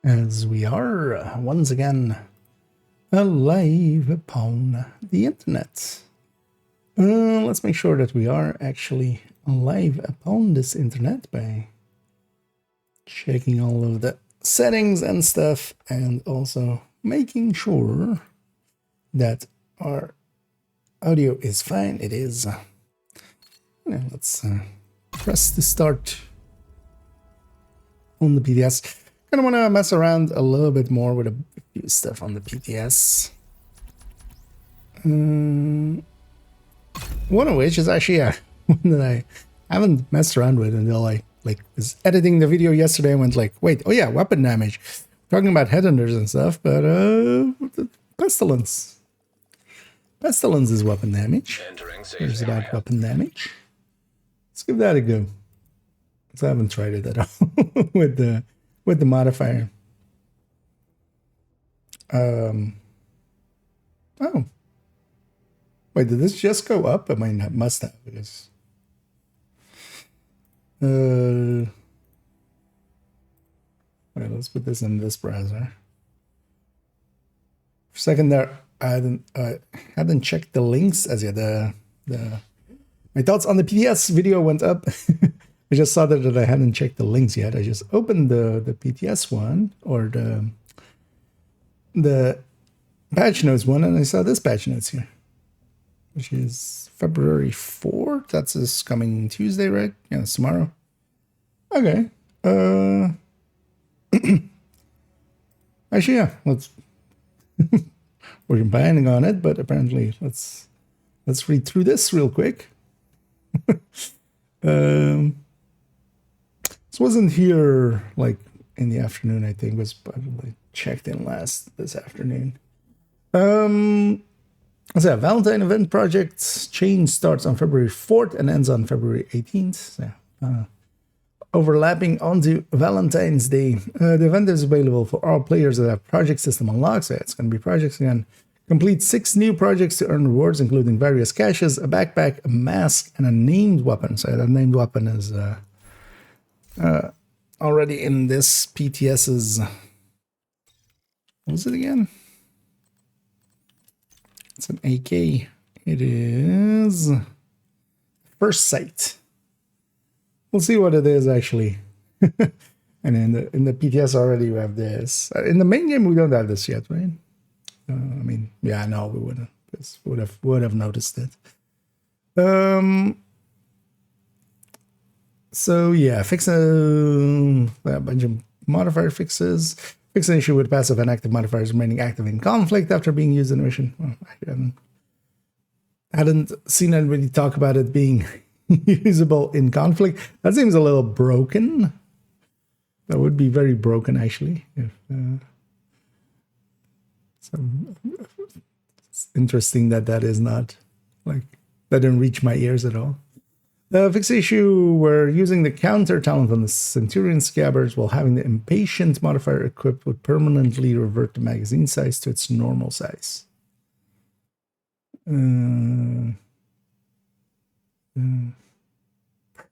as we are once again alive upon the internet. Let's make sure that we are actually alive upon this internet by checking all of the settings and stuff, and also making sure that our audio is fine. It is. Let's press the start on the PTS. Kind of want to mess around a little bit more with a few stuff on the PTS. One of which is actually one that I haven't messed around with until I was editing the video yesterday and went like, wait, oh yeah, weapon damage. Talking about headhunters and stuff, but pestilence. Pestilence is weapon damage. Here's about weapon damage. Let's give that a go. Because I haven't tried it at all with the modifier. Oh. Wait, did this just go up? I mean, it must have, because wait, let's put this in this browser. For a second there, I hadn't checked the links as yet. My thoughts on the PTS video went up. I just saw that I hadn't checked the links yet. I just opened the PTS one, or the patch notes one, and I saw this patch notes here, which is February 4th. That's this coming Tuesday, right? Yeah, it's tomorrow. Okay. Actually, yeah, let's we're planning on it, but apparently let's read through this real quick. This wasn't here like in the afternoon, I think. It was probably checked in this afternoon. So Valentine event project change starts on February 4th and ends on February 18th. So, overlapping onto Valentine's Day. The event is available for all players that have project system unlocked. So it's going to be projects again. Complete 6 new projects to earn rewards, including various caches, a backpack, a mask, and a named weapon. So that named weapon is already in this PTS's. What was it again? It's an AK. It is First Sight. We'll see what it is actually. And in the PTS already we have this. In the main game we don't have this yet, right? I mean, yeah, no, we wouldn't. Would have noticed it. So yeah, fix a bunch of modifier fixes. Fix an issue with passive and active modifiers remaining active in conflict after being used in a mission. Well, I hadn't seen anybody talk about it being usable in conflict. That seems a little broken. That would be very broken, actually. If, so it's interesting that is not that didn't reach my ears at all. Fix the issue where using the counter talent on the Centurion Scabbards while having the Impatient modifier equipped would permanently revert the magazine size to its normal size.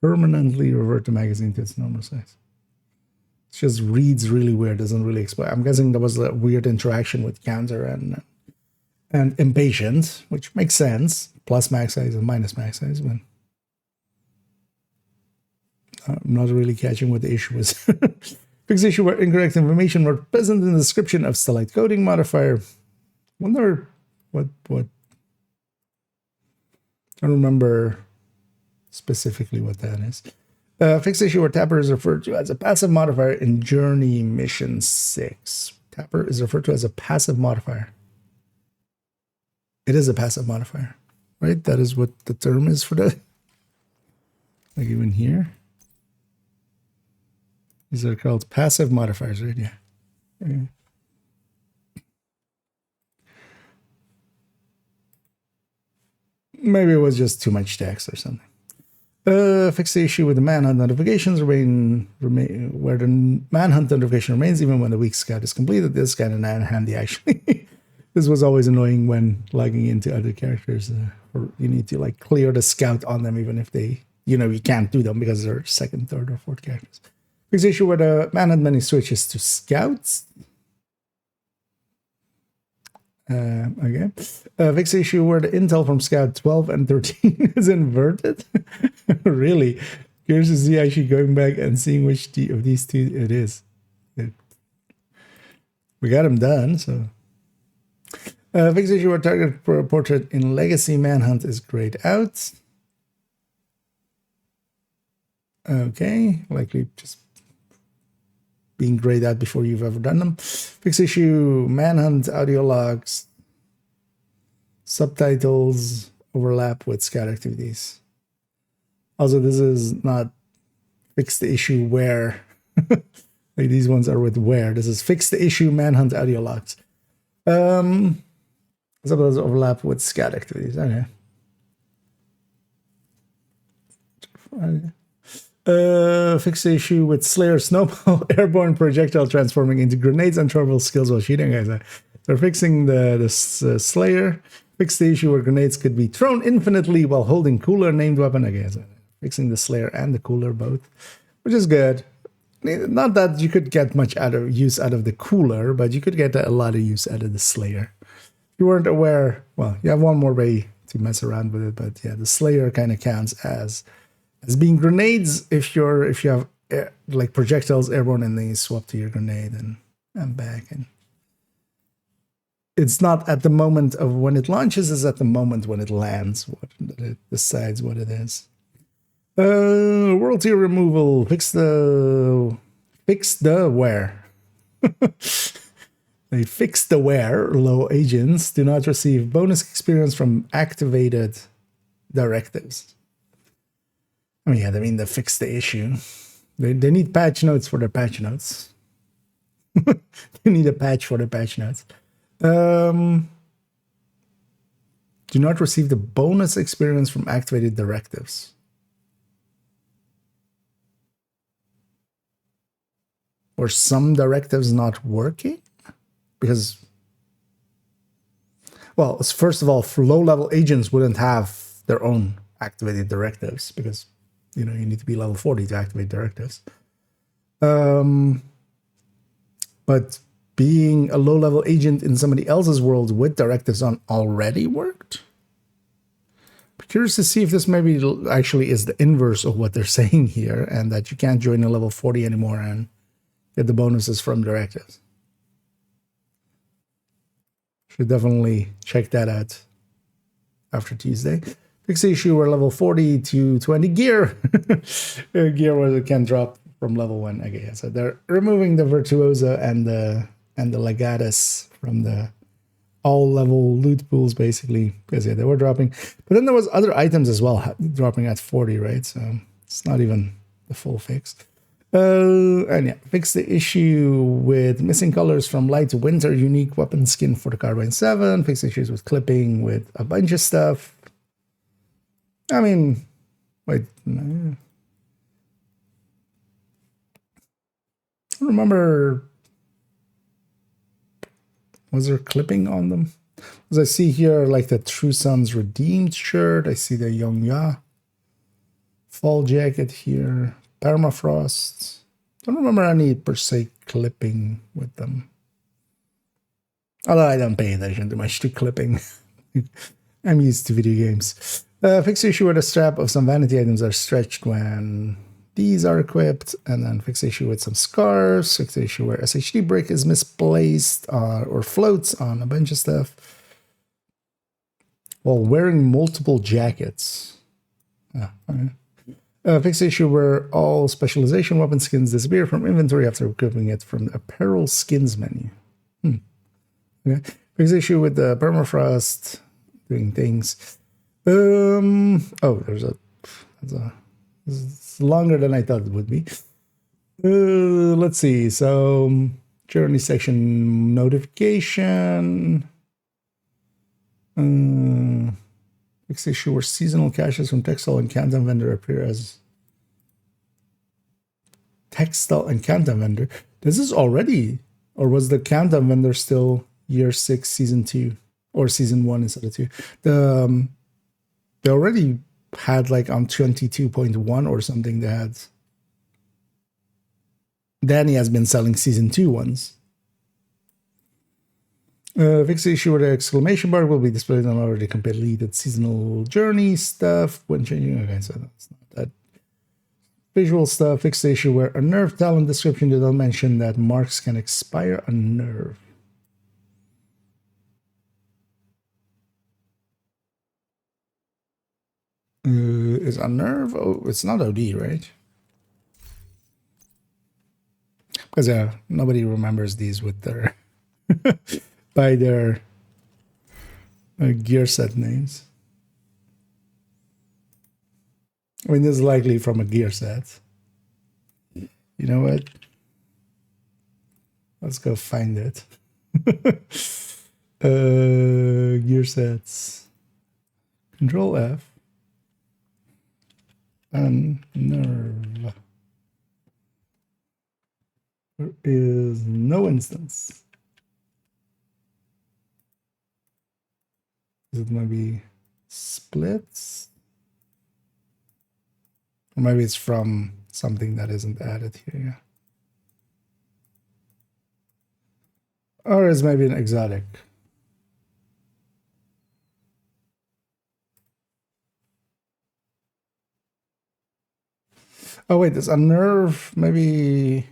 Permanently revert the magazine to its normal size. It just reads really weird, doesn't really explain. I'm guessing there was a weird interaction with counter and Impatient, which makes sense. Plus max size and minus max size, but I'm not really catching what the issue is. Fix the issue where incorrect information were present in the description of Stellite coding modifier. Wonder what I don't remember specifically what that is. Fix the issue where Tapper is referred to as a passive modifier in Journey Mission 6. Tapper is referred to as a passive modifier. It is a passive modifier, right? That is what the term is for that. Like even here. These are called passive modifiers, right? Yeah. Okay. Maybe it was just too much text or something. Fix the issue with the manhunt notifications remain where the manhunt notification remains even when the week scout is completed. This is kind of handy, actually. This was always annoying when logging into other characters. Or you need to clear the scout on them even if they, you can't do them because they're second, third, or fourth characters. Fix the issue where the manhunt menu switches to scouts. Okay. Fix the issue where the intel from Scout 12 and 13 is inverted. Really? Curious to see actually going back and seeing which of these two it is. We got them done, so. Fix the issue where target portrait in Legacy Manhunt is grayed out. Okay, likely just being grayed out before you've ever done them. Fix issue, Manhunt, audio logs, subtitles overlap with scout activities. Also, this is not fix the issue where, like these ones are with where. This is fix the issue, Manhunt, audio logs. Subtitles overlap with scout activities. Okay. Fix the issue with Slayer Snowball airborne projectile transforming into grenades and trouble skills while shooting. Guys, they're fixing the Slayer. Fix the issue where grenades could be thrown infinitely while holding cooler named weapon. Okay, so fixing the Slayer and the cooler both, which is good. Not that you could get much use out of the cooler, but you could get a lot of use out of the Slayer. If you weren't aware, well, you have one more way to mess around with it, but yeah, the Slayer kind of counts as being grenades if you have like projectiles airborne and then you swap to your grenade and back. And it's not at the moment of when it launches, it's at the moment when it lands what it decides what it is. World tier removal. Fix the where. They fixed the where low agents do not receive bonus experience from activated directives. I mean, yeah, I mean, they fixed the issue. They need patch notes for their patch notes. They need a patch for their patch notes. Do not receive the bonus experience from activated directives. Or some directives not working? Because, well, first of all, for low-level agents wouldn't have their own activated directives because you need to be level 40 to activate directives. But being a low-level agent in somebody else's world with directives on already worked. I'm curious to see if this maybe actually is the inverse of what they're saying here, and that you can't join a level 40 anymore and get the bonuses from directives. Should definitely check that out after Tuesday. Fix the issue where level 40 to 20 gear. Gear where it can drop from level 1. Okay, so they're removing the Virtuosa and the Legatus from the all-level loot pools, basically. Because, yeah, they were dropping. But then there was other items as well dropping at 40, right? So it's not even the full fix. And yeah, fix the issue with missing colors from light winter unique weapon skin for the Carbine 7. Fix issues with clipping with a bunch of stuff. I mean, wait. I don't remember. Was there clipping on them? As I see here, like the True Sons Redeemed shirt. I see the Young Ya fall jacket here. Permafrost. Don't remember any per se clipping with them. Although I don't pay attention too much to clipping. I'm used to video games. Fix the issue where the strap of some vanity items are stretched when these are equipped. And then fix the issue with some scarves. Fix the issue where SHD brick is misplaced or floats on a bunch of stuff while wearing multiple jackets. Okay. Fix the issue where all specialization weapon skins disappear from inventory after equipping it from the apparel skins menu. Okay. Fix the issue with the permafrost doing things. It's longer than I thought it would be. Let's see. So journey section notification. Fix the issue where seasonal caches from textile and Canton vendor appear as textile and Canton vendor. This is already, or was the Canton vendor still year 6, season 2, or season 1 instead of 2? They already had like on 22.1 or something. They had Danny has been selling season 2 ones. Fix the issue where the exclamation bar will be displayed on already completed seasonal journey stuff when changing. Okay, so that's not that. Visual stuff. Fix the issue where a nerve talent description did not mention that marks can expire a nerve. Is a nerve? Oh, it's not OD, right? Because nobody remembers these with their by their gear set names. I mean, this is likely from a gear set. You know what? Let's go find it. Gear sets. Control F. And nerve. There is no instance. Is it maybe splits? Or maybe it's from something that isn't added here. Yeah. Or is maybe an exotic. Oh wait, there's a nerve, maybe.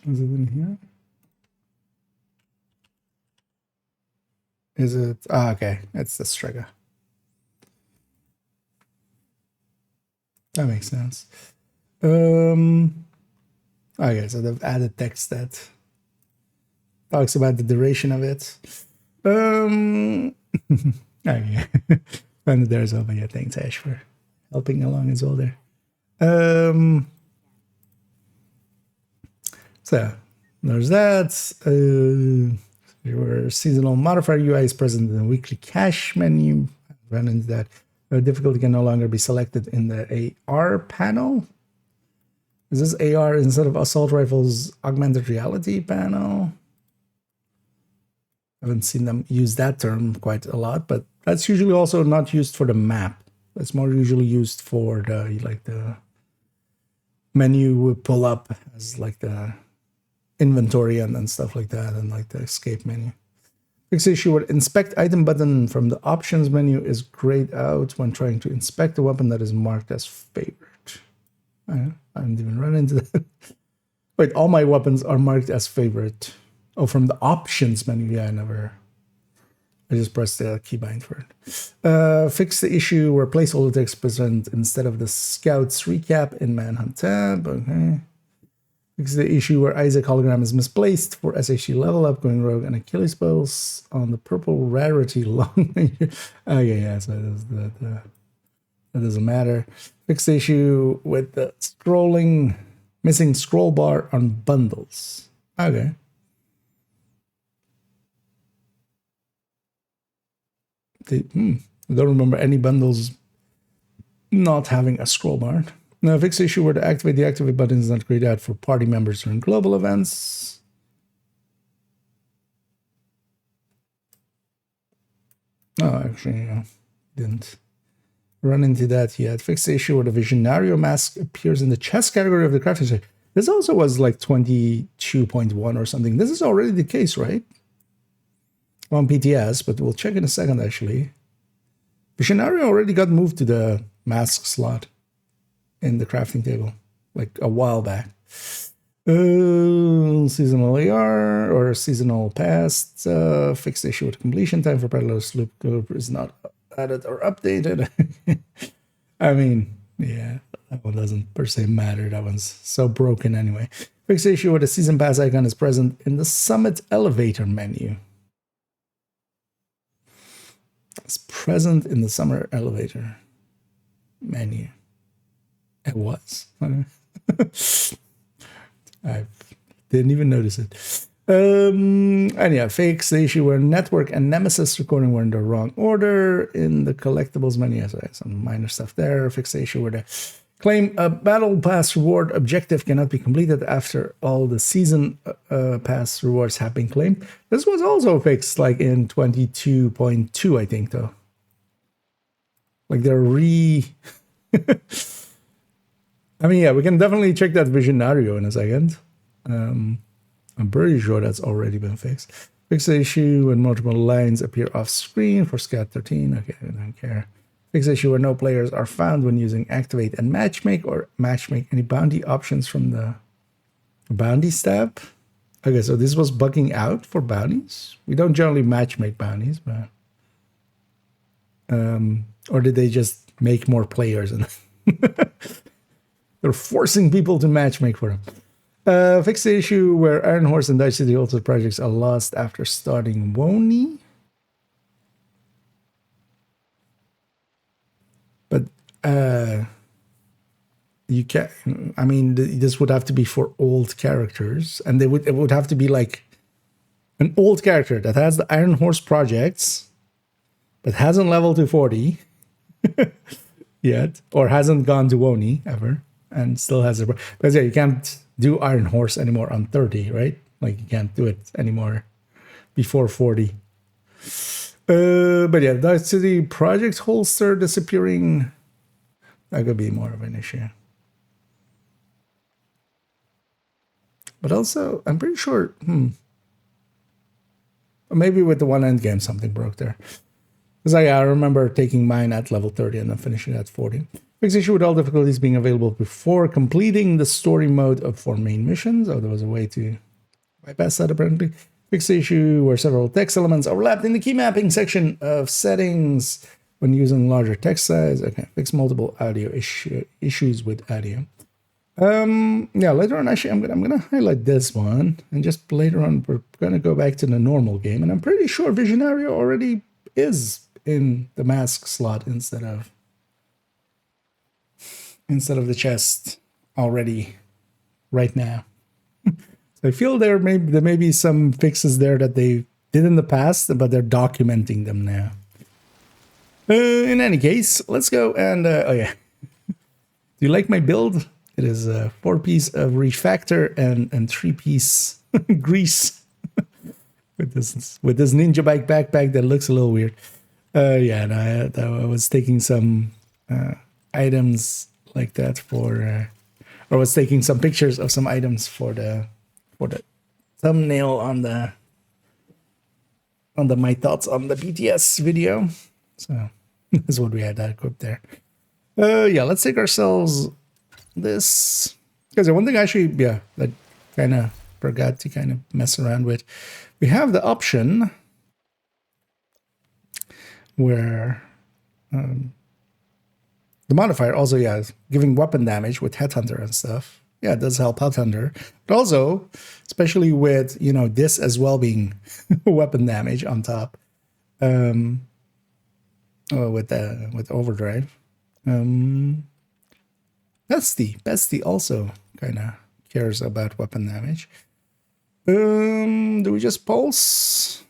Is it in here? Is it? Ah, okay. It's the Strega. That makes sense. Okay, so they've added text that talks about the duration of it. Okay. And there's over here. Thanks, Ash, for helping along as well there. So there's that. Your seasonal modifier UI is present in the weekly cache menu. Run into that. Difficulty can no longer be selected in the AR panel. Is this AR instead of assault rifles augmented reality panel? I haven't seen them use that term quite a lot, but that's usually also not used for the map. That's more usually used for the menu pull up as like the inventory and stuff like that, and like the escape menu. Fix issue with inspect item button from the options menu is grayed out when trying to inspect a weapon that is marked as favorite. I haven't even run into that. Wait, all my weapons are marked as favorite. Oh, from the options menu. Yeah, I just pressed the keybind for it. Fix the issue where placeholder text present instead of the Scouts recap in Manhunt tab. Okay. Fix the issue where Isaac hologram is misplaced for SHC level up, going rogue, and Achilles spells on the purple rarity long. Okay, yeah, so that doesn't matter. Fix the issue with the scrolling, missing scroll bar on bundles. Okay. I don't remember any bundles not having a scroll bar. Now, fix the issue where to activate the activate button is not grayed out for party members during global events. Oh, actually, didn't run into that yet. Fix the issue where the Visionario mask appears in the chest category of the crafting site. This also was like 22.1 or something. This is already the case, right? On PTS, but we'll check in a second, actually. Visionario already got moved to the mask slot in the crafting table, like a while back. Seasonal AR or seasonal past. Fixed issue with completion time for parallel loop group is not added or updated. I mean, yeah, that one doesn't per se matter. That one's so broken anyway. Fixed issue with the season pass icon is present in the summit elevator menu. It's present in the summer elevator menu. It was. I didn't even notice it. Anyhow, fix the issue where Network and Nemesis recording were in the wrong order in the collectibles menu. So some minor stuff there. Fix the issue where the claim a battle pass reward objective cannot be completed after all the season pass rewards have been claimed. This was also fixed like in 22.2, I think, though. Like they're I mean, yeah, we can definitely check that Visionario in a second. I'm pretty sure that's already been fixed. Fix the issue when multiple lines appear off screen for SCAT 13. Okay, I don't care. Fix the issue where no players are found when using activate and matchmake, or matchmake any bounty options from the bounties tab. Okay, so this was bugging out for bounties. We don't generally matchmake bounties, but or did they just make more players and they're forcing people to matchmake for them? Fix the issue where Iron Horse and Dice City Altered projects are lost after starting Wony. But you can't. I mean, this would have to be for old characters, and it would have to be like an old character that has the Iron Horse projects, but hasn't leveled to 40 yet, or hasn't gone to Wony ever, and still has a. Because yeah, you can't do Iron Horse anymore on 30, right? Like you can't do it anymore before 40. But yeah, Dark City Project holster disappearing. That could be more of an issue. But also, I'm pretty sure, maybe with the one end game, something broke there. Because I remember taking mine at level 30 and then finishing at 40. Fix issue with all difficulties being available before completing the story mode of 4 main missions. Oh, there was a way to bypass that apparently. Fix the issue where several text elements overlapped in the key mapping section of settings when using larger text size. Okay, fix multiple audio issues with audio. Yeah, later on, actually, I'm gonna highlight this one, and just later on, we're gonna go back to the normal game, and I'm pretty sure Visionario already is in the mask slot instead of the chest already right now. So I feel there may be some fixes there that they did in the past, but they're documenting them now. In any case, let's go and oh yeah, do you like my build? It is a 4-piece of refactor and 3-piece grease with this ninja bike backpack that looks a little weird. Yeah, and I was taking some items like that for, or was taking some pictures of some items for the thumbnail on the my thoughts on the BTS video. So this is what we had that equipped there. Yeah, let's take ourselves this, because one thing actually, yeah, that kind of forgot to kind of mess around with. We have the option where the modifier also, yeah, is giving weapon damage with Headhunter and stuff. Yeah, it does help Headhunter, but also, especially with, you know, this as well being weapon damage on top, with Overdrive. Bestie also kind of cares about weapon damage. Do we just pulse?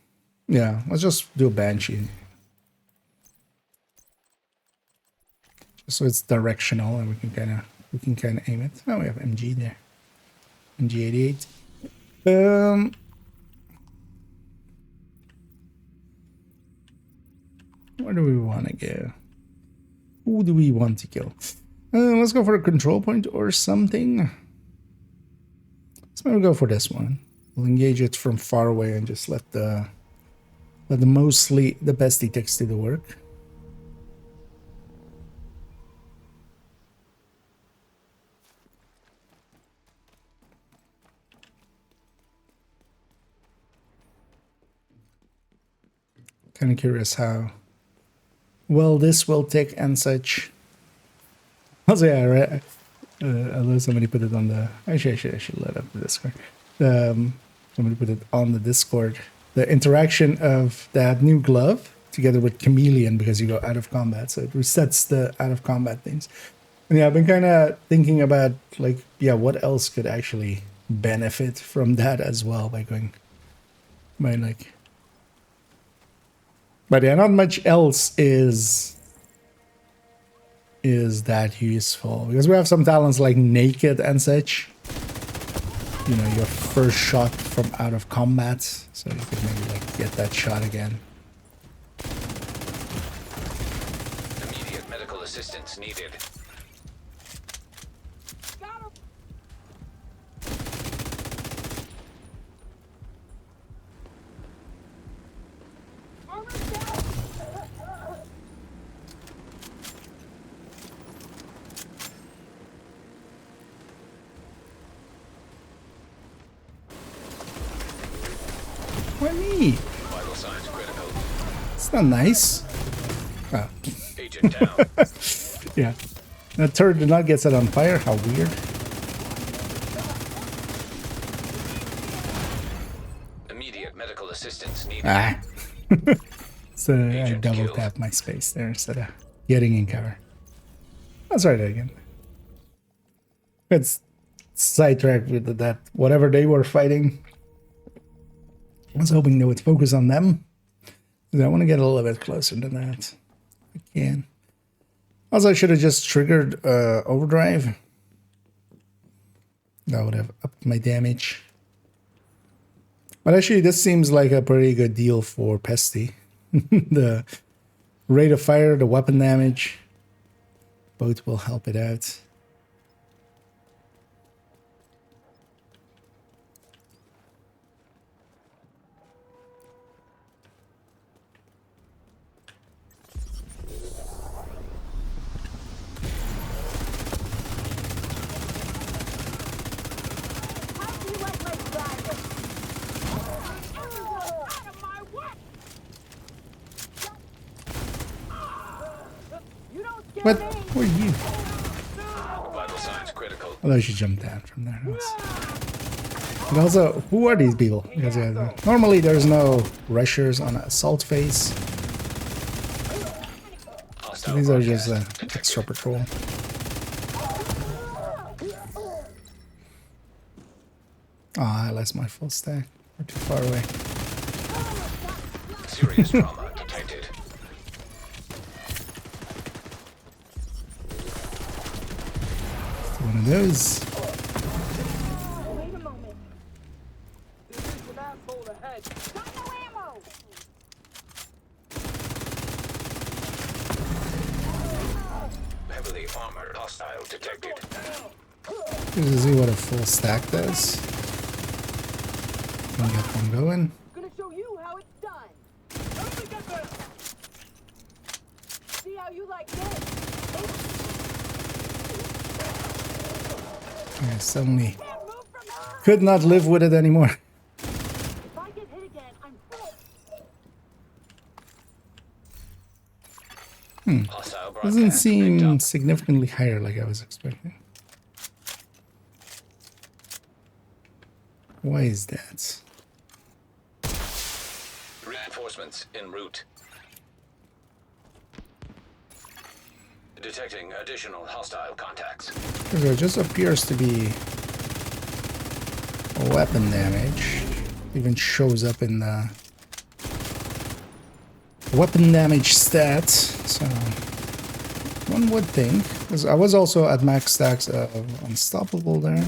Yeah, let's just do a Banshee. So it's directional and we can kind of aim it. Oh, we have MG there. MG88. Where do we want to go? Who do we want to kill? Let's go for a control point or something. Let's maybe go for this one. We'll engage it from far away and just let the bestie takes do the work. Kind of curious how well this will take and such. Also, yeah, right. I know somebody put it on the. Actually, I should let up the Discord. Somebody put it on the Discord. The interaction of that new glove together with Chameleon, because you go out of combat, so it resets the out of combat things. And yeah, I've been kind of thinking about, like, yeah, what else could actually benefit from that as well by like. But yeah, not much else is that useful, because we have some talents like naked and such. You know, your first shot from out of combat, so you could maybe like get that shot again. Immediate medical assistance needed. me. Vital signs critical. It's not nice. Oh. Agent down. Yeah. That turret did not get set on fire. How weird. Immediate medical assistance needed. Ah. So I Agent double killed. tapped my space there instead of getting in cover. Let's try that again. It's sidetracked with that. Whatever they were fighting, I was hoping they would focus on them. I want to get a little bit closer than that. I can. Also, I should have just triggered overdrive. That would have upped my damage. But actually, this seems like a pretty good deal for Pesty. The rate of fire, the weapon damage, both will help it out. What? Who are you? Vital signs critical. Although she jumped down from there. But also, who are these people? Because normally there's no rushers on assault phase. So these are just extra patrol. Ah, I lost my full stack. We're too far away. Serious trauma detected. One of those. Wait a moment. This is an asshole ahead. Got no ammo. Heavily armored hostile detected. Just to see what a full stack does. Can get one going. Gonna show you how it's done. Let me get there. See how you like this. I suddenly Can't move from her. could not live with it anymore. If I get hit again, I'm full. Hostile Doesn't broadcast picked seem up. significantly higher like I was expecting. Why is that? Reinforcements en route. Detecting additional hostile contacts. Because there just appears to be weapon damage. Even shows up in the weapon damage stats. So one would think. Because I was also at max stacks of unstoppable there.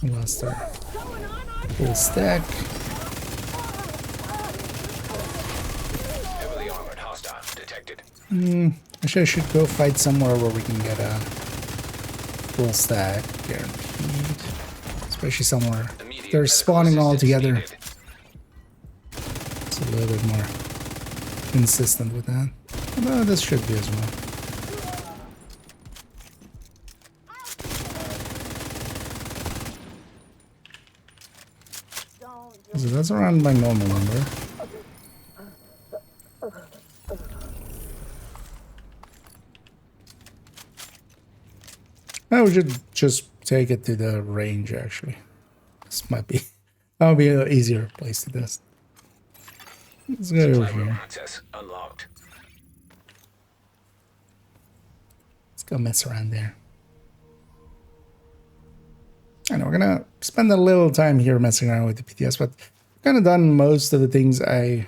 Lost our full stack. Heavily armored hostile detected. Actually, I should go fight somewhere where we can get a full stack guaranteed. Especially somewhere Immediate they're medical spawning all assistance together. needed. It's a little bit more consistent with that. Although this should be as well. So that's around my normal number. I would should just take it to the range actually. This might be that would be an easier place to test. Let's go over Supply room here. access unlocked. Let's go mess around there. I know we're gonna spend a little time here messing around with the PTS, but I've kind of done most of the things I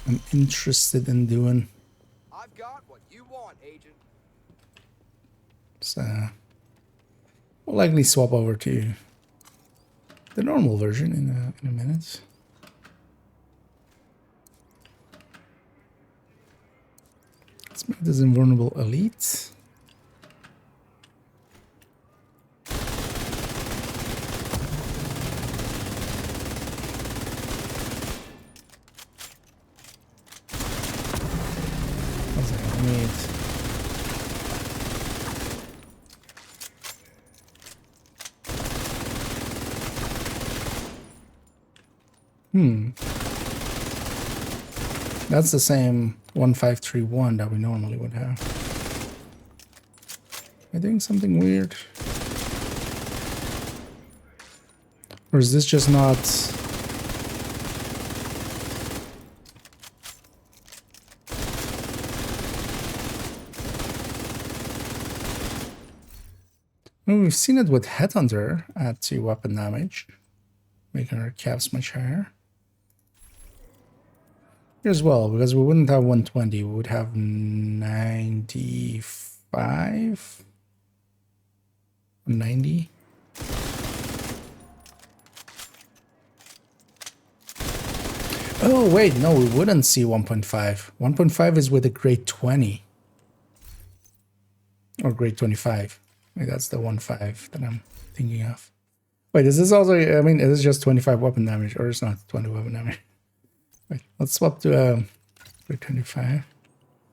am interested in doing. I've got what you want, Agent. So we'll likely swap over to the normal version in a minute. Let's Let's make this invulnerable elite. One second, I need... That's the same 1531 that we normally would have. Am I doing something weird? Or is this just not... Well, we've seen it with Headhunter at 2 weapon damage, making our caps much higher. Here as well, because we wouldn't have 120, we would have 95? 90? Oh, wait, no, we wouldn't see 1.5. 1.5 is with a grade 20. Or grade 25. Maybe that's the 1.5 that I'm thinking of. Wait, is this also, I mean, is this just 25 weapon damage, or it's not 20 weapon damage? Wait, let's swap to grade 25.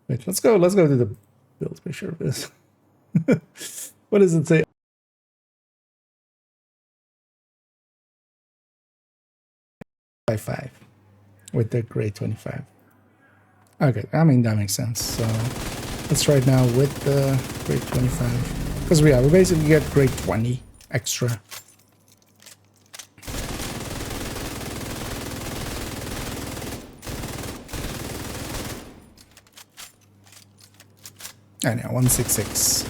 Wait, let's go to the build picture of this. What does it say? 5 with the grade 25. Okay, I mean that makes sense. So let's try it now with the grade 25. Because we basically get grade 20 extra. Anyhow, 166.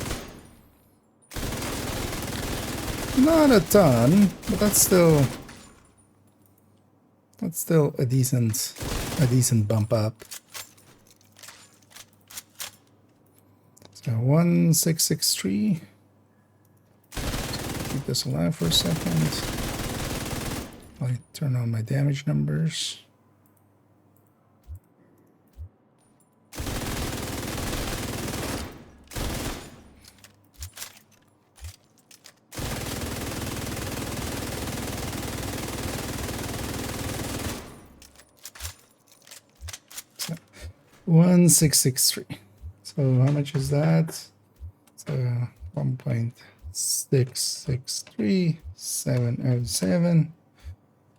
Not a ton, but that's still a decent bump up. So 1663. Keep this alive for a second. I turn on my damage numbers. So 1663. So how much is that? So 1.663707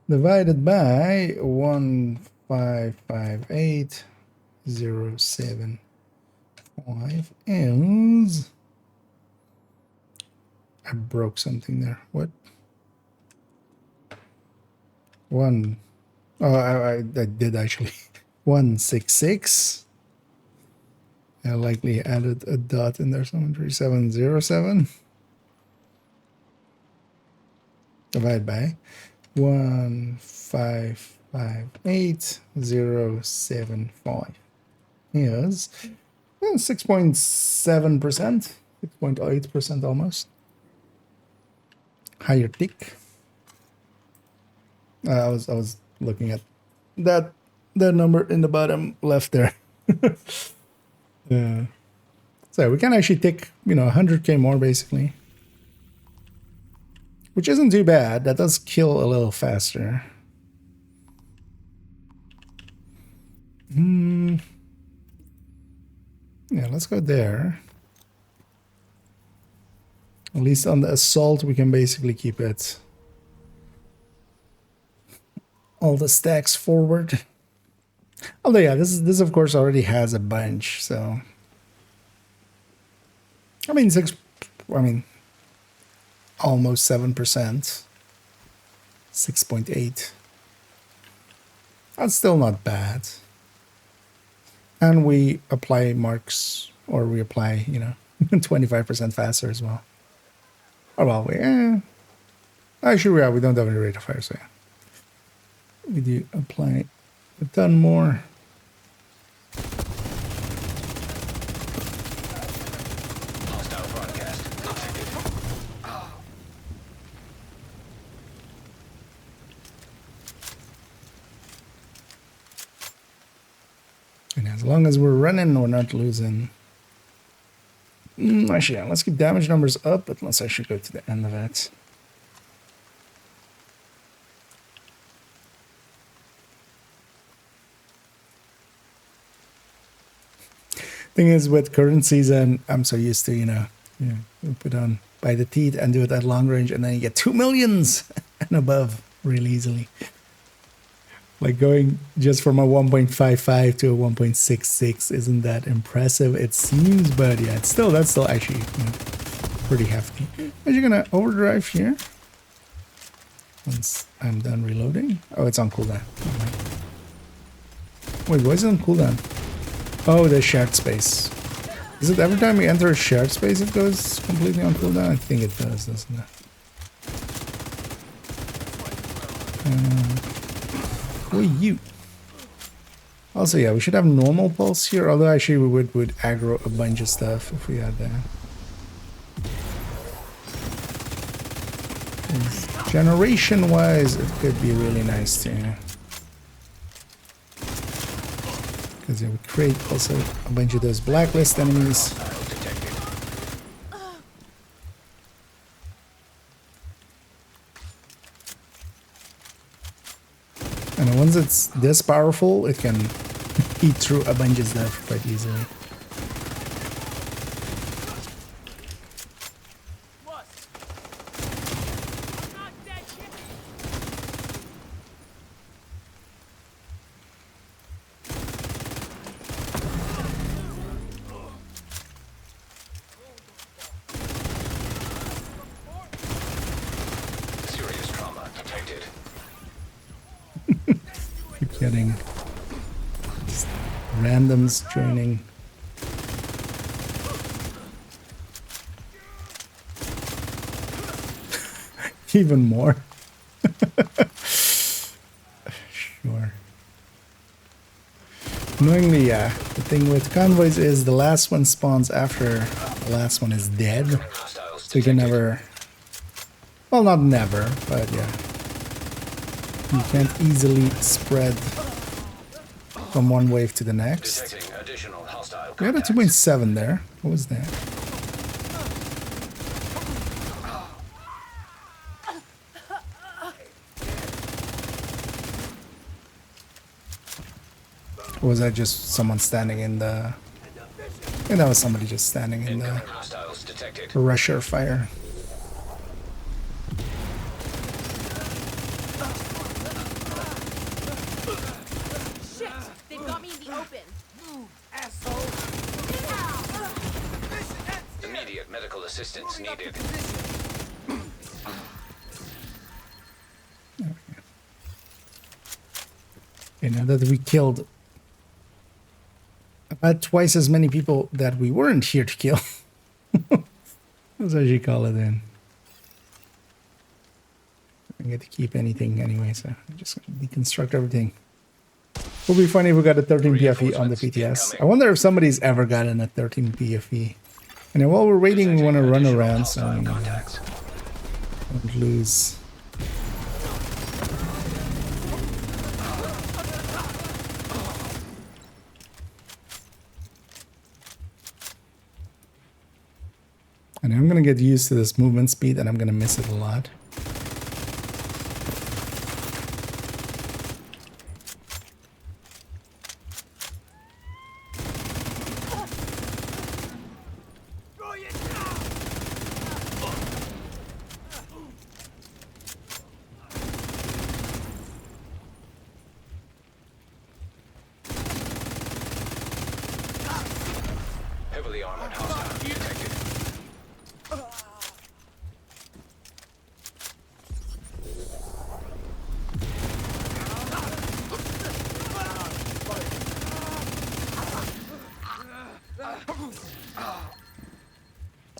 divided by 1558075 is... I broke something there. What? I did actually. 166. I likely added a dot in there. 3707 divided by 1558075 is 6.7%, 6.8% almost. Higher tick. I was looking at that number in the bottom left there. So we can actually take, 100k more basically, which isn't too bad. That does kill a little faster. Yeah, let's go there. At least on the assault, we can basically keep it all the stacks forward. Although yeah, this of course already has a bunch, so I mean almost 7%. 6.8. That's still not bad. And we apply marks, or we apply, 25% faster as well. Oh well, actually we don't have any rate of fire, so yeah. We do apply a ton more. Hostile broadcast detected. And as long as we're running, we're not losing. Actually, yeah, let's keep damage numbers up, but let's actually go to the end of it. Thing is, with current season, I'm so used to, we put on by the teeth and do it at long range, and then you get 2 millions and above really easily. Like going just from a 1.55 to a 1.66 isn't that impressive, it seems, but yeah, that's still actually pretty hefty. Are you gonna overdrive here? Once I'm done reloading. Oh, it's on cooldown. Wait, why is it on cooldown? Oh, the shared space. Is it every time we enter a shared space it goes completely on cooldown? I think it does, doesn't it? Who are you? Also, yeah, we should have normal pulse here, although actually we would aggro a bunch of stuff if we had that. Generation-wise, it could be really nice too. Because yeah, we create also a bunch of those blacklist enemies. And once it's this powerful, it can eat through a bunch of stuff quite easily. Serious trauma detected. Keep getting just randoms joining. Even more. Sure. Annoyingly, yeah. The thing with convoys is the last one spawns after the last one is dead. Hostiles So you can detected. never... Well, not never, but yeah. You can't easily spread from one wave to the next. Detecting additional hostile We had a contacts. 2.7 there. What was that? Or was that just someone standing in the... I think that was somebody just standing in the Incoming hostiles detected. rusher fire. Shit! They've got me in the open. Immediate medical assistance needed. You know, that we killed about twice as many people that we weren't here to kill. That's what you call it then. I don't get to keep anything anyway, so I'm just gonna deconstruct everything. Would be funny if we got a 13 PFE on the PTS. I wonder if somebody's ever gotten a 13 PFE. And then while we're waiting, we want to run around so we Contacts. don't lose. And I'm going to get used to this movement speed and I'm going to miss it a lot. Heavily armored hostile detected.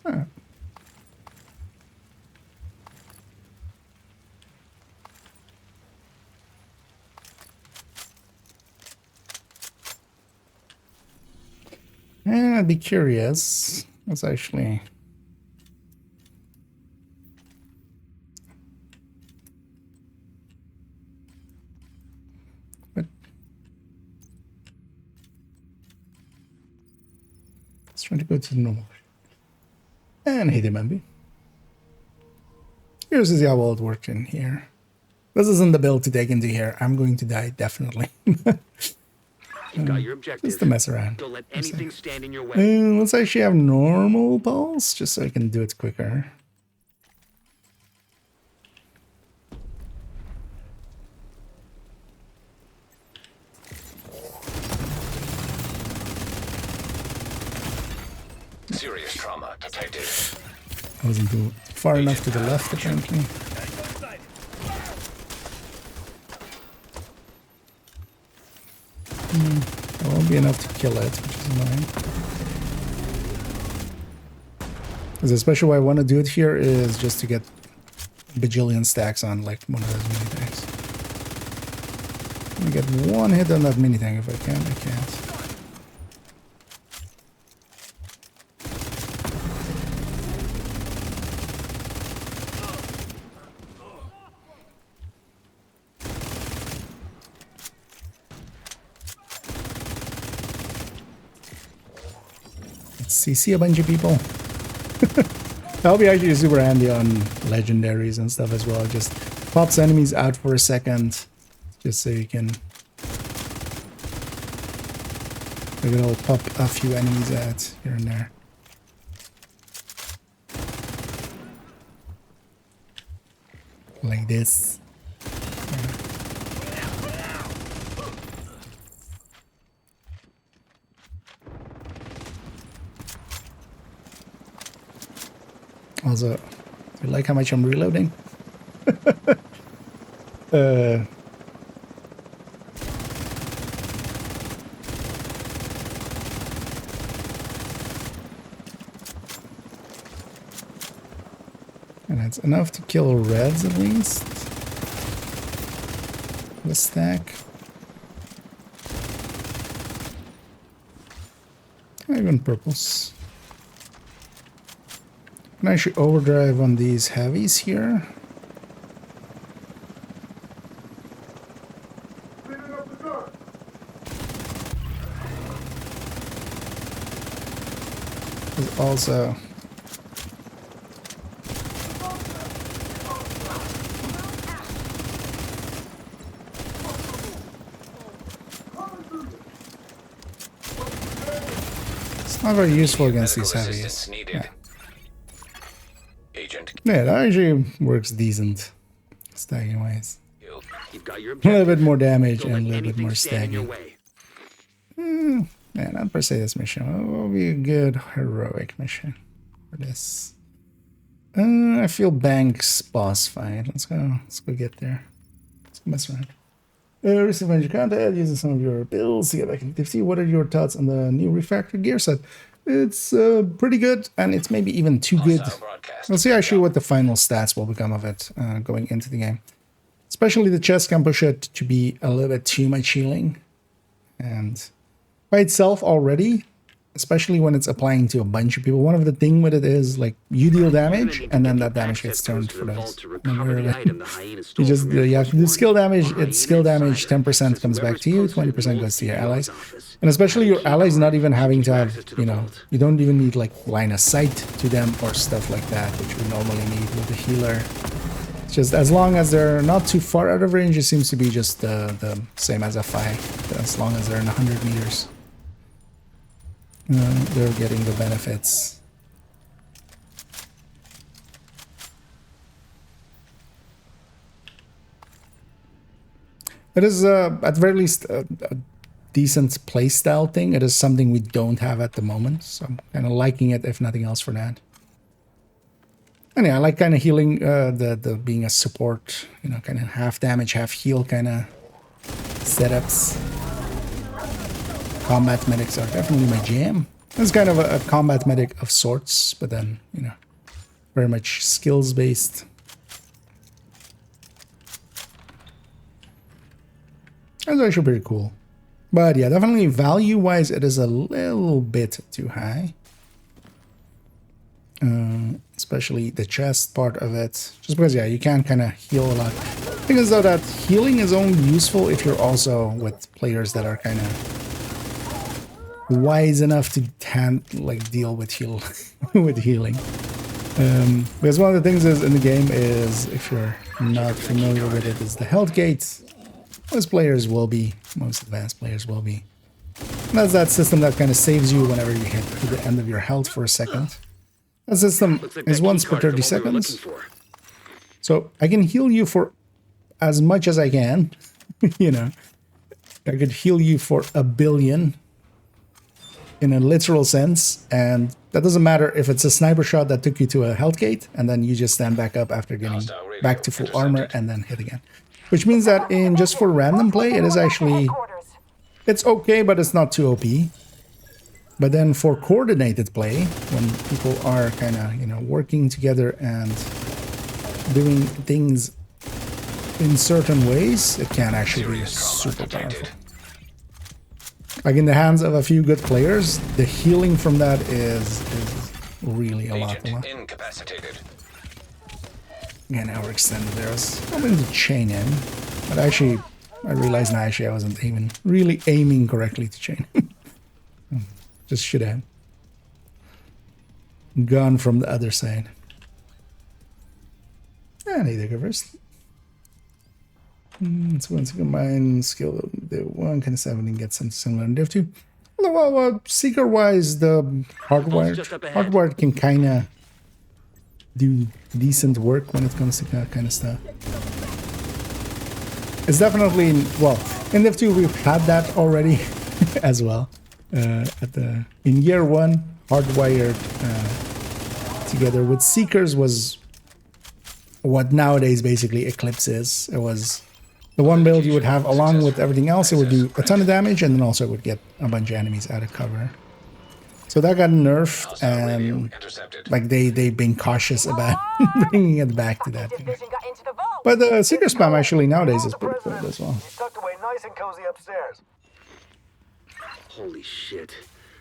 Huh. Yeah, I'd be curious. That's actually... But try to go to the normal. And hit him, maybe. Here's to see how well it worked in here. This isn't the build to take into here. I'm going to die, definitely. You've got your objective. Just to mess around. Don't let anything stand in your way. Let's actually have normal pulse, just so I can do it quicker. Serious trauma detected. I wasn't too far enough to the left, apparently. It won't be enough to kill it, which is annoying. Because especially what I want to do it here is just to get a bajillion stacks on like one of those mini tanks. I'm gonna get one hit on that mini tank if I can. I can't. See a bunch of people. That'll be actually super handy on legendaries and stuff as well. It just pops enemies out for a second, just so you can. It'll pop a few enemies out here and there. Like this. Also, do you like how much I'm reloading? And that's enough to kill reds at least. The stack. Even purples. Can I actually overdrive on these heavies here? There's also it's not very useful against these heavies. Yeah. Yeah, that actually works decent, stacking wise. You've got your A little bit more damage Don't and a let little bit anything more stand in your stacking. way. Yeah, not per se this mission. It will be a good heroic mission for this. I feel Banks boss fight. Let's go get there. Let's go mess around. Receive your content using some of your builds to get back in activity. What are your thoughts on the new refactored gear set? It's pretty good, and it's maybe even too good. We'll see actually what the final stats will become of it going into the game. Especially the chest can push it to be a little bit too much healing. And by itself already, especially when it's applying to a bunch of people, one of the thing with it is like you deal damage and then that damage gets turned for those. You just you have to do skill damage. It's skill damage, 10% comes back to you, 20% goes to your allies. And especially your allies not even having to have, you know, you don't even need like line of sight to them or stuff like that, which we normally need with the healer. It's just as long as they're not too far out of range, it seems to be just the same as a 5, as long as they're in 100 meters. They're getting the benefits. It is, at the very least, a decent playstyle thing. It is something we don't have at the moment, so I'm kind of liking it, if nothing else, for that. And yeah, I like kind of healing, the being a support, you know, kind of half damage, half heal kind of setups. Combat medics are definitely my jam. It's kind of a combat medic of sorts, but then, you know, very much skills based. That's actually pretty cool. But yeah, definitely value wise, it is a little bit too high. Especially the chest part of it. Just because, yeah, you can kind of heal a lot. The thing is though that healing is only useful if you're also with players that are kind of wise enough to deal with with healing. Because one of the things is in the game is, if you're not familiar with it, is the health gate. Most players will be, most advanced players will be. And that's that system that kind of saves you whenever you hit to the end of your health for a second. That system is once per 30 seconds. So I can heal you for as much as I can. You know, I could heal you for 1 billion in a literal sense, and that doesn't matter if it's a sniper shot that took you to a health gate and then you just stand back up after getting back to full armor and then hit again. Which means that in just for random play, it is actually, it's okay, but it's not too OP. But then for coordinated play, when people are kind of, you know, working together and doing things in certain ways, it can actually be super powerful. Like in the hands of a few good players, the healing from that is really a lot. Incapacitated. Again, our extended arrows. I'm going to chain in, but actually, I realized now actually I wasn't even really aiming correctly to chain. Just should have gone from the other side. I need to go first. So once you combine skill, the 1 kind of 7 and get something similar in Div 2. Well, seeker-wise, the hardwired can kind of do decent work when it comes to that kind of stuff. It's definitely, well, in Div 2 we've had that already as well. In year 1, hardwired together with seekers was what nowadays basically Eclipse is. It was the one build you would have along with everything else. It would do a ton of damage, and then also it would get a bunch of enemies out of cover. So that got nerfed, and like they've been cautious about bringing it back to that. But the seeker spam actually nowadays is pretty good as well. Tucked away nice and cozy upstairs. Holy shit.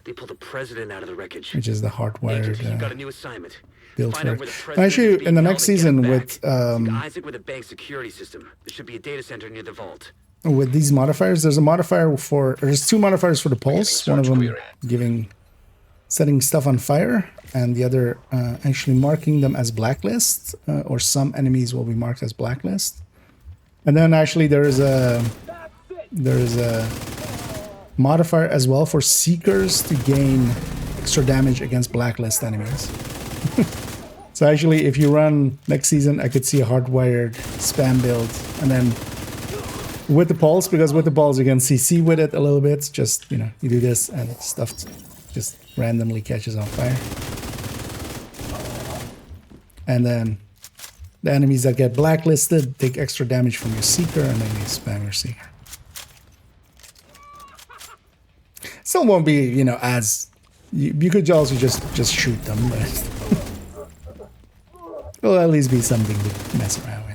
They pulled the president out of the wreckage. Which is the hardwired Agent, got a new assignment. build for it. Actually, in the next season with Isaac with a bank security system. There should be a data center near the vault. With these modifiers, there's a modifier for, there's 2 modifiers for the pulse. One of them setting stuff on fire, and the other actually marking them as blacklist, or some enemies will be marked as blacklist. And then actually there is a modifier as well for seekers to gain extra damage against blacklist enemies. So actually, if you run next season, I could see a hardwired spam build, and then with the pulse, because with the pulse you can CC with it a little bit. Just, you know, you do this and stuff just randomly catches on fire. And then the enemies that get blacklisted take extra damage from your seeker, and then you spam your seeker. Still won't be, you know, as you could also just shoot them, but it'll at least be something to mess around with.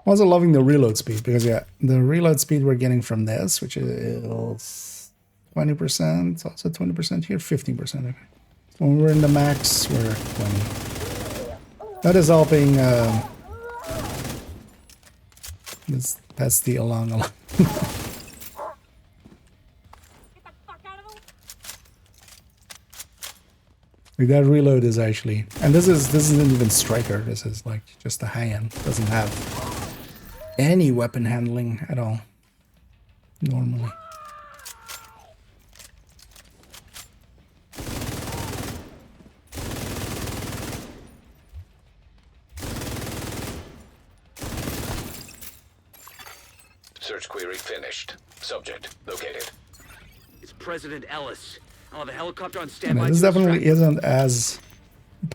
I'm also loving the reload speed, because yeah, the reload speed we're getting from this, which is 20%, also 20% here, 15%. Okay. When we're in the max, we're 20. That is helping this pesty along a lot. Like that reload is actually, and this isn't even striker. This is like just a high-end. Doesn't have any weapon handling at all normally. Search query finished. Subject located. It's President Ellis. I'll have a helicopter on standby. This definitely isn't as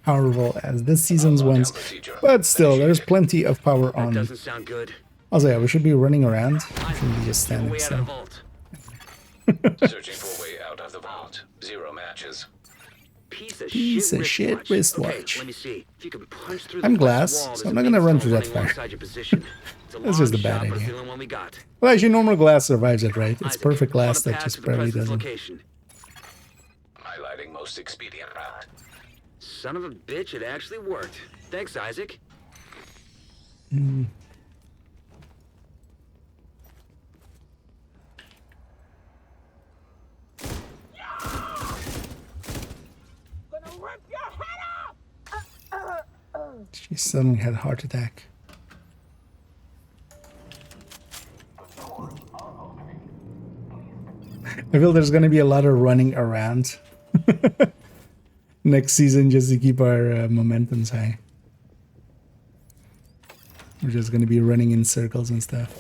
powerful as this season's ones, but still, there's plenty of power on. Doesn't sound good. Also, yeah, we should be running around. We shouldn't be just standing still. Searching for a way out of the vault. 0 matches. piece of shit wristwatch. Okay, let me see. If you can punch through I'm the glass, wall, so there's I'm a not gonna big run stone through that running fire. alongside your position. It's a That's just a long bad shot, but idea. feeling one we got. Well, actually, normal glass survives it, right? It's Isaac, perfect I'm on glass the that path just to the barely president's doesn't. location. Highlighting most expedient route. Son of a bitch, it actually worked. Thanks, Isaac. Gonna rip your head off! She suddenly had a heart attack. I feel there's gonna be a lot of running around next season just to keep our momentums high. We're just gonna be running in circles and stuff.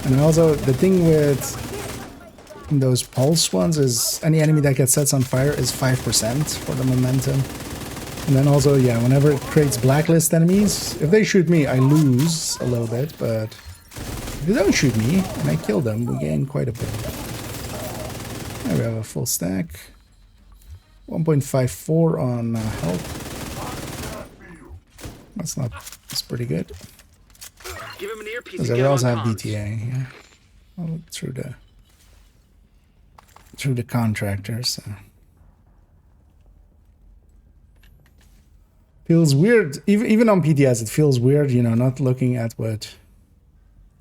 And also, the thing with those pulse ones is any enemy that gets set on fire is 5% for the momentum. And then also, yeah, whenever it creates blacklist enemies, if they shoot me, I lose a little bit, but if they don't shoot me and I kill them, we gain quite a bit. There we have a full stack. 1.54 on health. That's pretty good. Give him an earpiece. Because and they get him also on have comms. DTA, yeah. Well, through the contractors. So. Feels weird, even on PTS, it feels weird, you know, not looking at what.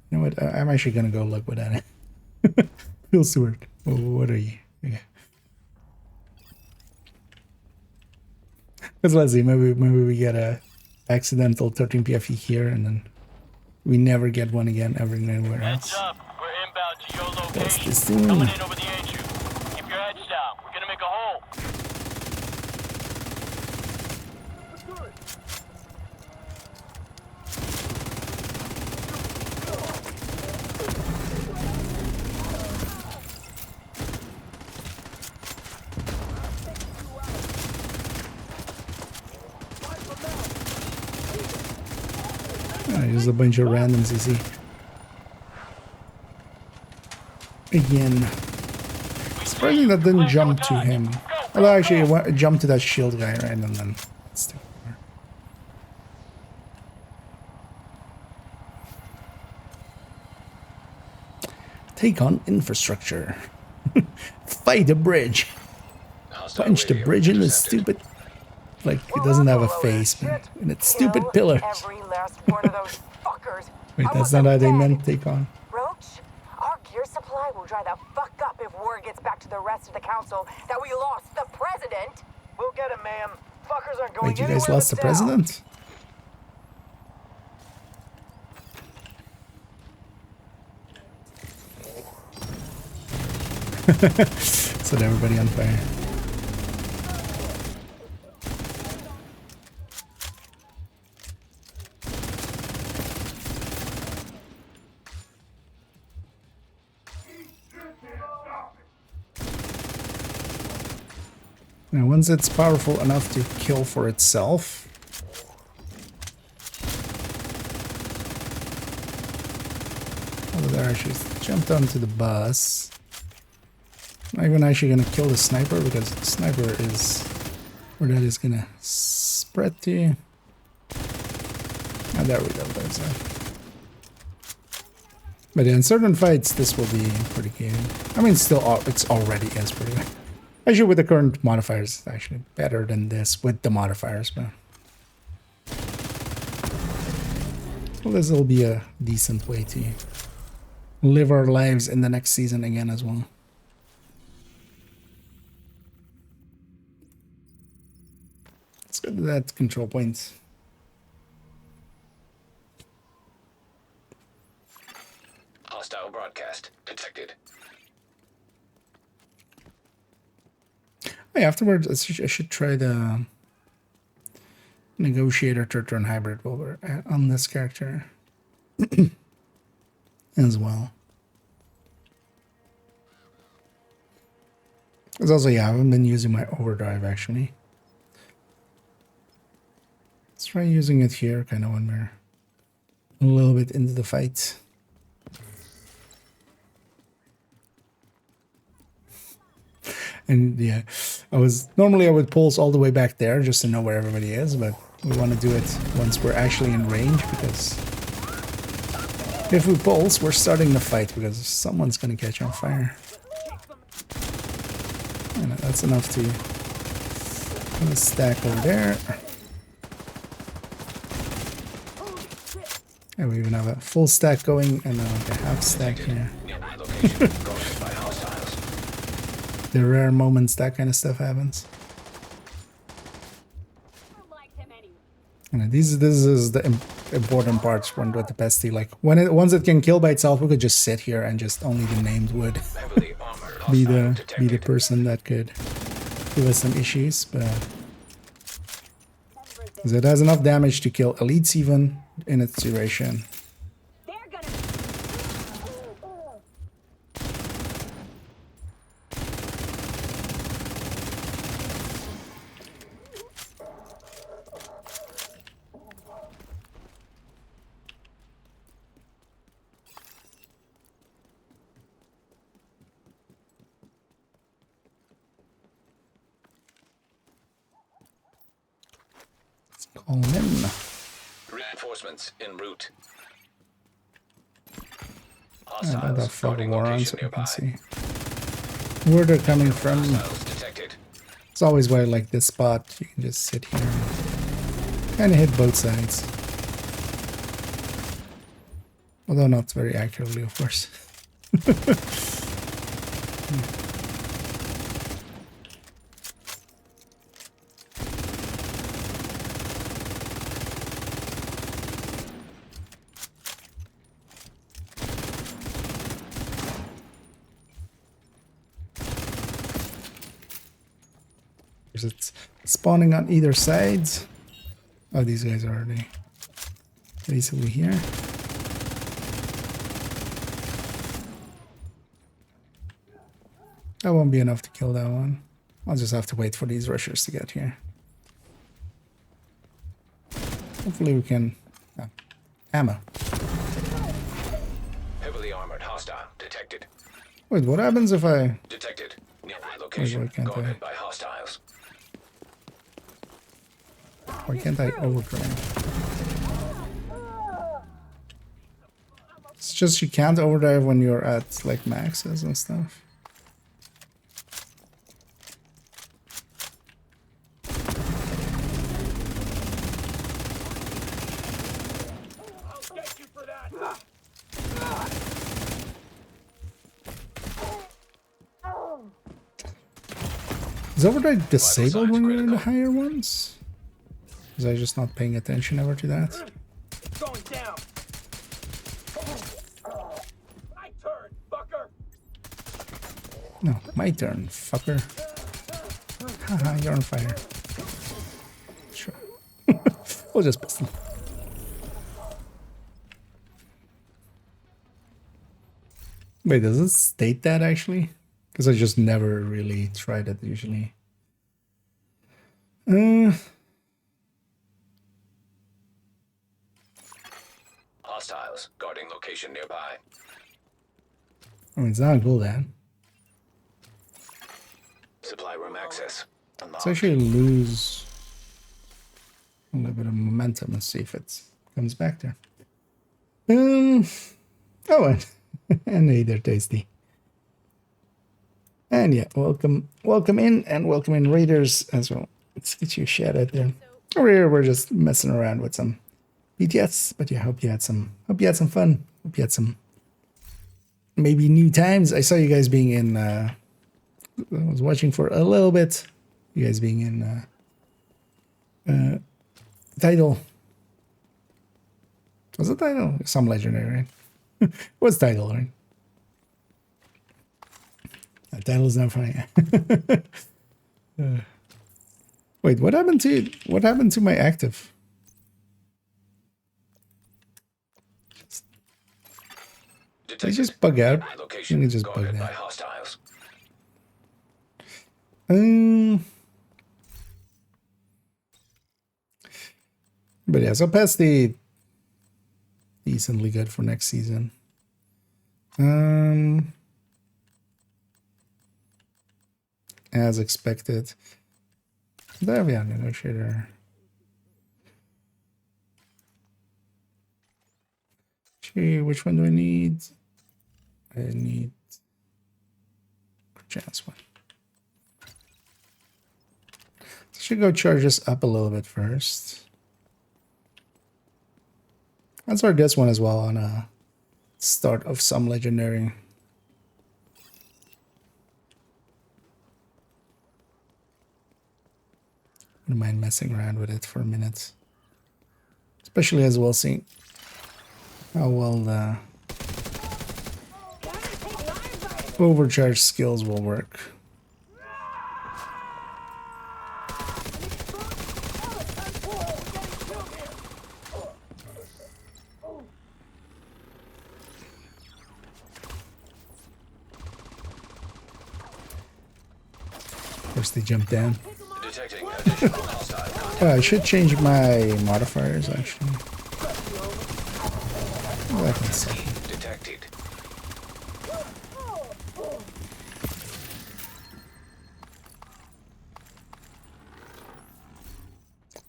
You know what? I'm actually gonna go look what that is. Feels weird. Oh, what are you? Okay. Because let's see, maybe we get a accidental 13 PFE here, and then we never get one again ever anywhere else. Heads up, we're inbound to your That's location. the scene. Coming in over the HU. Keep your heads down. We're gonna make a hole. There's a bunch of randoms you see. Again. Surprising that didn't jump to him. Although actually it jumped to that shield guy, right? And then it's too far. Take on infrastructure. Fight a bridge. Hostile Punch the radio bridge in the intercepted. stupid... Like, it doesn't have a face, man. And it's stupid pillars. Every last one of those fuckers. Wait, I that's want not how them they dead. meant take on. Roach, our gear supply will dry the fuck up if word gets back to the rest of the council that we lost the president. We'll get him, ma'am. Fuckers aren't going Wait, you guys anywhere lost the but down. president? Set everybody on fire. Now, once it's powerful enough to kill for itself, oh, there she jumped onto the bus. Not even actually gonna kill the sniper because the sniper is where that is gonna spread to. Oh, there we go. There's that. But in certain fights, this will be pretty good. I mean, still, it's already is pretty good. Actually, with the current modifiers, it's actually better than this with the modifiers, but... Well, this will be a decent way to live our lives in the next season again as well. Let's go to that control point. Hostile broadcast detected. Hey, afterwards, I should try the negotiator turn hybrid while we're on this character as well. Because also, yeah, I haven't been using my overdrive actually. Let's try using it here, kind of when we're a little bit into the fight. And yeah, I would pulse all the way back there just to know where everybody is, but we want to do it once we're actually in range, because if we pulse, we're starting the fight because someone's gonna catch on fire. And that's enough to stack over there. And we even have a full stack going and then like a half stack here. Nearby location guarded by hostiles. The rare moments that kind of stuff happens. And this is the important parts when with the pesty. Like once it can kill by itself, we could just sit here and just only the named would Heavily armored be hostile the detected. person that could give us some issues, but 'cause it has enough damage to kill elites even in its duration. Call him in. Reinforcements en route. And other Hostiles fog guarding warrants so location we can nearby. see where they're coming from. Hostiles detected. It's always why I like this spot. You can just sit here and kind of hit both sides. Although not very accurately, of course. It's spawning on either sides. Oh, these guys are already basically here. That won't be enough to kill that one. I'll just have to wait for these rushers to get here. Hopefully we can... ammo. Heavily armored hostile detected. Wait, what happens if I... Detected. Nearby location why can't I? guarded by hostiles. Why can't I overdrive? It's just you can't overdrive when you're at like maxes and stuff. I'll get you for that. Is overdrive disabled signs when you're in the critical. higher ones? Was I just not paying attention ever to that? Going down. My turn, fucker. No, my turn, fucker. Haha, you're on fire. Sure. We'll just pistol. Wait, does it state that actually? Because I just never really tried it usually. Hostiles guarding location nearby. I mean, it's not cool then. Supply room access. Let's actually lose a little bit of momentum and see if it comes back there. Oh, and hey, they're tasty. And yeah, welcome in, and welcome in raiders as well. Let's get you a shout out there. Over here, we're just messing around with some BTS, but yeah, hope you had some fun. Hope you had some maybe new times. I saw you guys being in. I was watching for a little bit. You guys being in title. Was it title? Some legendary, right? What's title, right? That title's not funny. Wait, what happened to my active? Did I just bug out? Nearby Let location me just bug guarded by that. hostiles. But yeah, so Pesty decently good for next season. as expected. There we are, negotiator. Gee, which one do I need? I need chance one. So should go charge this up a little bit first. Let's start this one as well on a start of some legendary. I don't mind messing around with it for a minute. Especially as we'll see how well the overcharge skills will work. Of course they jump down. Detecting additional hostile contact. I should change my modifiers actually. Wait a second. Detected.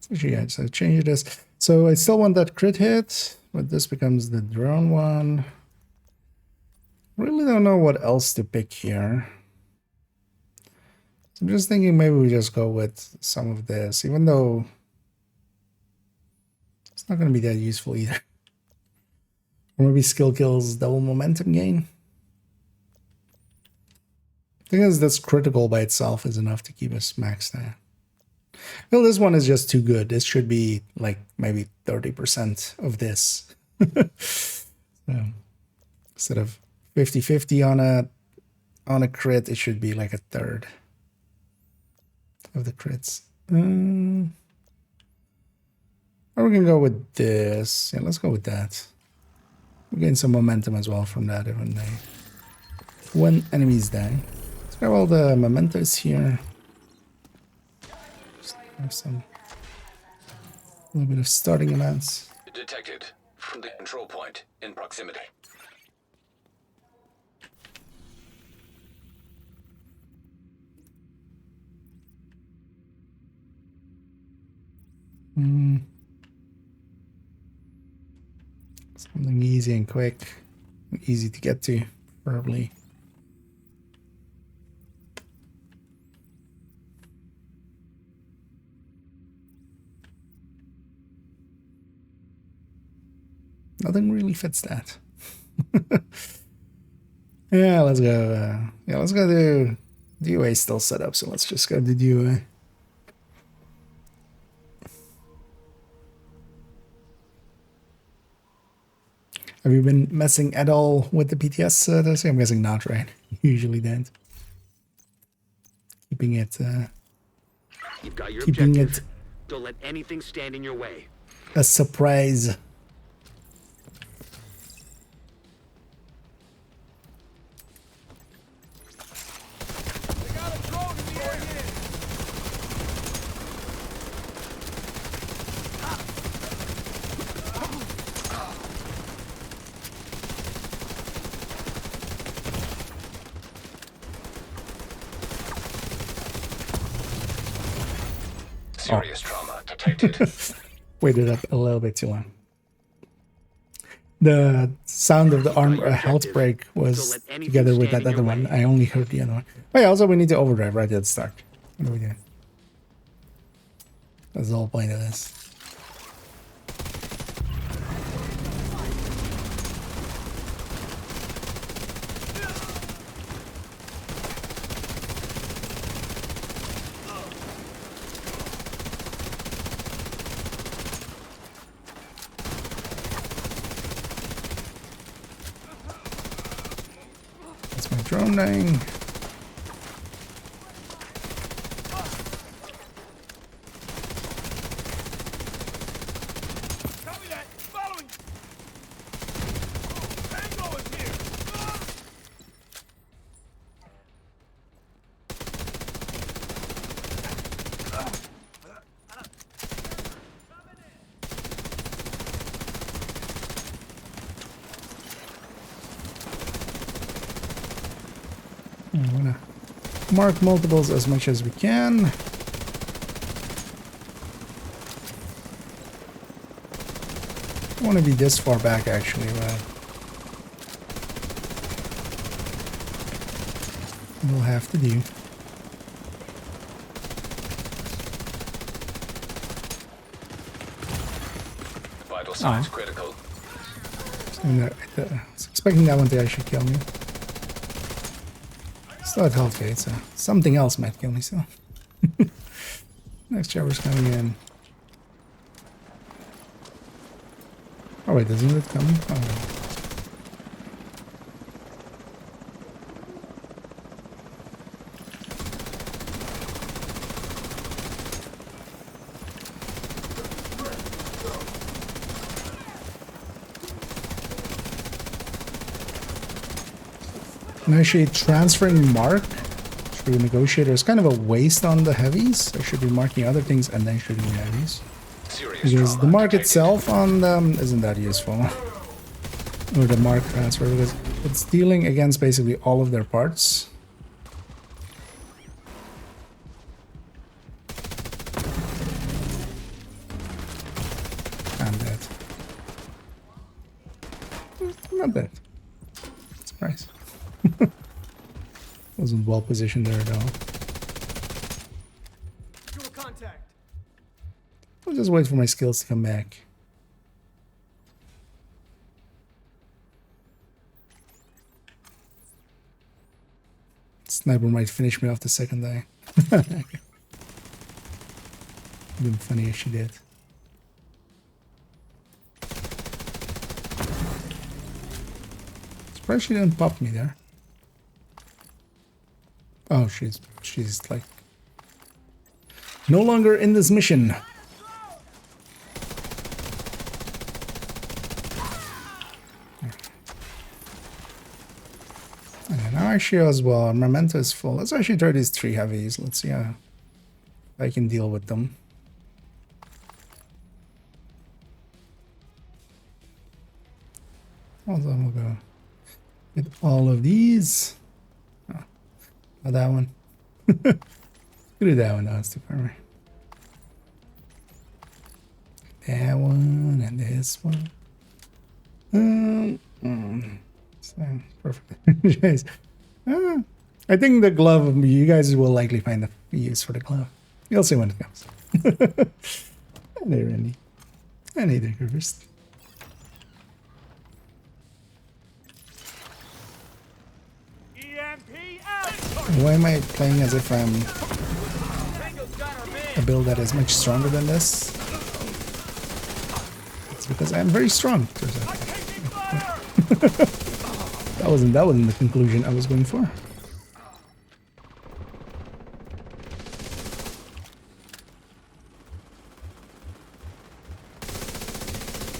Yeah, so change this. So I still want that crit hit, but this becomes the drone one. Really don't know what else to pick here. I'm just thinking maybe we just go with some of this, even though it's not going to be that useful either. Or maybe skill kills double momentum gain. The thing is, this critical by itself is enough to keep us maxed out. Well, this one is just too good. This should be like maybe 30% of this. So instead of 50-50 on a crit, it should be like a third of the crits. Or we can go with this. Yeah, let's go with that. We gain some momentum as well from that when enemies die. Let's grab all the mementos here. Just have some a little bit of starting amounts. Detected from the control point in proximity. Something easy and quick, easy to get to, preferably. Nothing really fits that. Yeah, let's go. Yeah, let's go to DOA is still set up, so let's just go to DOA. Have you been messing at all with the PTS? I'm guessing not, right? Usually don't. Keeping it. You've got your Keeping objective. it Don't let anything stand in your way. a surprise. They got a drone in the area. Serious trauma detected. Waited up a little bit too long. The sound of the arm health break was together with that other one. I only heard the other one. Oh yeah, also we need to overdrive right at the start. What are we doing? That's the whole point of this. That's my drone dying. Copy that. Following. Tango is here. I'm gonna Mark multiples as much as we can. I want to be this far back actually, but we'll have to do. Vital signs critical. I was expecting that one to actually kill me. Still at health gate, so something else might kill me still. Next chopper's coming in. Oh wait, isn't it coming? Oh, no. And actually transferring Mark through Negotiator is kind of a waste on the heavies. I should be marking other things and then shooting the heavies. Serious Because trauma the mark detected. itself on them isn't that useful. Or the mark transfer, because it's dealing against basically all of their parts. I'm dead. Not dead. Surprise. Wasn't well positioned there at all. Visual contact. I'll just wait for my skills to come back. Sniper might finish me off the second die. It'd been funny if she did. Surprised she didn't pop me there. Oh, she's like no longer in this mission. And now actually as well, Memento is full. Let's actually try these 3 heavies. Let's see how I can deal with them. Also, we'll go with all of these. Oh, not that one. Do that one. No, it's too far away. That one and this one. So, perfect. Jeez. I think the glove, you guys will likely find the use for the glove. You'll see when it comes. Hey, Randy. And hey there, Griffiths. EMP out. Why am I playing as if I'm Tango's got our man. a build that is much stronger than this? It's because I'm very strong. Turns out. Taking fire. That wasn't the conclusion I was going for.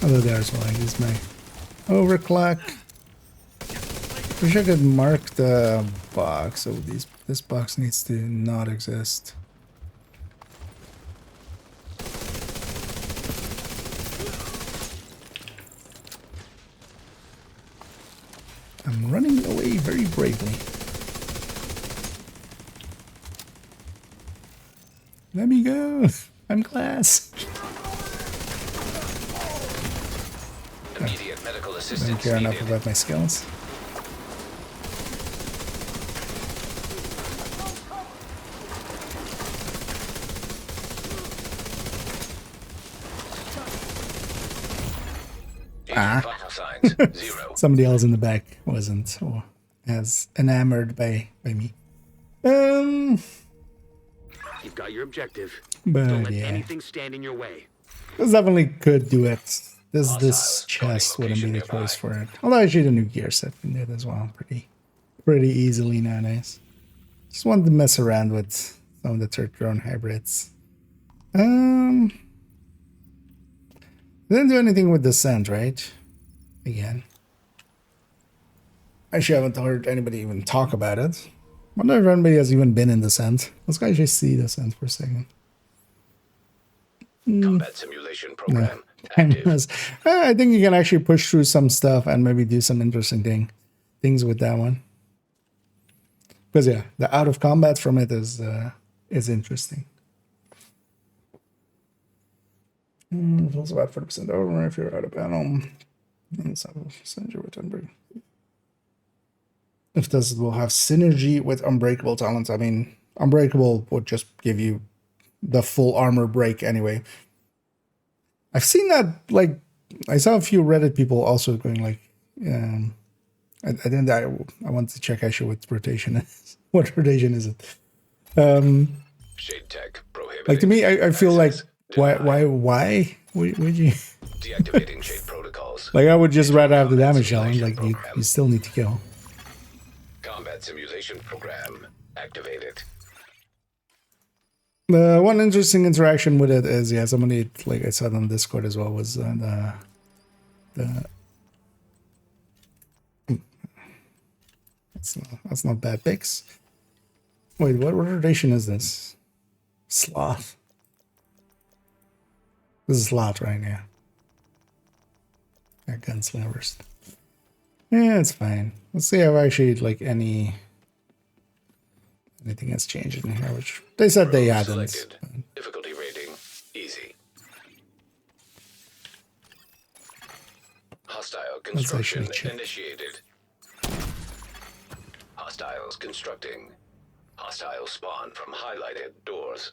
Although there's one. I use my overclock. Wish I could mark the box. So this box needs to not exist. I'm running away very bravely. Let me go. I'm glass. Immediate medical I don't assistance care enough needed. about my skills. Agent vital signs 0. Somebody else in the back wasn't or as enamored by me. You've got your objective. But Don't let yeah, anything stand in your way. this definitely could do it. This Hostile chest spotting wouldn't be the location choice nearby. for it. Although actually the new gear set can do it as well, pretty easily nowadays. Just wanted to mess around with some of the third drone hybrids. Didn't do anything with Descent, right? Again. Actually, I haven't heard anybody even talk about it. Wonder if anybody has even been in Descent. Let's go actually see Descent for a second. Combat simulation program I active. think you can actually push through some stuff and maybe do some interesting things with that one. Because yeah, the out of combat from it is interesting. It feels about 40% over if you're out of battle. And 7% with Unbreakable. If this will have synergy with Unbreakable talents, I mean, Unbreakable would just give you the full armor break anyway. I've seen that, like, I saw a few Reddit people also going like, I want to check actually what rotation is. What rotation is it? Shade tech prohibited. Like to me, I feel like Access why denied. would you? Deactivating shade protocols. Like I would just rather have the Combat damage challenge. simulation Like program. you still need to kill. Combat simulation program activated. The one interesting interaction with it is, yeah, somebody, like I said on Discord as well, was that's not bad picks. Wait, what rotation is this? Sloth. This is Sloth right now. Yeah, gunslingers. Yeah, it's fine. Let's see if actually like anything has changed in here, which they said they hadn't. Selected. Difficulty rating easy. Hostile construction actually check. initiated. Hostiles constructing. Hostile spawn from highlighted doors.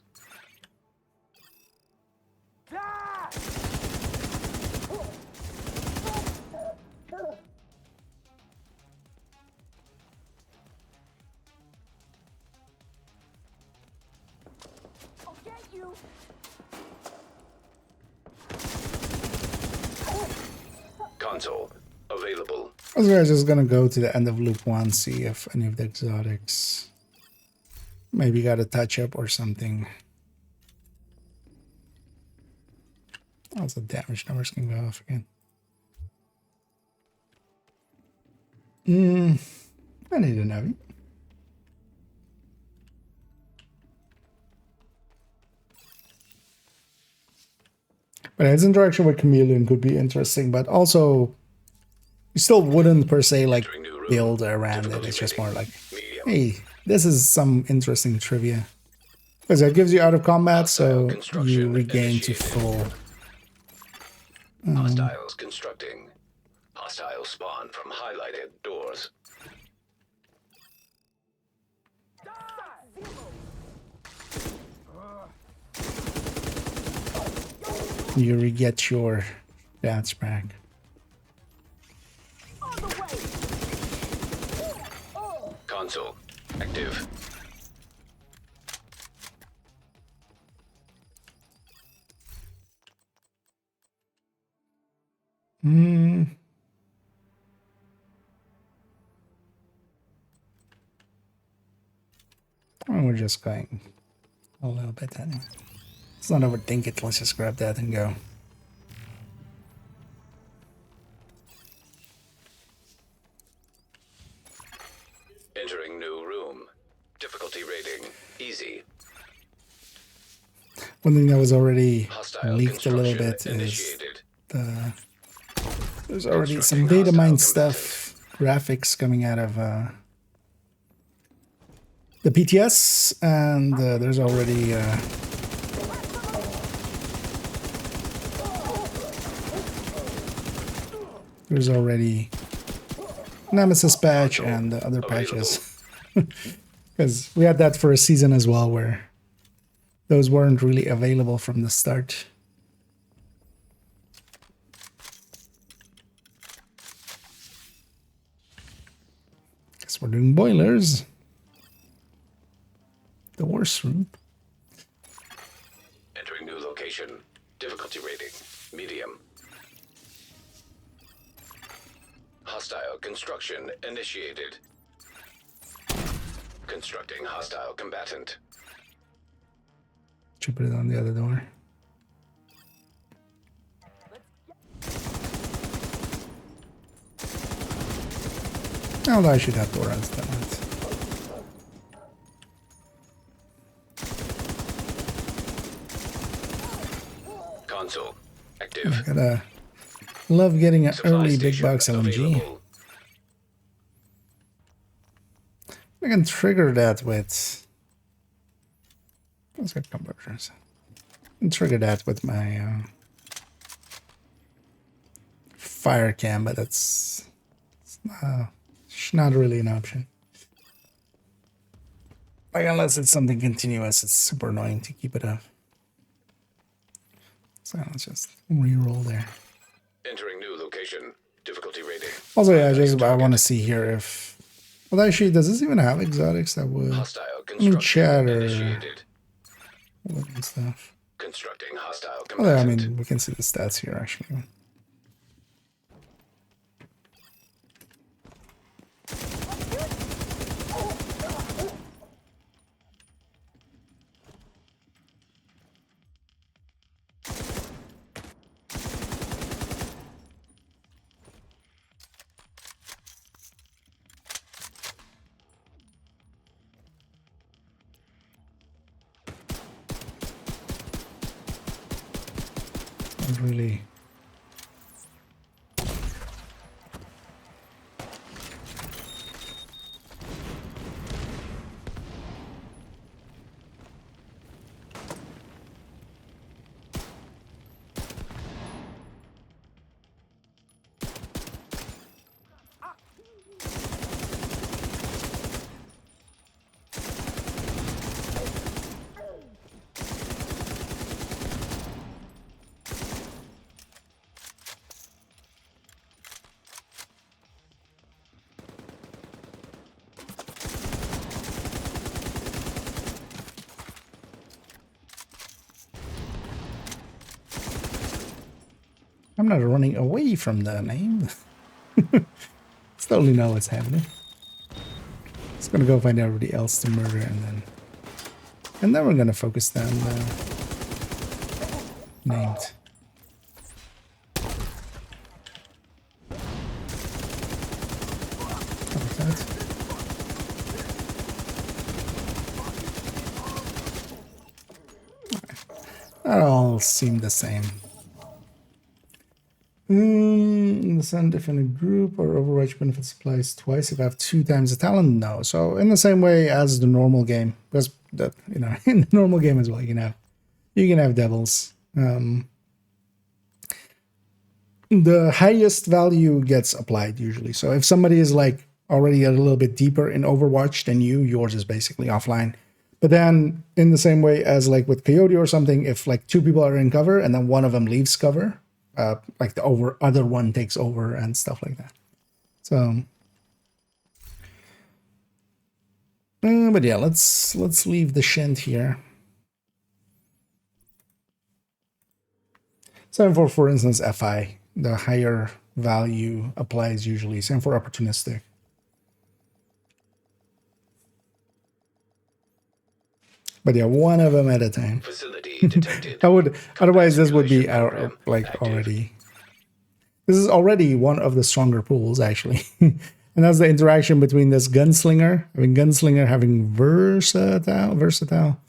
I'll get you. Console available. I was just gonna go to the end of loop 1, see if any of the exotics maybe got a touch up or something. Also, damage numbers can go off again. I need a Navi. But his interaction with Chameleon could be interesting, but also you still wouldn't per se like build around it. It's just more like, Medium. hey, this is some interesting trivia. Because it gives you out of combat, so you regain to full. Hostiles constructing. Hostile spawn from highlighted doors. You re-get your stats back. On the way. Console active. And we're just going a little bit anyway. Let's not overthink it. Let's just grab that and go. Entering new room. Difficulty rating easy. One thing that was already Hostile leaked a little construction bit is initiated. there's already some Constructing data mine hostile stuff, graphics coming out of the PTS, and there's already Nemesis patch and other patches. Because we had that for a season as well, where those weren't really available from the start. Guess we're doing boilers. The worst room. Entering new location. Difficulty rating medium. Hostile construction initiated. Constructing hostile combatant. Should put it on the other door. Although I should have door runs done. Console active. Gotta love getting an Supply early big station box LMG. available. I can trigger that with... Let's get converters. I can trigger that with my fire cam, but it's not really an option. Like, unless it's something continuous, it's super annoying to keep it up. So let's just re-roll there. Entering new location. Difficulty rating. Also, yeah, I want to see here if... Well, actually, does this even have exotics that would... Hostile I mean, construction chatter initiated. and stuff. Constructing hostile Well, I combatant. mean, we can see the stats here, actually. Not really. I'm not running away from the name. Still only know what's happening. Just gonna go find everybody else to murder and then we're gonna focus down the named. Like that. That all seem the same. In the send if in a group or Overwatch benefit supplies twice if I have 2 times the talent? No. So in the same way as the normal game, because that, you know, in the normal game as well, you can have devils. The highest value gets applied usually. So if somebody is like already a little bit deeper in Overwatch than you, yours is basically offline. But then in the same way as like with Coyote or something, if like 2 people are in cover and then one of them leaves cover, like the other one takes over and stuff like that. So, but yeah, let's leave the Shint here. So for instance, FI, the higher value applies usually. Same for opportunistic. But yeah, one of them at a time. Facility detected. I would, otherwise this would be Program like active. already. This is already one of the stronger pools actually, and that's the interaction between this gunslinger, having versatile,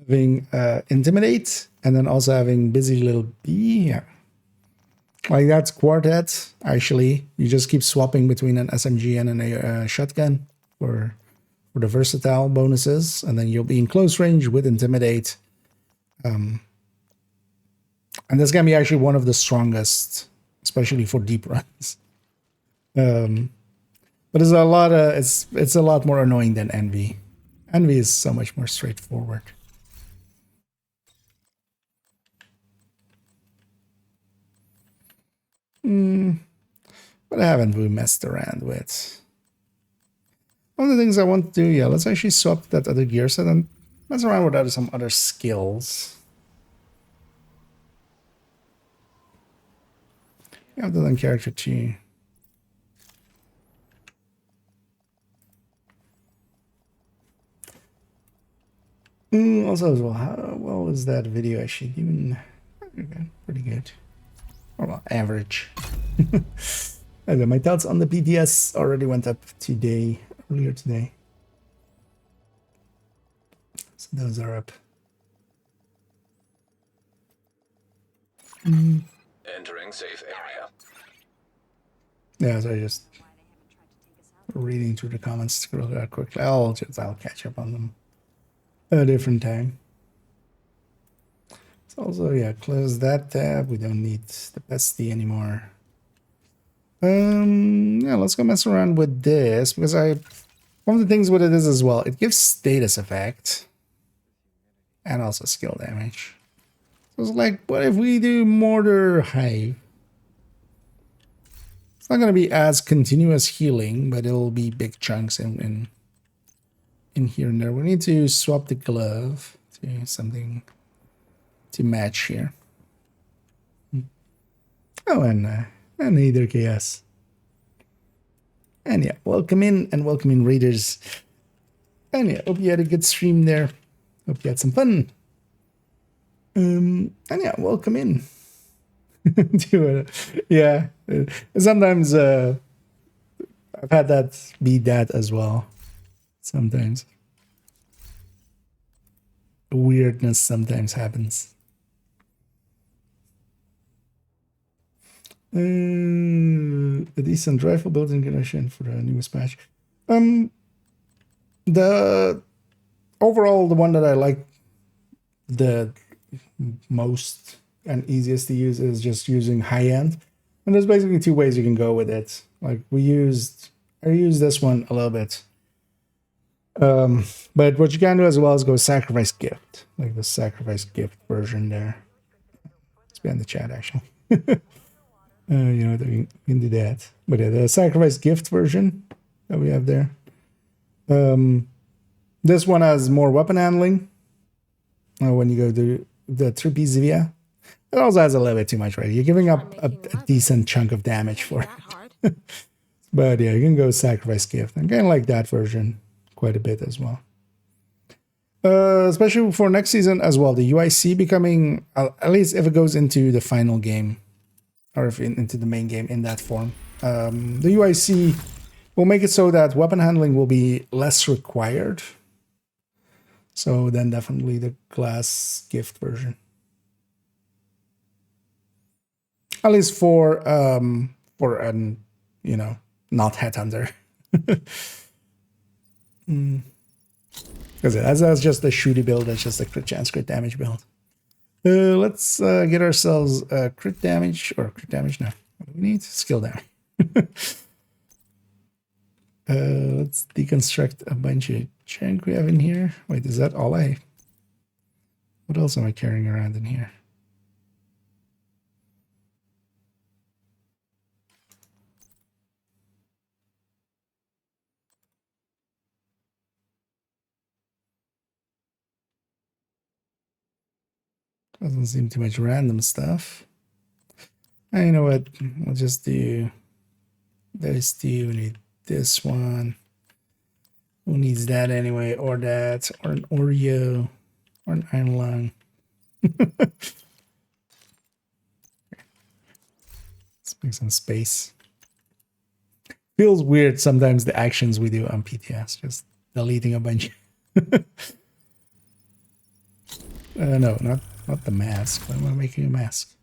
having intimidate, and then also having busy little bee. Yeah. Like that's quartet. Actually, you just keep swapping between an SMG and a shotgun for the versatile bonuses, and then you'll be in close range with intimidate. And this can be actually one of the strongest, especially for deep runs. But it's a lot it's a lot more annoying than Envy. Envy is so much more straightforward. But I haven't really messed around with. One of the things I want to do, yeah, let's actually swap that other gear set and mess around with some other skills. Yeah, other than character 2. Also as well, how well was that video actually doing? Pretty good. Or well, average. Okay, my thoughts on the PTS already went up earlier today. So those are up. Entering safe area. Yeah, so I just reading through the comments quickly. I'll catch up on them at a different time. So also, yeah, close that tab. We don't need the pesty anymore. Yeah, let's go mess around with this because one of the things with it is as well, it gives status effect and also skill damage. So it's like, what if we do mortar hive? It's not going to be as continuous healing, but it'll be big chunks in here and there. We need to swap the glove to something to match here. Oh, and either chaos. And yeah, welcome in raiders. And yeah, hope you had a good stream there. Hope you had some fun. And yeah, welcome in. Yeah, sometimes I've had that be that as well. Sometimes weirdness sometimes happens. A decent rifle building condition for the newest patch. The overall, the one that I like the most and easiest to use is just using high end, and there's basically two ways you can go with it. Like I used this one a little bit, but what you can do as well is go sacrifice gift, like the sacrifice gift version there. It's behind the chat actually. You know, we can do that. But yeah, the sacrifice gift version that we have there. This one has more weapon handling. When you go to the 3-piece Zivia. It also has a little bit too much, right? You're giving up a decent chunk of damage for it. But yeah, you can go sacrifice gift. I kind of like that version quite a bit as well. Especially for next season as well. The UIC becoming, at least if it goes into the final game, or if into the main game in that form. The UIC will make it so that weapon handling will be less required. So then definitely the glass gift version. At least for an, you know, not headhunter. Because that's just a shooty build, that's just a crit chance, crit damage build. Let's get ourselves crit damage, or crit damage, no. What do we need? Skill damage. Let's deconstruct a bunch of junk we have in here. Wait, is that all I... What else am I carrying around in here? Doesn't seem too much random stuff. You know what? We'll just do those two. We need this one. Who needs that anyway? Or that. Or an Oreo. Or an iron lung. Let's make some space. Feels weird sometimes the actions we do on PTS. Just deleting a bunch. No, not the mask. Why am I making a mask?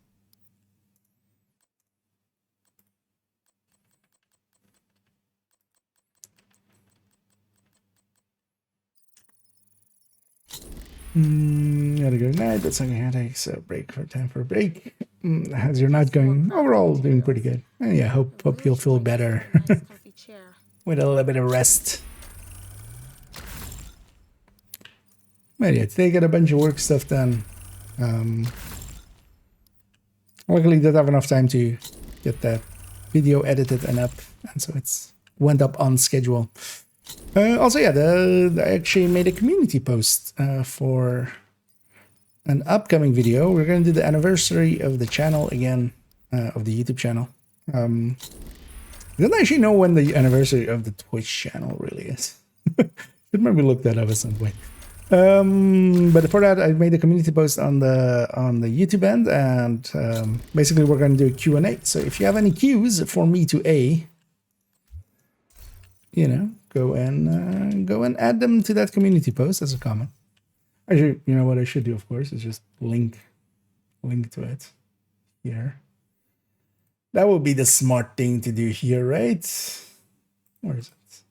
Gotta go night. That's like a headache. So break for time for a break. As you're not going overall, doing pretty good. And yeah, hope you'll feel better with a little bit of rest. But yeah, today got a bunch of work stuff done. Luckily did have enough time to get that video edited and up, and so it's went up on schedule. Also, yeah, I actually made a community post for an upcoming video. We're going to do the anniversary of the channel again, of the YouTube channel. I don't actually know when the anniversary of the Twitch channel really is. Should maybe look that up at some point. But for that, I made a community post on the YouTube end, and basically we're going to do a Q&A. So if you have any Qs for me to you know, go and add them to that community post as a comment. Actually, you know what I should do, of course, is just link to it here. That would be the smart thing to do here, right? Where is it?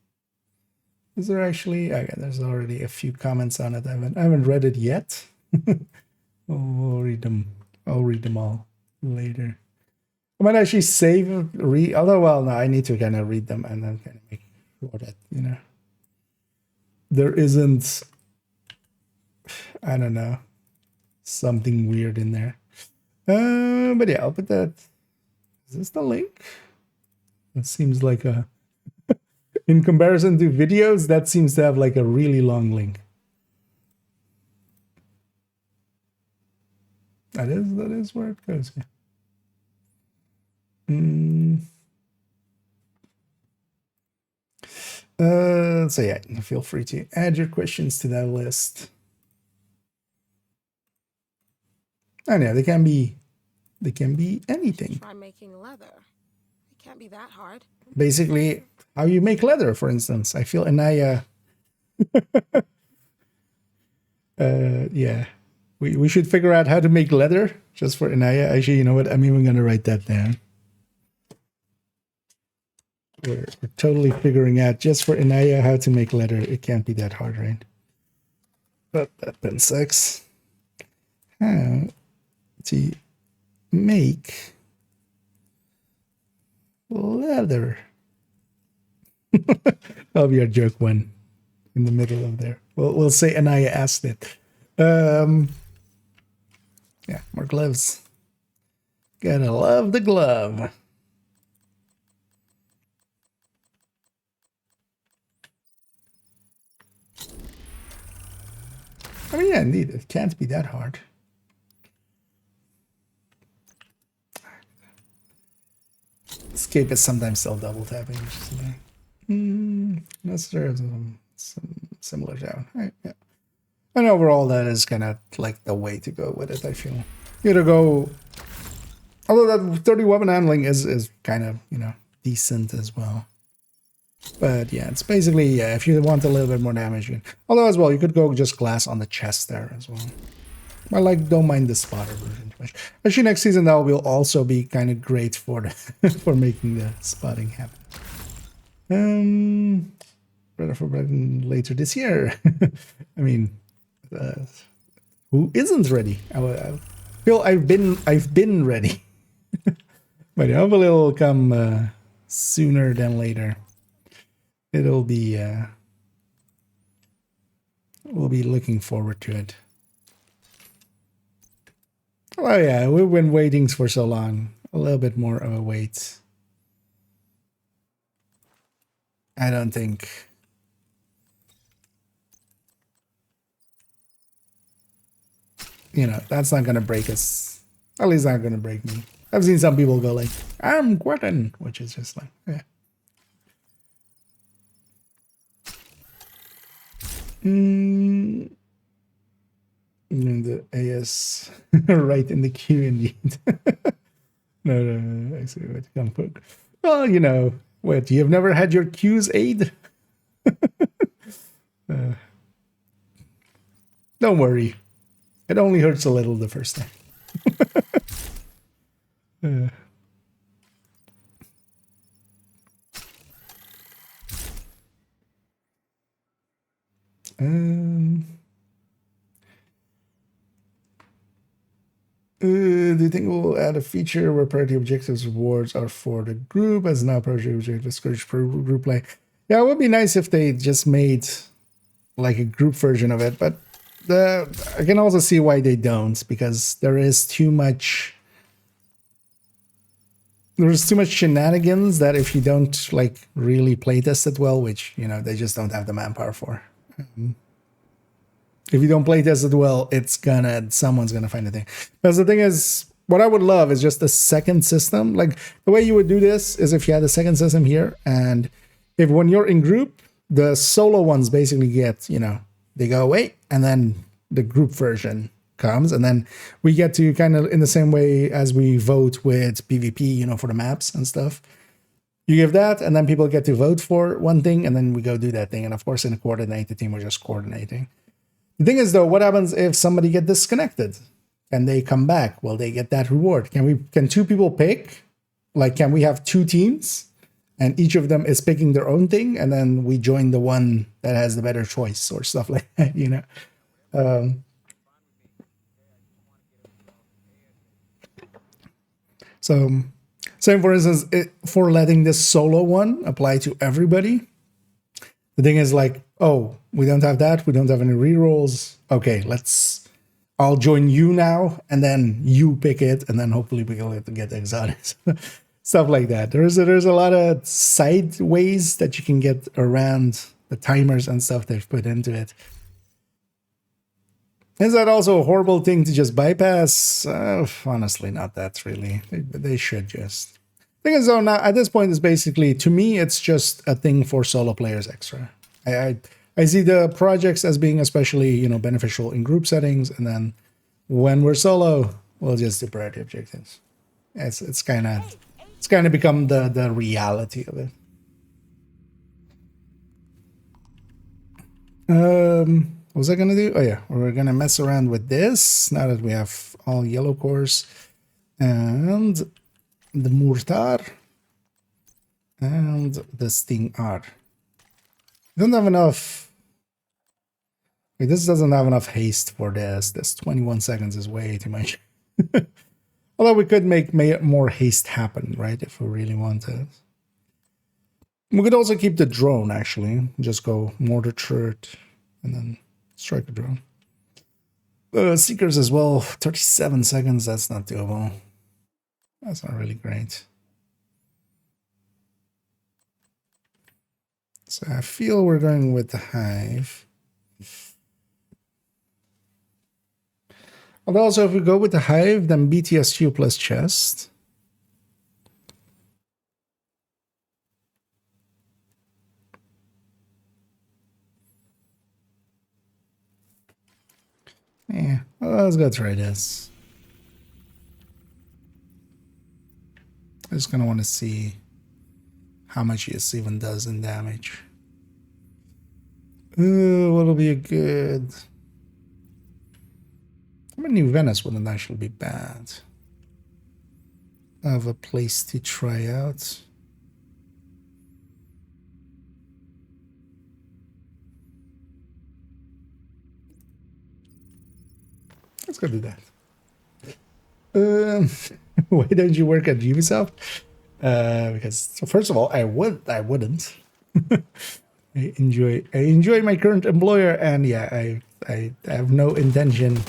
Is there actually? Okay, there's already a few comments on it. I haven't read it yet. We'll read them. I'll read them all later. I might actually read. Although, well, no, I need to kind of read them and then kind of make sure that there isn't. I don't know, something weird in there. But yeah, I'll put that. Is this the link? It seems like a. In comparison to videos, that seems to have like a really long link. That is where it goes. Yeah. So yeah, feel free to add your questions to that list. And yeah, they can be anything. Try making leather. It can't be that hard. Basically, how you make leather, for instance. I feel Anaya. Yeah, we should figure out how to make leather just for Anaya. Actually, you know what? I'm even gonna write that down. We're totally figuring out just for Anaya how to make leather. It can't be that hard, right? But that then sucks. How to make leather. That'll be our joke one in the middle of there. We'll say Anaya asked it. Yeah, more gloves. Gotta love the glove. I mean, yeah, indeed, it can't be that hard. Escape is sometimes still double tapping, which is like, that's some similar down. Right, yeah. And overall, that is kind of like the way to go with it, I feel. You gotta go, although that 30 weapon handling is kind of, decent as well. But yeah, it's basically, yeah, if you want a little bit more damage. Although as well, you could go just glass on the chest there as well. I don't mind the spotter version too much. Actually, next season that will also be kind of great for the for making the spotting happen. Better for later this year. I mean, who isn't ready? I feel I've been ready. But yeah, hopefully it'll come sooner than later. It'll be we'll be looking forward to it. Oh yeah, we've been waiting for so long. A little bit more of a wait. I don't think. That's not gonna break us. At least not gonna break me. I've seen some people go like, I'm quitting, which is just like, yeah. The AS right in the queue indeed. No, I see what you can put. Well, what, you've never had your queues aid? Don't worry. It only hurts a little the first time. Do you think we'll add a feature where priority objectives rewards are for the group as now priority objectives discourage for group play? Yeah, it would be nice if they just made like a group version of it, but I can also see why they don't, because there is too much. There's too much shenanigans that if you don't like really play test it well, which they just don't have the manpower for. If you don't play test it well, someone's gonna find a thing. Because the thing is, what I would love is just a second system. Like the way you would do this is if you had a second system here, and if when you're in group, the solo ones basically get, they go away, and then the group version comes, and then we get to kind of in the same way as we vote with PvP, for the maps and stuff. You give that, and then people get to vote for one thing, and then we go do that thing. And of course, in a coordinated team, we're just coordinating. The thing is, though, what happens if somebody get disconnected and they come back? Well, they get that reward. Can two people pick? Like, can we have two teams and each of them is picking their own thing, and then we join the one that has the better choice or stuff like that, you know. So same for instance, for letting this solo one apply to everybody. The thing is like, oh, we don't have that, we don't have any rerolls. Okay, I'll join you now, and then you pick it, and then hopefully we can get exotics. Stuff like that. There's a lot of side ways that you can get around the timers and stuff they've put into it. Is that also a horrible thing to just bypass? Honestly, not that really. They should just. Thing is, though, now at this point, it's basically, to me, it's just a thing for solo players extra. I see the projects as being especially, you know, beneficial in group settings, and then when we're solo, we'll just do priority objectives. It's kind of become the reality of it. What was I gonna do? Oh yeah, we're gonna mess around with this now that we have all yellow cores and the mortar and the sting R. Don't have enough. Wait, this doesn't have enough haste for this. This 21 seconds is way too much. Although we could make more haste happen, right? If we really wanted. We could also keep the drone, actually. Just go mortar turret and then strike the drone. Seekers as well. 37 seconds. That's not doable. That's not really great. So I feel we're going with the hive. Although also if we go with the hive, then BTSQ plus chest. Yeah, well, let's go try this. I'm just gonna want to see how much this even does in damage. What'll be a good... I mean, New Venice wouldn't actually be bad. I have a place to try out. Let's go do that. Why don't you work at Ubisoft? Because so first of all, I wouldn't. I enjoy my current employer, and yeah, I have no intention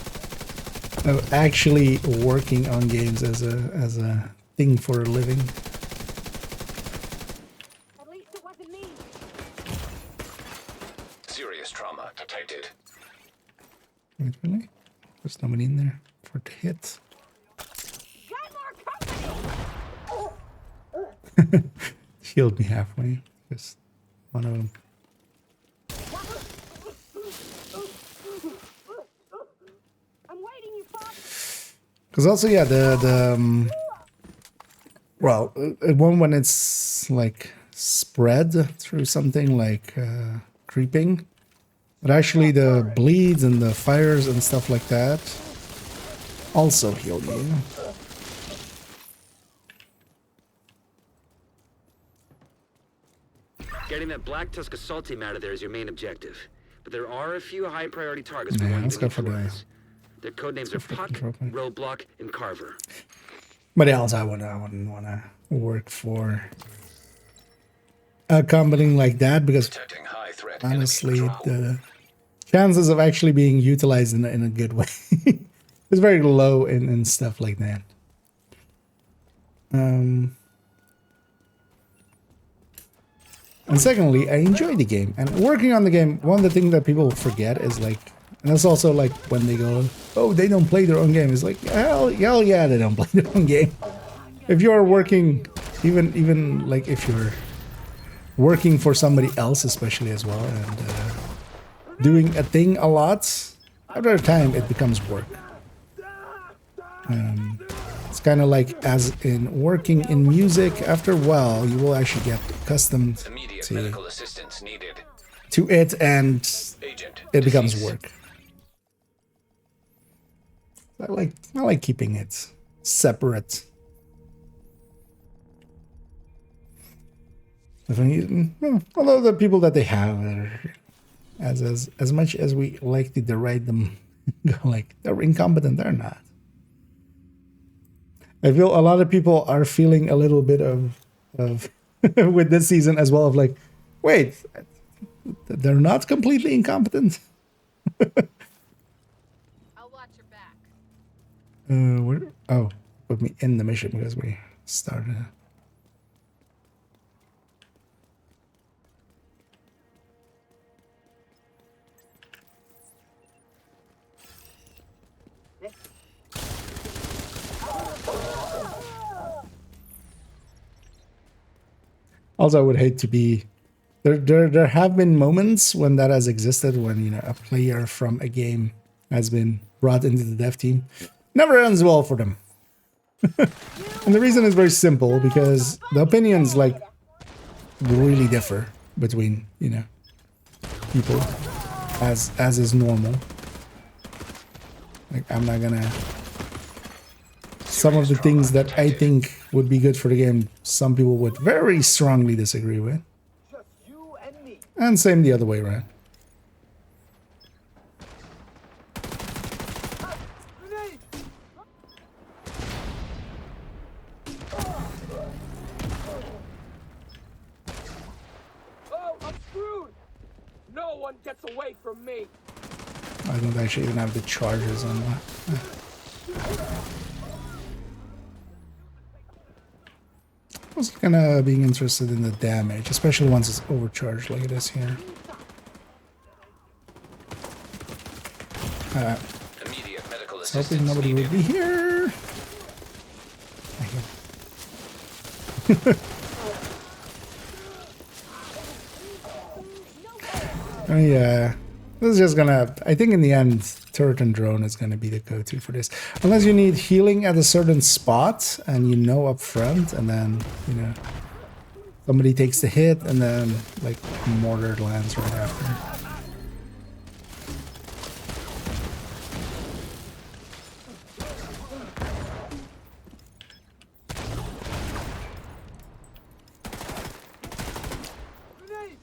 of actually working on games as a thing for a living. At least it wasn't me. Serious trauma detected. Wait, really? There's nobody in there for it to hit. Got more company. Healed me halfway. Just one of them. I'm waiting, you fuck. Because also, yeah, well, one when it's like spread through something like creeping, but actually the bleeds and the fires and stuff like that also heal you. Getting that Black Tusk assault team out of there is your main objective. But there are a few high priority targets we Yeah, want let's you go to for the... neutralize. Their codenames are Puck, trophy. Roadblock, and Carver. But else I wouldn't want to work for a company like that, because Detecting high threat. honestly, enemy patrol. the chances of actually being utilized in a good way is very low in stuff like that. And secondly, I enjoy the game, and working on the game, one of the things that people forget is like, and that's also like when they go, oh, they don't play their own game. It's like, hell yeah, they don't play their own game. If you're working, even like if you're working for somebody else, especially as well, and doing a thing a lot, after a time it becomes work. It's kind of like as in working in music. After a while, you will actually get accustomed Immediate medical assistance needed. to it, and Agent. it becomes deceased. work. I like keeping it separate. Definitely, although the people that they have are, as much as we like to deride them, like they're incompetent, they're not. I feel a lot of people are feeling a little bit of with this season as well of like, wait, they're not completely incompetent. I'll watch your back. Where? Oh, put me in the mission because we started. Also, I would hate to be there have been moments when that has existed, when, you know, a player from a game has been brought into the dev team. Never ends well for them. And the reason is very simple, because the opinions like really differ between, you know, people, as is normal. Like, I'm not gonna, some of the things that I think would be good for the game, some people would very strongly disagree with. Just you and me. And same the other way around. Grenade! Oh, I'm screwed! No one gets away from me! I don't actually even have the charges on that. I was kinda being interested in the damage, especially once it's overcharged like it is here. Immediate medical Hoping assistance nobody needed. would be here. Oh yeah, this is just gonna, I think in the end, turret and drone is gonna be the go-to for this. Unless you need healing at a certain spot and you know up front, and then, you know, somebody takes the hit and then like mortar lands right after. Grenade!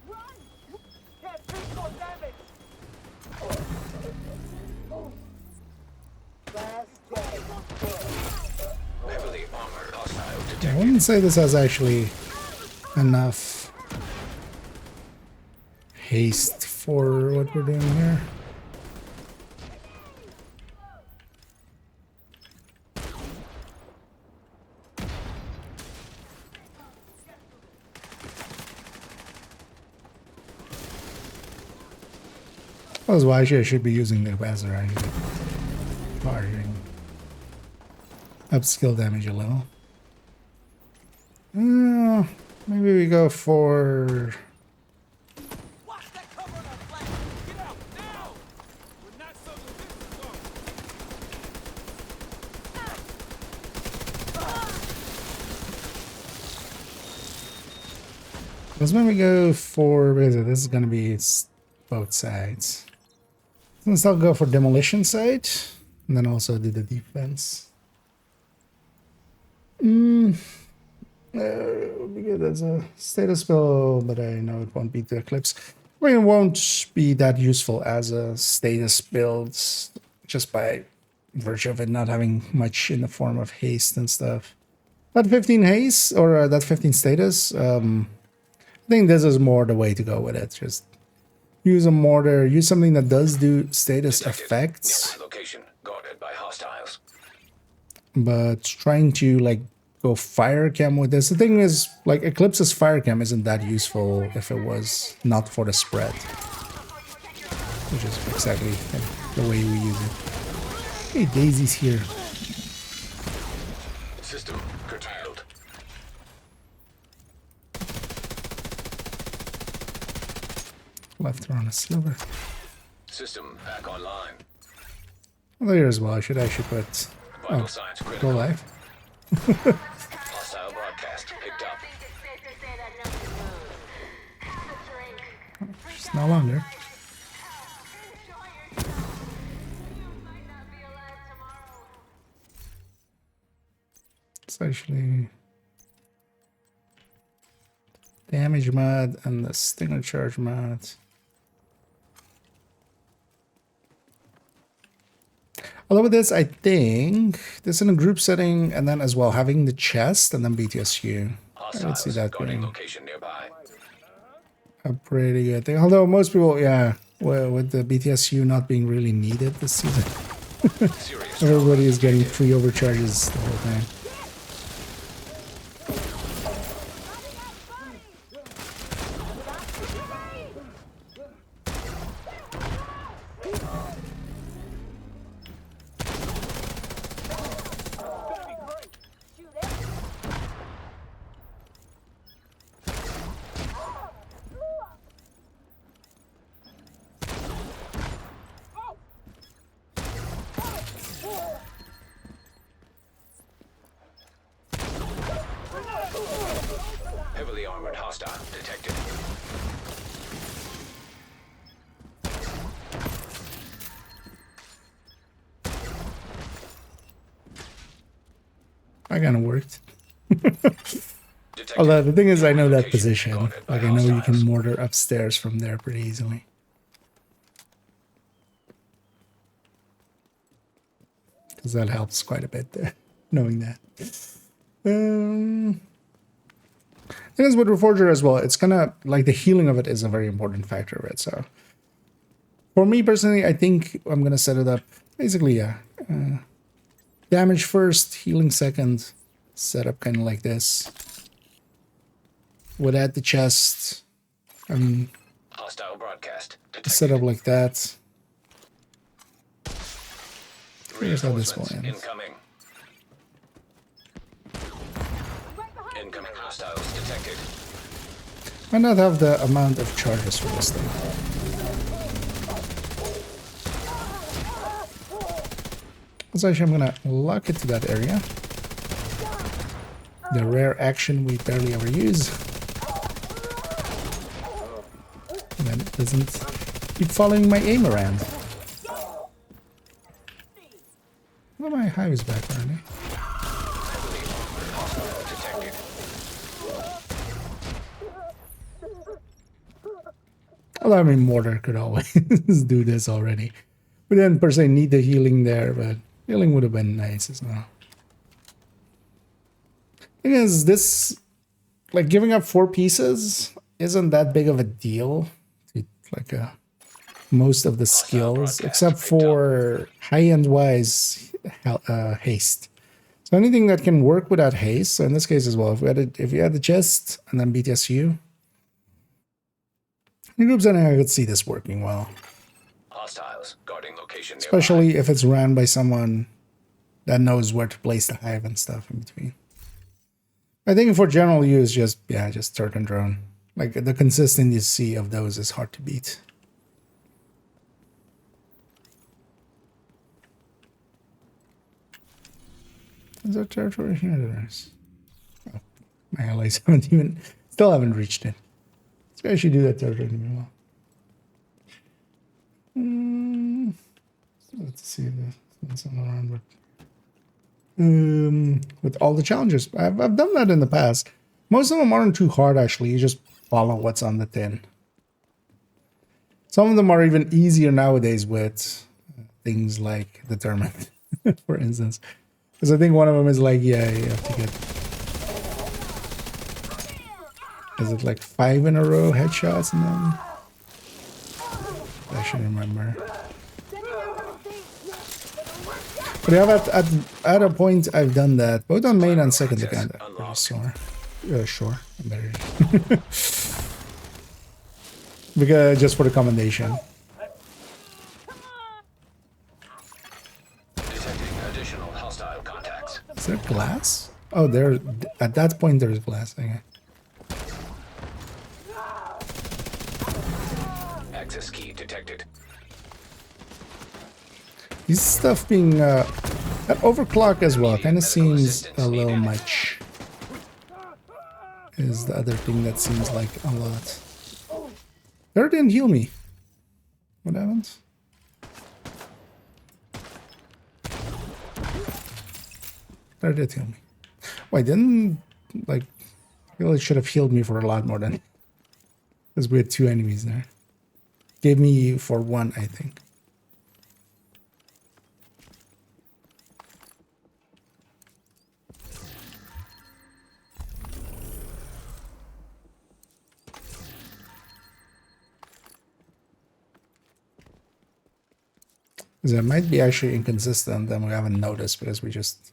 Run! Can't take more damage! Heavily armored hostile I detected. wouldn't say this has actually enough haste for what we're doing here. That's why I should be using the capacitor, actually. Charging up skill damage a little. Maybe we go for... Watch that cover on our flank! Get out, now! We're not so defensive, Let's maybe go for... What is it? This is going to be both sides. Let's not go for demolition site, and then also do the defense. Would be good as a status spell, but I know it won't beat the Eclipse. I mean, it won't be that useful as a status build, just by virtue of it not having much in the form of haste and stuff. That 15 haste, or that 15 status, I think this is more the way to go with it. Just use a mortar, use something that does do status Detected. effects, Nearby location guarded by hostiles. but trying to like go fire cam with this. The thing is, like, Eclipse's fire cam isn't that useful if it was not for the spread, which is exactly the way we use it. Hey, Daisy's here. System curtailed. Left her on a silver. System back online. Well, there as well. I should actually put Vital signs critical. go live. Hostile broadcast picked up. It's no longer. It's actually damage mod and the stinger charge mod. Although with this, I think this in a group setting, and then as well having the chest and then BTSU. I would see that Guarding being location nearby. a pretty good thing. Although most people, yeah, well, with the BTSU not being really needed this season, Serious everybody is getting free overcharges the whole time. Heavily armored hostile detected. That kind of worked. Detected. Although the thing is, I know that Location position. guarded by Like I know you can hostiles. mortar upstairs from there pretty easily. Because that helps quite a bit there, knowing that. Thing is with Reforger as well, it's kind of like the healing of it is a very important factor of it. So for me personally, I think I'm going to set it up basically, yeah. Damage first, healing second, setup kind of like this. Would add the chest. I mean, Hostile broadcast detected. set up like that. Here's how this will Reinforcements end. incoming. Incoming hostiles detected. Might not have the amount of charges for this thing. So actually, I'm gonna lock it to that area. The rare action we barely ever use. And then it doesn't keep following my aim around. Well, my hive is back already. Detected. Although, I mean, mortar could always do this already. We didn't per se need the healing there, but healing would have been nice as well. Thing is, this, like, giving up 4 pieces isn't that big of a deal to, like, most of the skills, except for high-end wise haste. So anything that can work without haste, so in this case as well, if you had the chest and then BTSU, in group setting I could see this working well. Hostiles guarding location nearby. Especially if it's ran by someone that knows where to place the hive and stuff in between. I think for general use, just turret and drone. Like, the consistency of those is hard to beat. Is there territory here? There is. Oh, my allies still haven't reached it. This guy should do that territory well. Let's see if there's something around with all the challenges. I've done that in the past. Most of them aren't too hard, actually. You just follow what's on the tin. Some of them are even easier nowadays with things like determined, for instance. Because I think one of them is like, yeah, you have to get... Is it like 5 in a row headshots and then... I should remember. But yeah, at a point I've done that, both on main and second account. Sure, I'm better. Because just for the commendation. Detecting additional hostile contacts. Is there glass? Oh, there. At that point, there's glass. Okay. Access key detected. This stuff being at overclock as well kind of seems a little much. Is the other thing that seems like a lot. There didn't heal me. What happened? There did heal me. Wait, didn't like feel it should have healed me for a lot more than... Because we had 2 enemies there. Gave me for 1, I think. Because it might be actually inconsistent and we haven't noticed because we just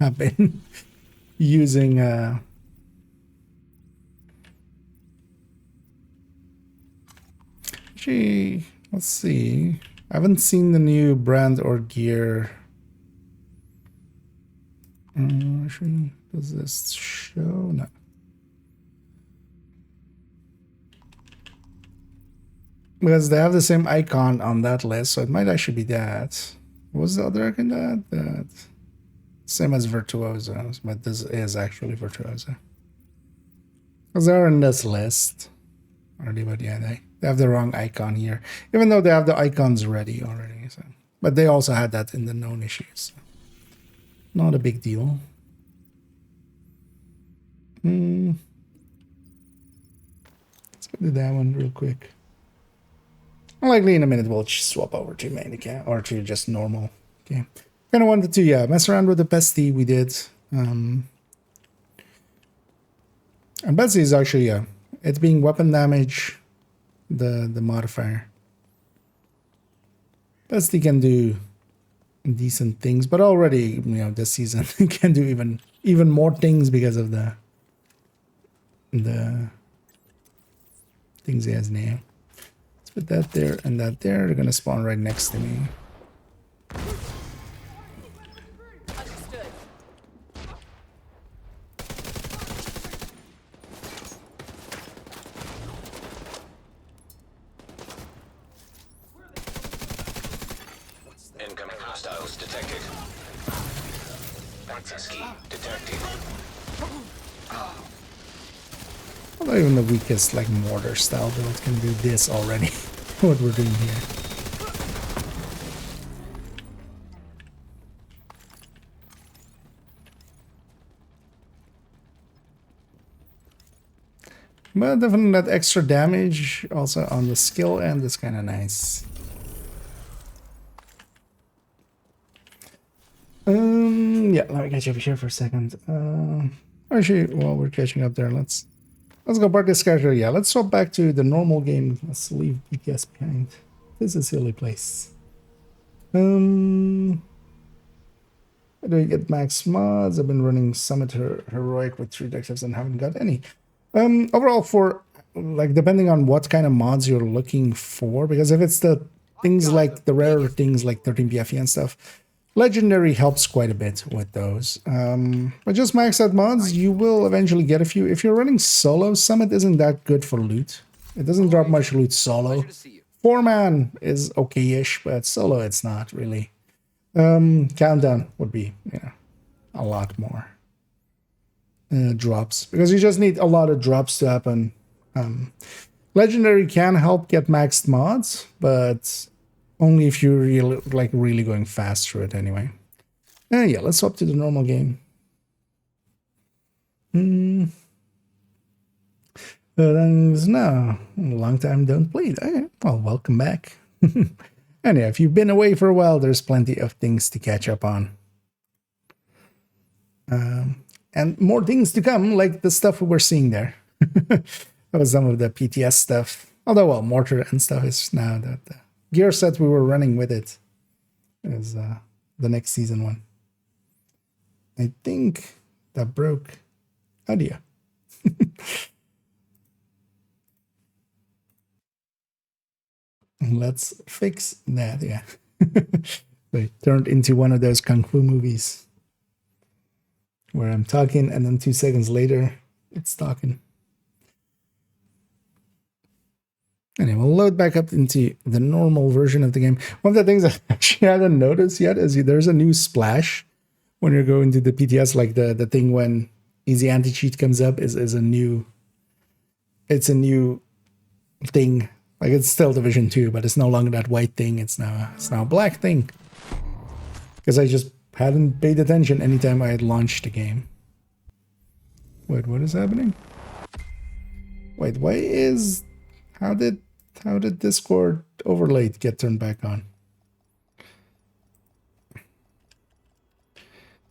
have been using actually, let's see. I haven't seen the new brand or gear. Actually, does this show? No. Because they have the same icon on that list, so it might actually be that. What was the other icon that? Same as Virtuoso, but this is actually Virtuoso. Because they're in this list already, but yeah, they have the wrong icon here. Even though they have the icons ready already. So. But they also had that in the known issues. So. Not a big deal. Let's go do that one real quick. Likely in a minute we'll swap over to main account or to just normal. Okay. Kind of wanted to mess around with the Pesty we did. And Pesty is actually it's being weapon damage, the modifier. Pesty can do decent things, but already this season can do even more things because of the things he has now. Put that there and that there. They're gonna spawn right next to me. Understood. Incoming hostiles detected. Access key detected. Although even the weakest like mortar style build can do this already. What we're doing here. But definitely that extra damage also on the skill end is kind of nice. Yeah, let me catch up here for a second. Actually, while we're catching up there, let's go park this character. Yeah, let's swap back to the normal game. Let's leave BTS behind. This is a silly place. How do we get max mods? I've been running Summit Heroic with 3 objectives and haven't got any. Overall, for like depending on what kind of mods you're looking for, because if it's the things like the rarer things like 13 PFE and stuff, Legendary helps quite a bit with those. But just max out mods, you will eventually get a few. If you're running solo, Summit isn't that good for loot. It doesn't drop much loot solo. 4-man is okay-ish, but solo it's not really. Countdown would be, a lot more drops, because you just need a lot of drops to happen. Legendary can help get maxed mods, but only if you're really going fast through it anyway. Yeah, let's swap to the normal game. No, long time don't play. Well, welcome back. And yeah, if you've been away for a while, there's plenty of things to catch up on. And more things to come, like the stuff we were seeing there. That was some of the PTS stuff. Although, well, Mortar and stuff is now that the gear set we were running with it is the next season one. I think that broke. Oh dear. Let's fix that, yeah. It turned into one of those Kung Fu movies where I'm talking and then 2 seconds later, it's talking. Anyway, we'll load back up into the normal version of the game. One of the things I actually hadn't noticed yet is there's a new splash when you're going to the PTS, like the thing when Easy Anti-Cheat comes up is a new... It's a new thing. Like, it's still Division 2, but it's no longer that white thing. It's now a black thing. Because I just hadn't paid attention anytime I had launched the game. Wait, what is happening? Wait, why is... How did Discord overlay get turned back on?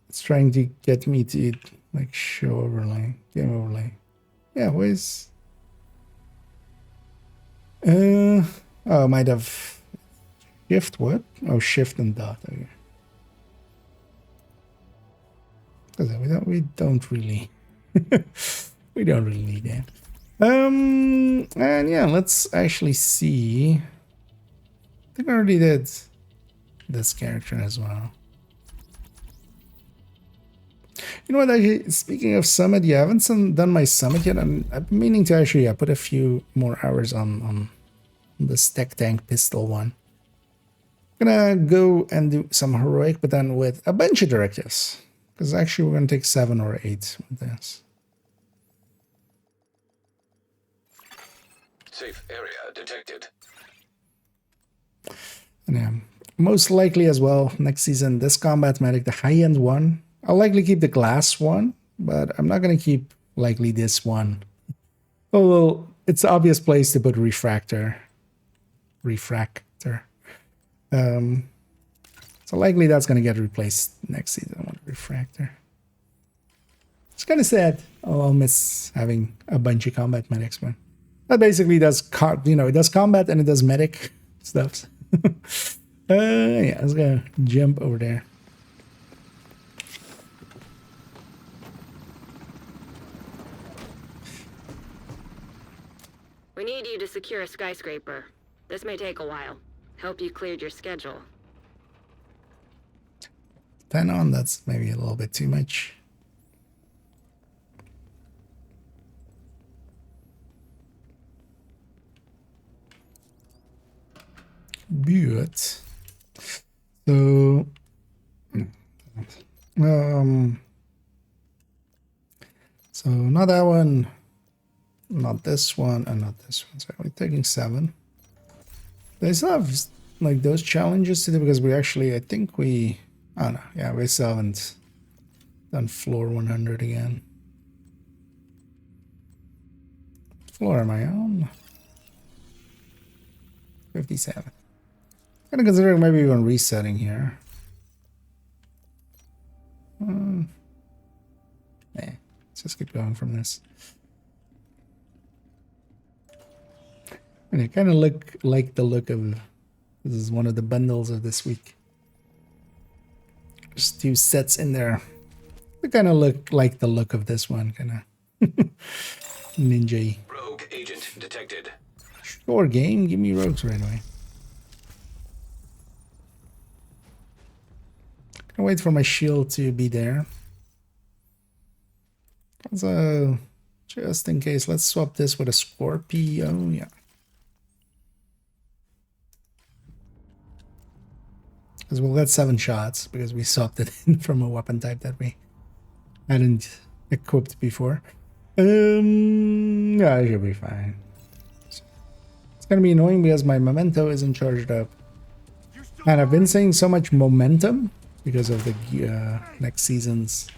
It's trying to get me to like show overlay, game overlay. Yeah, where's... oh, I might have shift what? Oh, shift and dot. Okay. We don't really we don't really need that. And yeah, let's actually see. I think I already did this character as well. You know what, actually, speaking of summit, you haven't done my summit yet. I'm meaning to actually put a few more hours on the stack tank pistol one. I'm gonna go and do some heroic, but then with a bunch of directives. Because actually we're gonna take 7 or 8 with this. Safe area detected. And yeah, most likely as well, next season, this combat medic, the high-end one, I'll likely keep the glass one, but I'm not gonna keep likely this one. Oh, well, it's an obvious place to put refractor. So likely that's gonna get replaced next season. I want refractor. It's kind of sad. Oh, I'll miss having a bunch of combat medics, man. That basically does, it does combat and it does medic stuff. Yeah, let's go jump over there. We need you to secure a skyscraper. This may take a while. Hope you cleared your schedule. 10 on, that's maybe a little bit too much. But so so not that one, not this one, and not this one. So we're taking 7. They still have like those challenges to do because we actually, I think we, oh no, yeah, we still haven't done floor 100 again. Floor am I on? 57. Kind of considering maybe even resetting here. Let's just keep going from this. And it kind of look like the look of, this is one of the bundles of this week. There's 2 sets in there. They kind of look like the look of this one, kind of ninja-y. Rogue agent detected. Sure, game, give me rogues right away. I'll wait for my shield to be there. So, just in case, let's swap this with a Scorpio. Yeah. Because we'll get 7 shots because we swapped it in from a weapon type that we hadn't equipped before. Yeah, it should be fine. It's gonna be annoying because my memento isn't charged up. And I've been saying so much momentum because of the next season's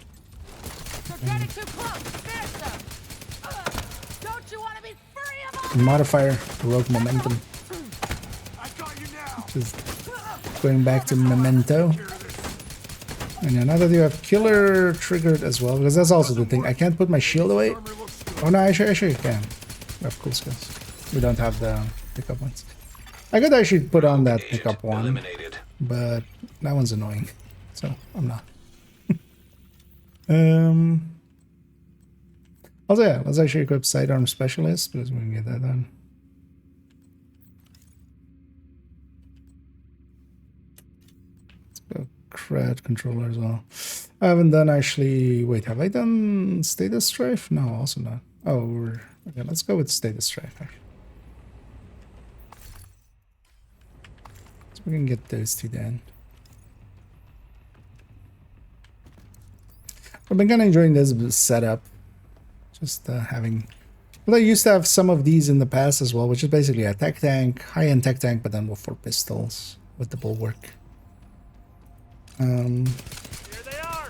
modifier, heroic momentum. Which is going back to memento. And now that you have killer triggered as well, because that's also the thing. I can't put my shield away. Oh no, actually can. We have cool skills. We don't have the pickup ones. I could actually put on that pickup one, but that one's annoying. So I'm not. Also, yeah, let's actually equip sidearm specialist because we can get that done. Let's go CRAD controller as well. I haven't done actually. Wait, have I done status strife? No, also not. Oh, okay. Let's go with status strife. Actually. So we can get those 2 done. I've been kind of enjoying this setup. Just having... Well, I used to have some of these in the past as well, which is basically a tech tank, high-end tech tank, but then with 4 pistols with the bulwark. Here they are!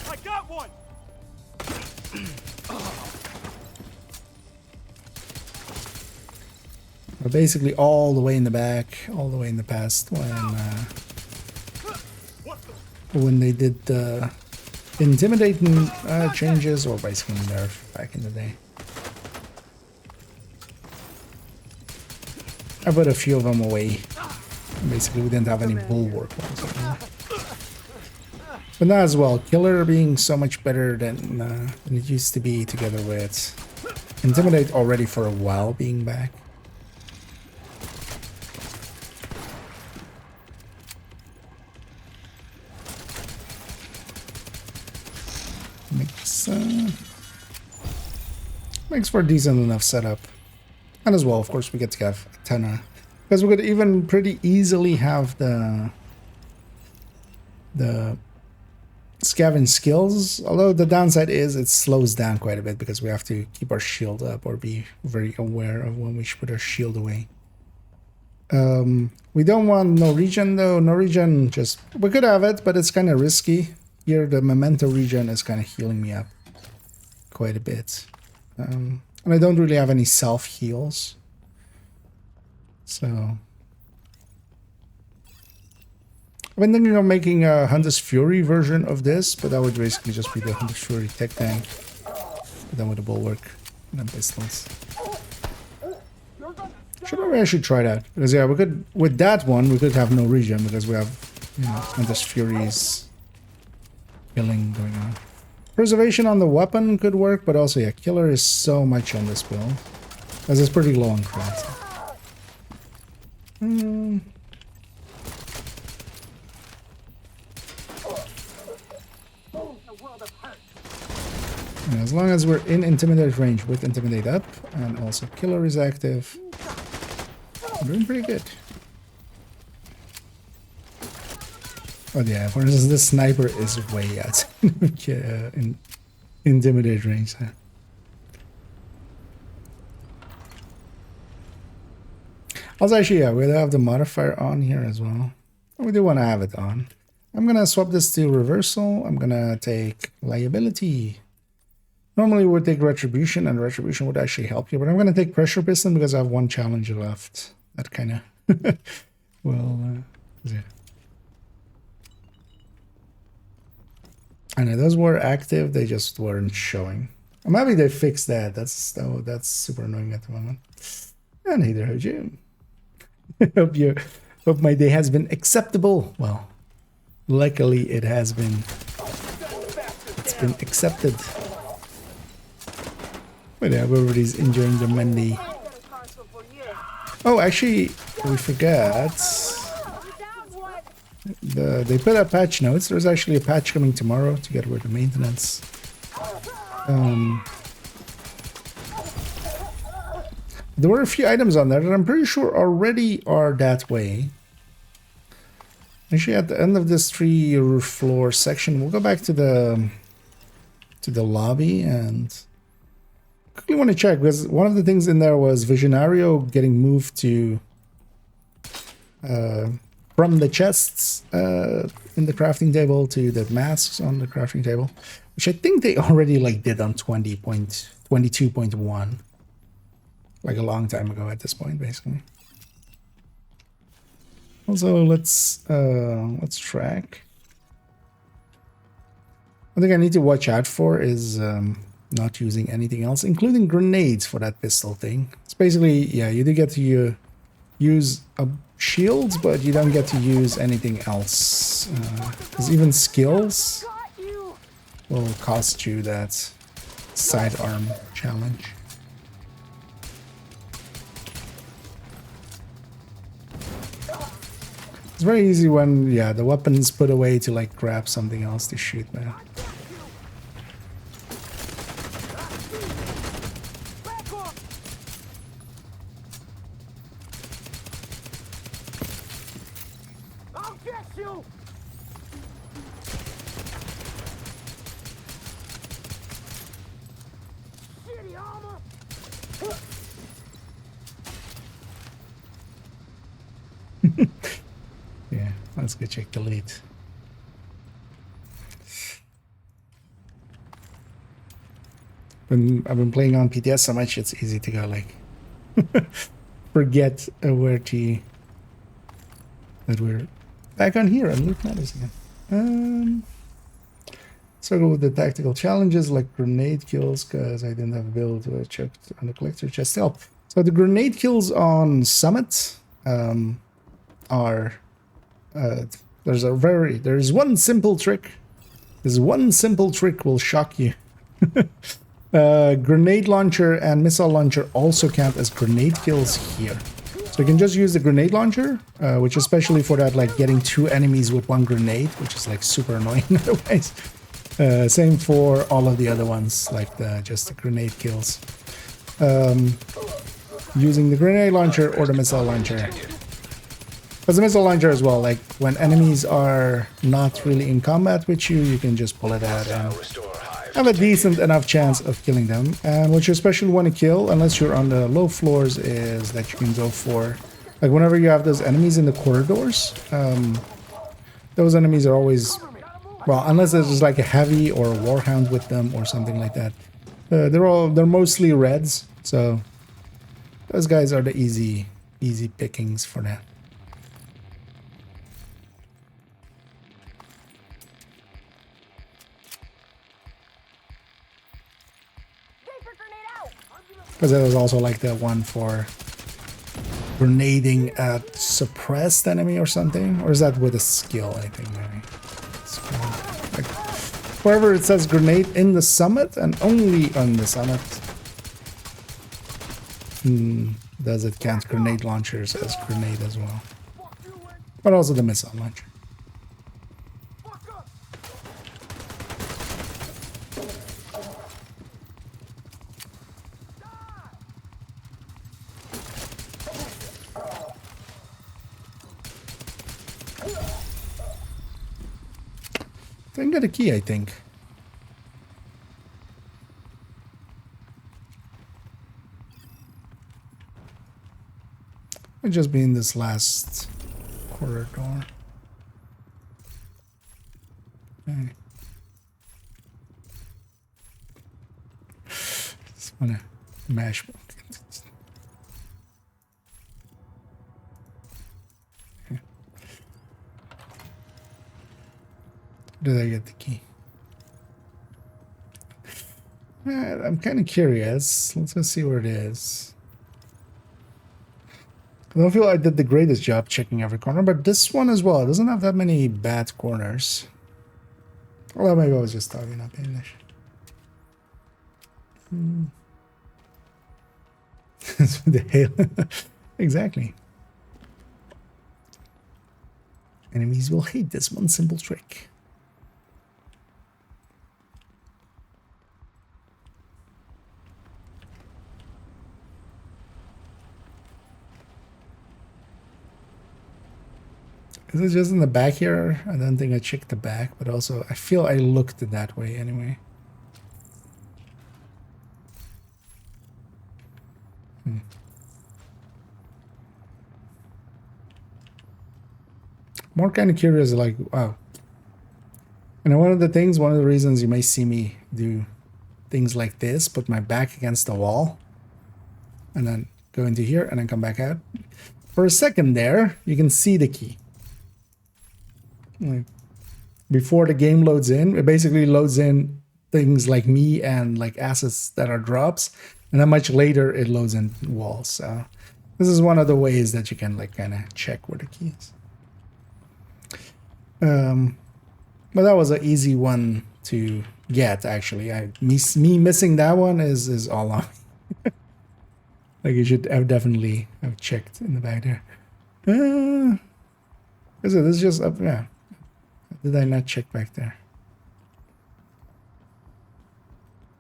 I got one! but basically all the way in the back, all the way in the past when they did the intimidating changes, or basically nerf back in the day. I put a few of them away. Basically, we didn't have any bulwark ones anymore. But not as well. Killer being so much better than it used to be, together with Intimidate already for a while being back. Makes for a decent enough setup. And as well, of course, we get to have a tenor. Because we could even pretty easily have the scavenge skills. Although the downside is it slows down quite a bit because we have to keep our shield up or be very aware of when we should put our shield away. We don't want no regen though. No regen, just we could have it, but it's kind of risky. Here the memento regen is kind of healing me up quite a bit. And I don't really have any self heals. So I've been thinking of making a Hunter's Fury version of this, but that would basically just be the Hunter's Fury tech tank. But then with the bulwark and then pistols. Maybe I should try that. Because yeah, we could, with that one, we could have no regen because we have, you know, Hunter's Fury's killing going on. Preservation on the weapon could work, but also yeah, killer is so much on this build. Because it's pretty low on craft. And as long as we're in Intimidate range with Intimidate up, and also Killer is active, we're doing pretty good. Oh yeah, for instance, this sniper is way out in Intimidate range. Huh? Also, actually, yeah, we'll have the modifier on here as well. We do want to have it on. I'm going to swap this to reversal. I'm going to take liability. Normally we would take retribution, and retribution would actually help you, but I'm going to take pressure piston because I have one challenger left. That kind of, well, yeah. I know those were active, they just weren't showing. I'm happy they fixed that. That's super annoying at the moment. And neither have you. Hope my day has been acceptable. Well, luckily it has been. It's been accepted. But yeah, everybody's enjoying their Monday. Oh, actually, we forgot. They put out patch notes. There's actually a patch coming tomorrow together with the maintenance. There were a few items on there that I'm pretty sure already are that way. Actually, at the end of this 3 floor section, we'll go back to the lobby and quickly want to check, because one of the things in there was Visionario getting moved to from the chests in the crafting table to the masks on the crafting table, which I think they already like did on 20.22.1. Like a long time ago at this point, basically. Also, let's track. One thing I need to watch out for is not using anything else, including grenades for that pistol thing. It's basically, yeah, you do get to use shields, but you don't get to use anything else. Because even skills will cost you that sidearm challenge. It's very easy when, yeah, the weapon's put away to like grab something else to shoot now. I'll get you! Shitty armor! Yeah, let's go check the lead. When I've been playing on PTS so much, it's easy to go like forget where to... that we're back on here and loot matters again. Struggle with the tactical challenges like grenade kills because I didn't have a build to check on the collector chest help. So the grenade kills on Summit are there's one simple trick. This one simple trick will shock you. Grenade launcher and missile launcher also count as grenade kills here. So you can just use the grenade launcher, which especially for that, like getting 2 enemies with 1 grenade, which is like super annoying otherwise. Same for all of the other ones, like just the grenade kills. Using the grenade launcher or the missile launcher. Because the missile launcher as well, like when enemies are not really in combat with you, you can just pull it out and have a decent enough chance of killing them. And what you especially want to kill, unless you're on the low floors, is that you can go for, like whenever you have those enemies in the corridors, those enemies are always, well, unless there's just like a heavy or a warhound with them or something like that. They're mostly reds, so those guys are the easy pickings for that. Because there was also like the one for grenading a suppressed enemy or something. Or is that with a skill, I think, maybe? Like, wherever it says grenade in the summit and only on the summit, does it count grenade launchers as grenade as well? But also the missile launcher. I got a key, I think. I'll just be in this last corridor. Okay. Just wanna mash. Did I get the key? I'm kind of curious. Let's go see where it is. I don't feel I did the greatest job checking every corner, but this one as well. It doesn't have that many bad corners. Well, maybe I was just talking up English. The hail. Exactly. Enemies will hate this one simple trick. Is it just in the back here? I don't think I checked the back, but also I feel I looked that way anyway. More kind of curious, like, wow. And one of the reasons you may see me do things like this, put my back against the wall, and then go into here and then come back out. For a second there, you can see the key. Like, before the game loads in, it basically loads in things like me and like assets that are drops, and then much later it loads in walls. So this is one of the ways that you can like kind of check where the key is. But that was an easy one to get, actually. Me missing that one is all on me. Like, you should have definitely have checked in the back there. Is it? This is just up, yeah. Did I not check back there?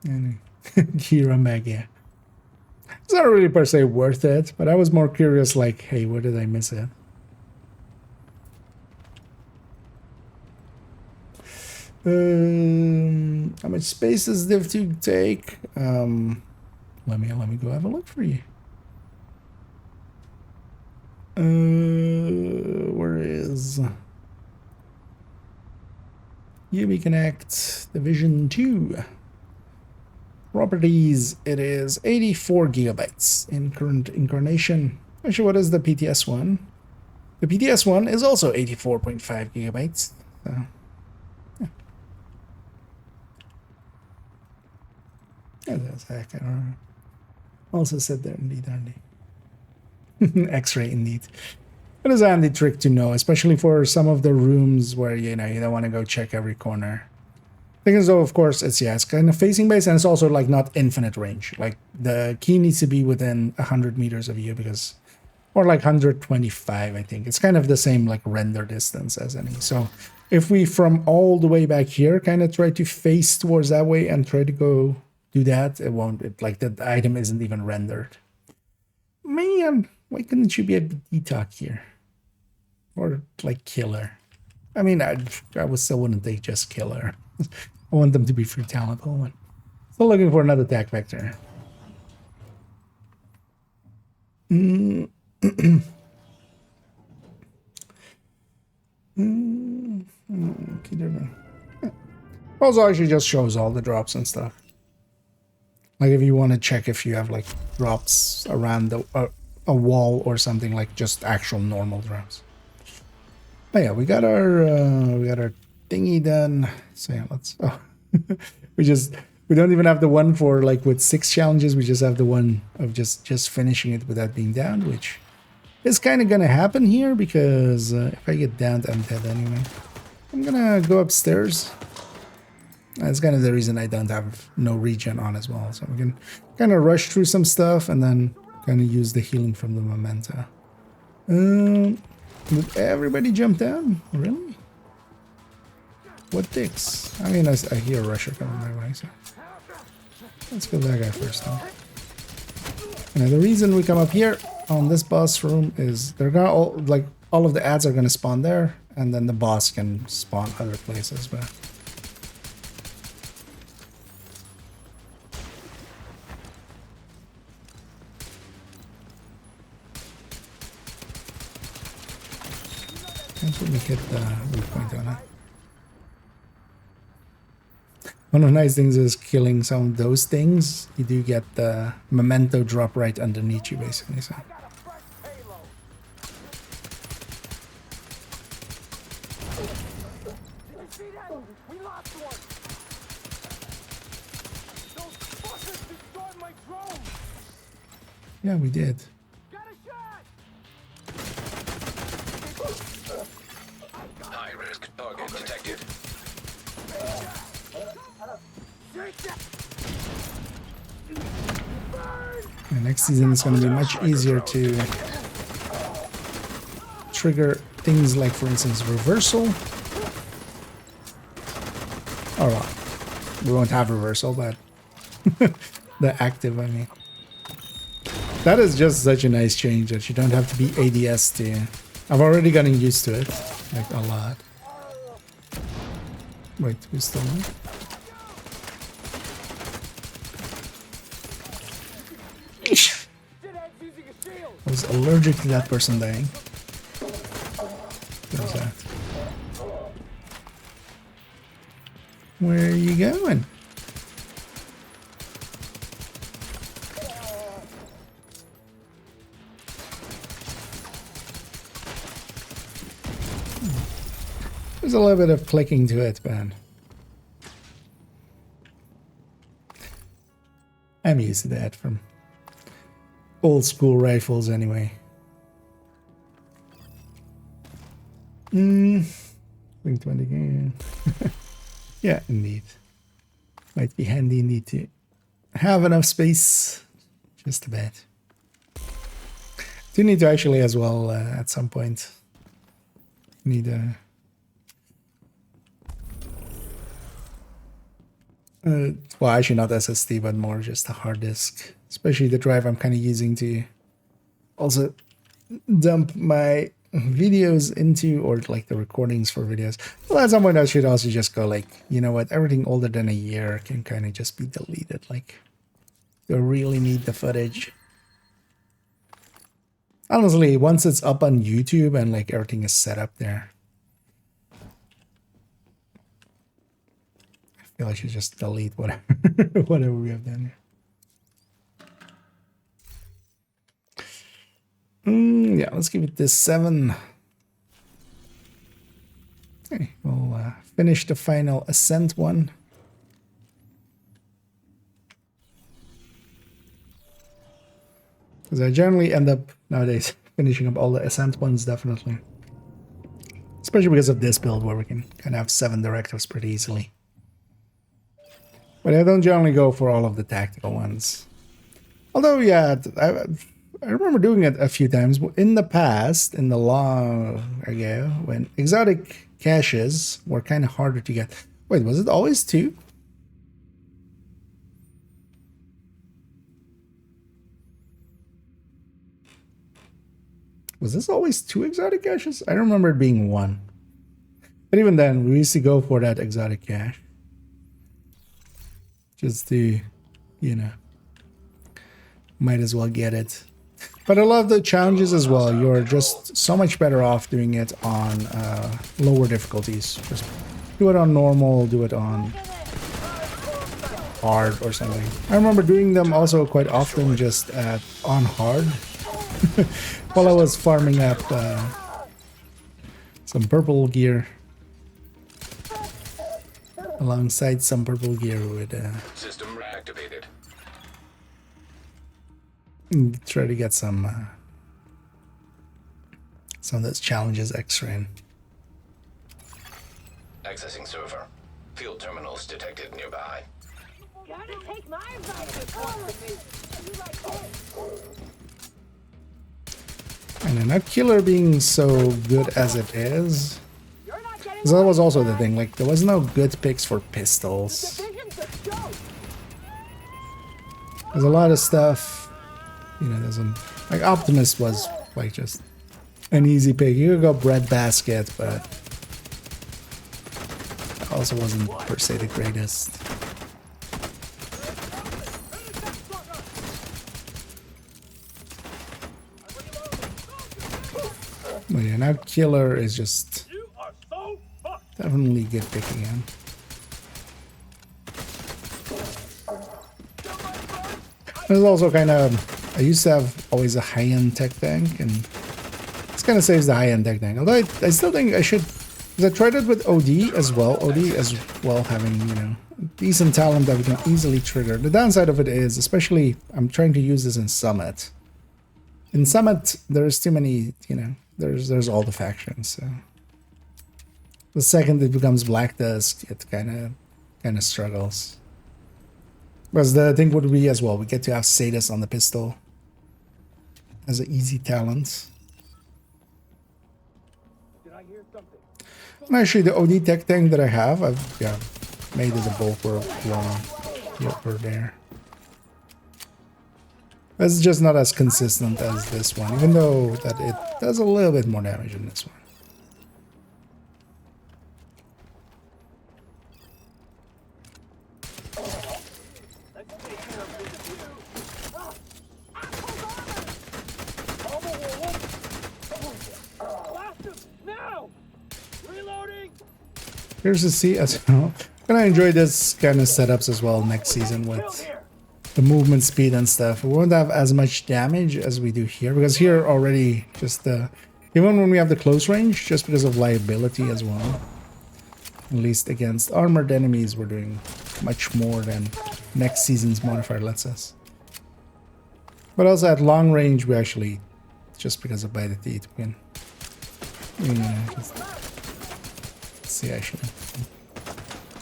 Kira Mag, yeah. It's not really per se worth it, but I was more curious, like, hey, where did I miss it? How much space does Div 2 take? Let me go have a look for you. Where is UV Connect Division 2 properties? It is 84 gigabytes in current incarnation. Actually, what is the PTS one? The PTS one is also 84.5 gigabytes. So, yeah. Yeah, that's heck. I don't know. Also said there indeed, Andy. X-ray indeed. It is a handy trick to know, especially for some of the rooms where you don't want to go check every corner. Thing is, though, of course, it's kind of facing based, and it's also like not infinite range. Like the key needs to be within 100 meters of you, because, or like 125, I think. It's kind of the same like render distance as any. So if we from all the way back here kind of try to face towards that way and try to go do that, it won't. Like the item isn't even rendered. Man, why couldn't you be a detox here? Or like killer? I mean, I still wouldn't take just killer. I want them to be free talentful. And still looking for another attack vector. Also, actually just shows all the drops and stuff. Like if you want to check if you have like drops around a wall or something, like just actual normal drops. Oh yeah, we got our thingy done. So yeah, let's. Oh, we don't even have the one for like with 6 challenges. We just have the one of just finishing it without being downed, which is kind of gonna happen here because if I get downed, I'm dead anyway. I'm gonna go upstairs. That's kind of the reason I don't have no regen on as well. So we can kind of rush through some stuff and then kind of use the healing from the memento. Did everybody jump down? Really? What dicks? I mean, I hear a rusher coming my way, so let's kill that guy first. Now, the reason we come up here on this boss room is they're gonna all of the ads are gonna spawn there, and then the boss can spawn other places, but. Can't really hit the weak point on it. One of the nice things is killing some of those things. You do get the memento drop right underneath you, basically. So. Yeah, we did. High-risk target detected. And next season is going to be much easier to trigger things like, for instance, reversal. Oh, well, we won't have reversal, but the active, I mean. That is just such a nice change that you don't have to be ADS to. I've already gotten used to it, like a lot. Wait, who's still there? I was allergic to that person dying. What was that? Where are you going? There's a little bit of clicking to it, man. I'm used to that from old school rifles anyway. Blink 20 again. Yeah, indeed. Might be handy indeed to have enough space. Just a bit. Do need to actually as well at some point. Need a well, actually not SSD, but more just a hard disk. Especially the drive I'm kind of using to also dump my videos into, or like the recordings for videos. Well, at some point I should also just go like, you know what, everything older than a year can kind of just be deleted. Like, do I really need the footage? Honestly, once it's up on YouTube and like everything is set up there, I feel I should just delete whatever whatever we have done here. Yeah, let's give it this 7. Okay, we'll finish the final ascent one. Because I generally end up nowadays finishing up all the ascent ones, definitely. Especially because of this build where we can kind of have 7 directives pretty easily. But I don't generally go for all of the tactical ones. Although, yeah, I remember doing it a few times in the past, in the long ago, when exotic caches were kind of harder to get. Wait, was it always 2? Was this always 2 exotic caches? I remember it being 1. But even then, we used to go for that exotic cache. Just to, you know, might as well get it. But I love the challenges as well. You're just so much better off doing it on lower difficulties. Just do it on normal, do it on hard or something. I remember doing them also quite often just on hard. While I was farming up some purple gear. Alongside some purple gear with System reactivated. try to get some of those challenges extra in. Accessing server. Field terminals detected nearby. Gotta take my advice. And then that killer being so good as it is. Because that was also the thing, like there was no good picks for pistols. There's a lot of stuff, you know, there's like Optimist was like just an easy pick. You could go Breadbasket, but it also wasn't per se the greatest. But yeah, now Killer is just definitely good pick again. There's also kind of, I used to have always a high-end tech tank, and this kind of saves the high-end tech tank. Although I still think I should, because I tried it with OD as well. OD as well having, you know, decent talent that we can easily trigger. The downside of it is, especially, I'm trying to use this in Summit. In Summit, there's too many, you know, there's all the factions, so. The second it becomes Black Dusk, it kind of struggles. Because the thing would be as well, we get to have Sadus on the pistol as an easy talent. And actually, the OD tech tank that I have, I've made as a bulker one there. It's just not as consistent as this one, even though that it does a little bit more damage than this one. Here's to see as well. I'm gonna enjoy this kind of setups as well next season with the movement speed and stuff. We won't have as much damage as we do here, because here already just even when we have the close range, just because of liability as well. At least against armored enemies, we're doing much more than next season's modifier lets us. But also at long range, we actually, just because of by the teeth, we can, let's see, actually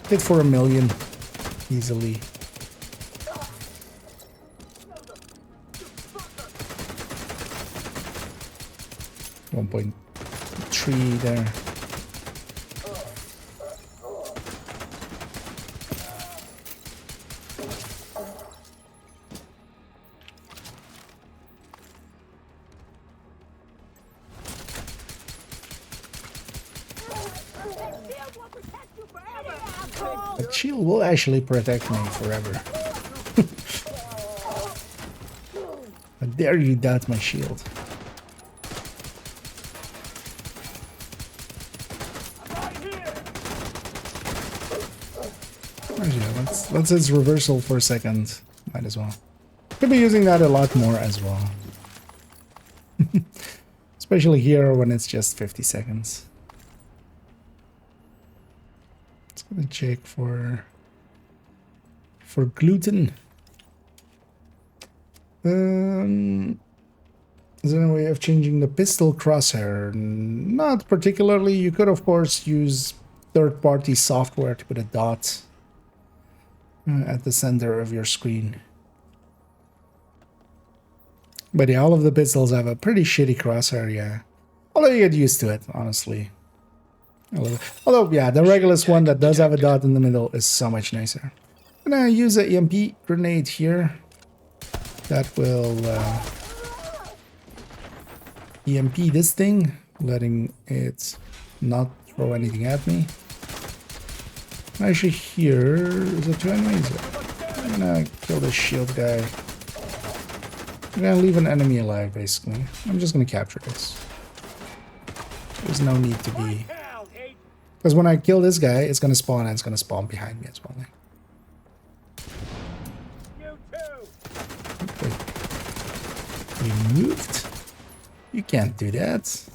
hit for 1 million easily. .3 there. The shield will actually protect me forever. How dare you doubt my shield? Let's its reversal for a second. Might as well. Could be using that a lot more as well. Especially here when it's just 50 seconds. Let's go to check for gluten. Is there any way of changing the pistol crosshair? Not particularly. You could, of course, use third-party software to put a dot at the center of your screen. But yeah, all of the pistols have a pretty shitty crosshair, yeah. Although you get used to it, honestly. Although, yeah, the Regulus one that does have a dot in the middle is so much nicer. I'm gonna use an EMP grenade here. That will EMP this thing, letting it not throw anything at me. Actually, here is there 2 enemies. I'm gonna kill this shield guy. I'm gonna leave an enemy alive, basically. I'm just gonna capture this. There's no need to be... Because when I kill this guy, it's gonna spawn, and it's gonna spawn behind me as well. Okay. Removed? You can't do that.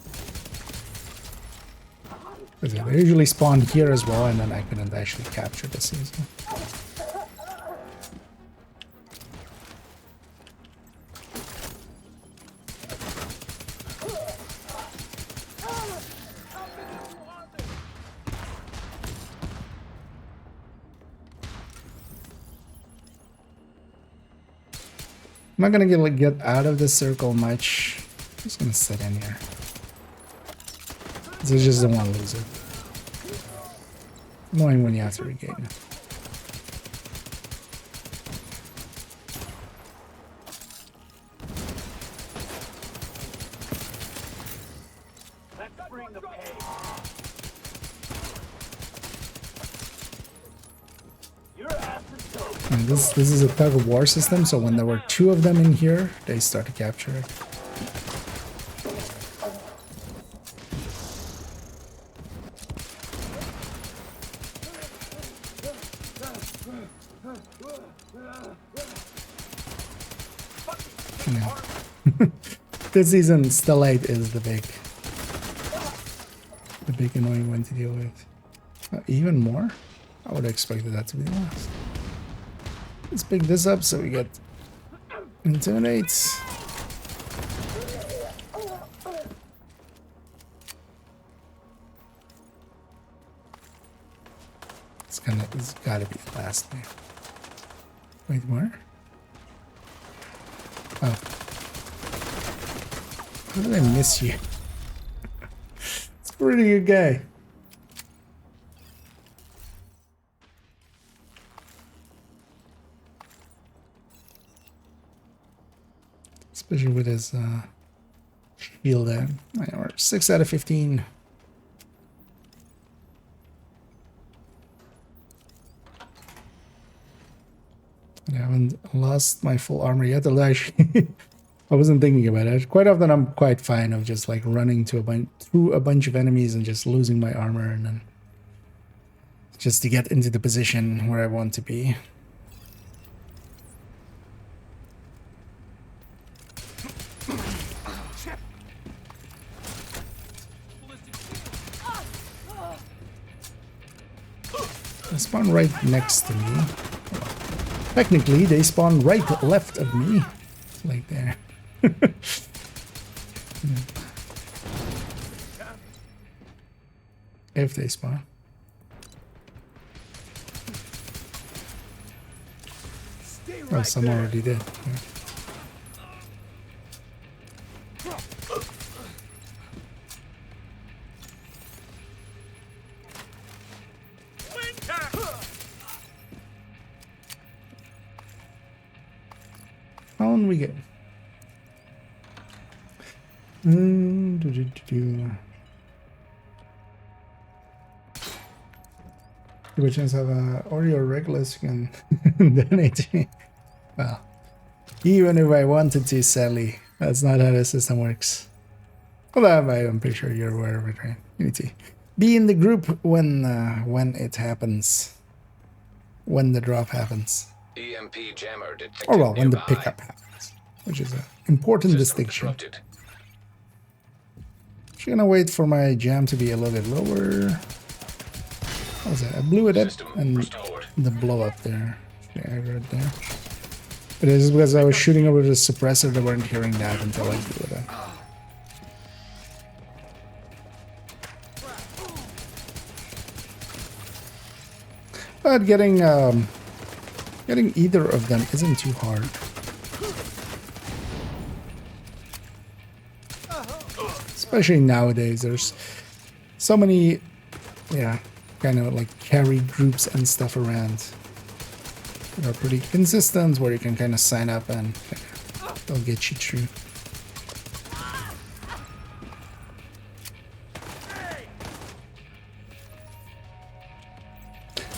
Because they usually spawn here as well, and then I couldn't actually capture this easily. I'm not gonna get out of this circle much. I'm just gonna sit in here. So I just don't want to lose it. Annoying when you have to regain it. Let's bring the pain. Your ass is dope. And this is a tug of war system, so when there were 2 of them in here, they start to capture it. This season, Stellite is the big annoying one to deal with. Even more? I would have expected that to be the last. Let's pick this up so we get intimidates. It's gotta be the last name. Wait, where? Oh. How did I miss you? It's a pretty good guy. Especially with his shield there. We're 6 out of 15. I haven't lost my full armor yet. Although actually, I wasn't thinking about it. Quite often I'm quite fine of just like running through a bunch of enemies and just losing my armor, and then just to get into the position where I want to be. They spawn right next to me. Technically, they spawn right left of me. Like there. If they spawn. Well, some already did. Yeah. How long we get? Which ones have a Oreo Regulus you can donate? Well, even if I wanted to, sadly, that's not how the system works. Although I'm pretty sure you're aware of it, right? You need to be in the group when it happens, when the drop happens, EMP jammer detected or well, when the nearby. pickup happens, which is an important System distinction. disrupted. Just gonna wait for my jam to be a little bit lower. What was that? I blew it up and the blow up there. Yeah, I heard there. But it is because I was shooting over the suppressor, they weren't hearing that until I blew it up. But getting either of them isn't too hard. Especially nowadays, there's so many, yeah, kind of like carry groups and stuff around that are pretty consistent, where you can kind of sign up and they'll get you through.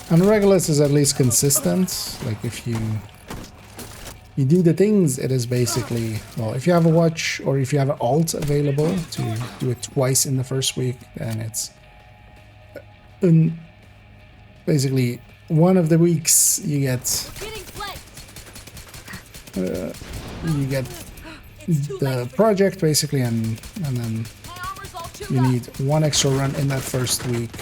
And Regulus is at least consistent. Like if you do the things, it is basically, well, if you have a watch or if you have an alt available to do it twice in the first week, then it's basically one of the weeks you get the project basically, and then you need one extra run in that first week,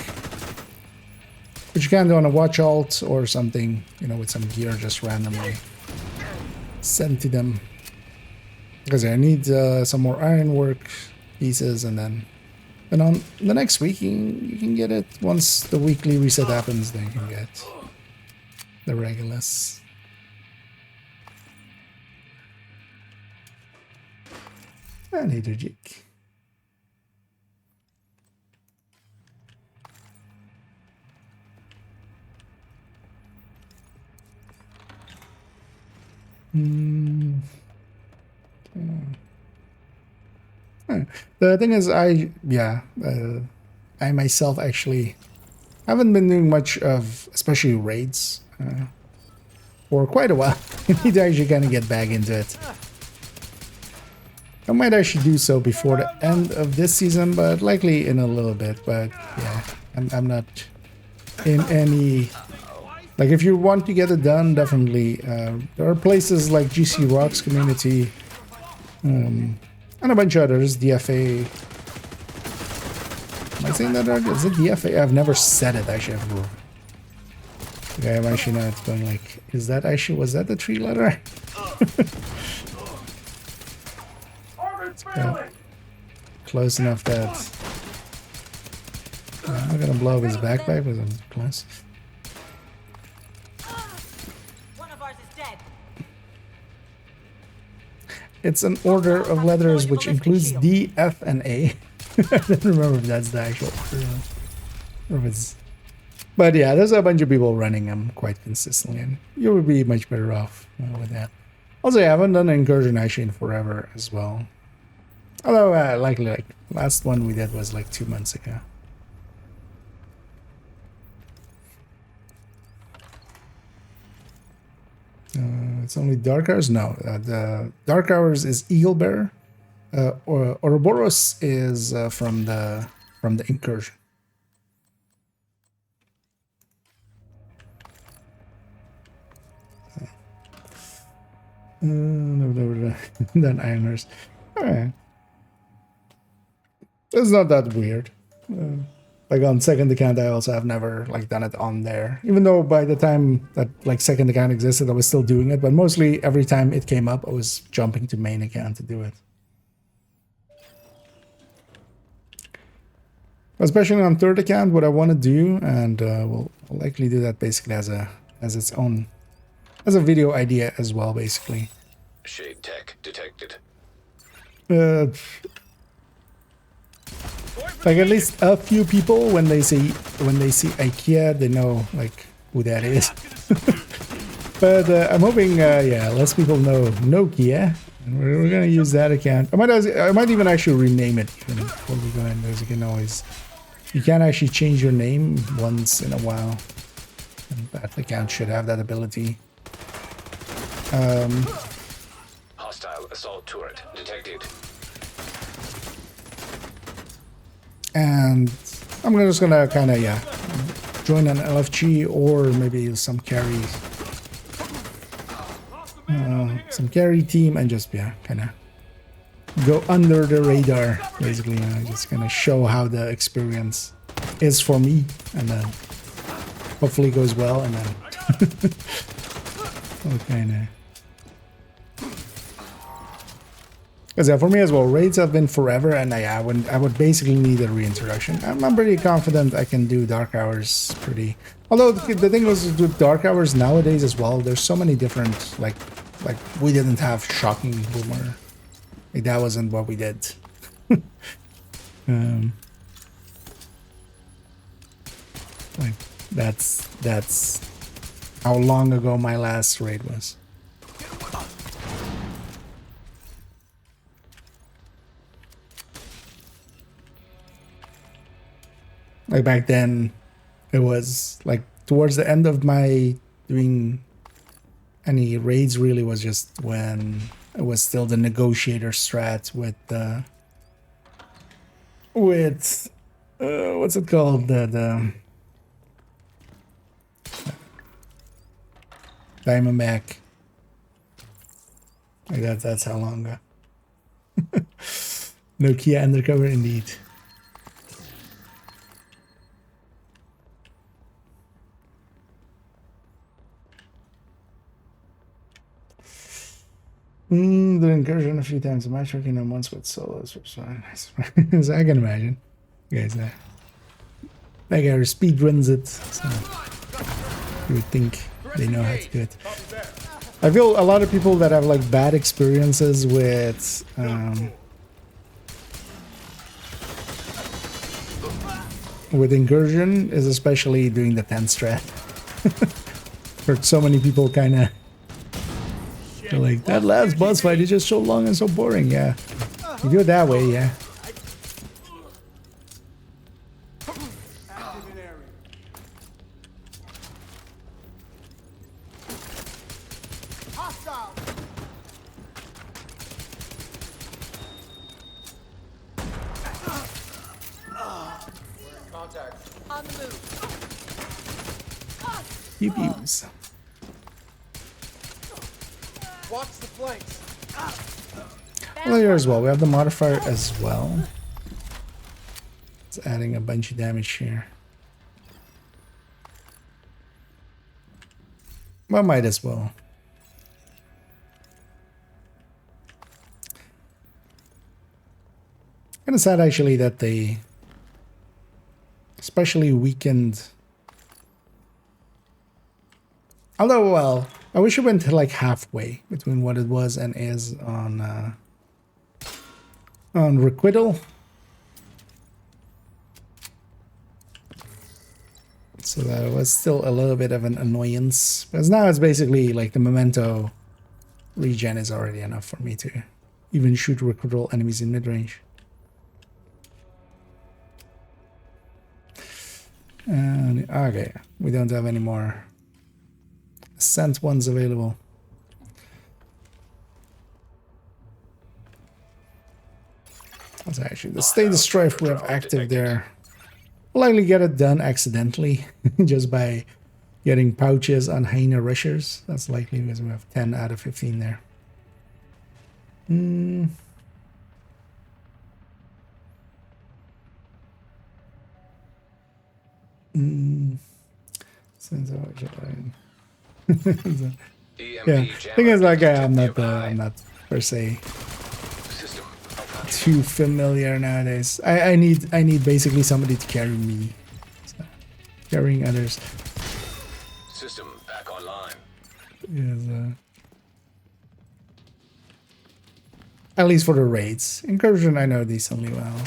which you can do on a watch alt or something, you know, with some gear just randomly sent to them, because I need some more ironwork pieces, and then on the next week you can get it. Once the weekly reset happens, then you can get the Regulus. And Hydrogic. The thing is, I myself actually haven't been doing much of, especially raids, for quite a while. I need to actually kind of get back into it. I might actually do so before the end of this season, but likely in a little bit. But yeah, I'm not in any... Like, if you want to get it done, definitely. There are places like GC Rocks Community, and a bunch of others, DFA. Am I saying that right? Is it DFA? I've never said it, actually. Okay, I'm actually not going like, is that actually, was that the 3 letter? Yeah. Close enough that I'm not gonna blow up his backpack, but I'm close. One of ours is dead. It's an order of letters which includes D, F, and A. I don't remember if that's the actual order, or if it's... But yeah, there's a bunch of people running them quite consistently, and you would be much better off with that. Also, I haven't done an incursion actually in forever as well. Although, likely, like, last one we did was like 2 months ago. It's only Dark Hours? No, the Dark Hours is Eaglebearer. Or Ouroboros is from the incursion. Then Ironers. Alright. It's not that weird. Like on second account, I also have never like done it on there. Even though by the time that like second account existed, I was still doing it. But mostly every time it came up, I was jumping to main account to do it. Especially on third account, what I want to do, and we'll likely do that basically as its own, as a video idea as well, basically. Shade tech detected. Like at least a few people, when they see IKEA, they know like who that is. But I'm hoping, yeah, less people know Nokia, and we're gonna use that account. I might even actually rename it before we go in. Because you can actually change your name once in a while, and that account should have that ability. Hostile assault turret detected. And I'm just gonna kind of, yeah, join an LFG or maybe some carry team and just, yeah, kind of go under the radar, basically. Just gonna show how the experience is for me, and then hopefully goes well, and then we'll kind of. Because for me as well, raids have been forever, and I would basically need a reintroduction. I'm pretty confident I can do Dark Hours pretty. Although the thing was with Dark Hours nowadays as well, there's so many different like we didn't have Shocking Boomer. Like that wasn't what we did. Like that's how long ago my last raid was. Like back then, it was like towards the end of my doing any raids really was just when it was still the negotiator strat with what's it called, the Diamondback. Like that's how long ago. Nokia undercover indeed. The incursion a few times a match, working on once with solos. So I can imagine. You guys, that guy speed runs it, so you would think they know how to do it. I feel a lot of people that have like bad experiences with incursion is especially doing the 10 strat. Heard so many people kind of. They're like, that last boss fight is just so long and so boring. Yeah, you do it that way, yeah. Pew-pews. Watch the flanks. Well, here as well. We have the modifier as well. It's adding a bunch of damage here. Well, might as well. Kind of sad actually that they especially weakened. Although, well, I wish it went to like halfway between what it was and is on Requital. So that it was still a little bit of an annoyance. Because now it's basically like the memento regen is already enough for me to even shoot Requital enemies in mid-range. And okay, we don't have any more Ascent ones available. That's actually the State of Strife we have active there. We'll likely get it done accidentally just by getting pouches on Hyena Rushers. That's likely because we have 10 out of 15 there. Yeah, thing is, like, I'm not per se too familiar nowadays. I need basically somebody to carry me. So, carrying others. System back online. Is at least for the raids. Incursion I know decently well,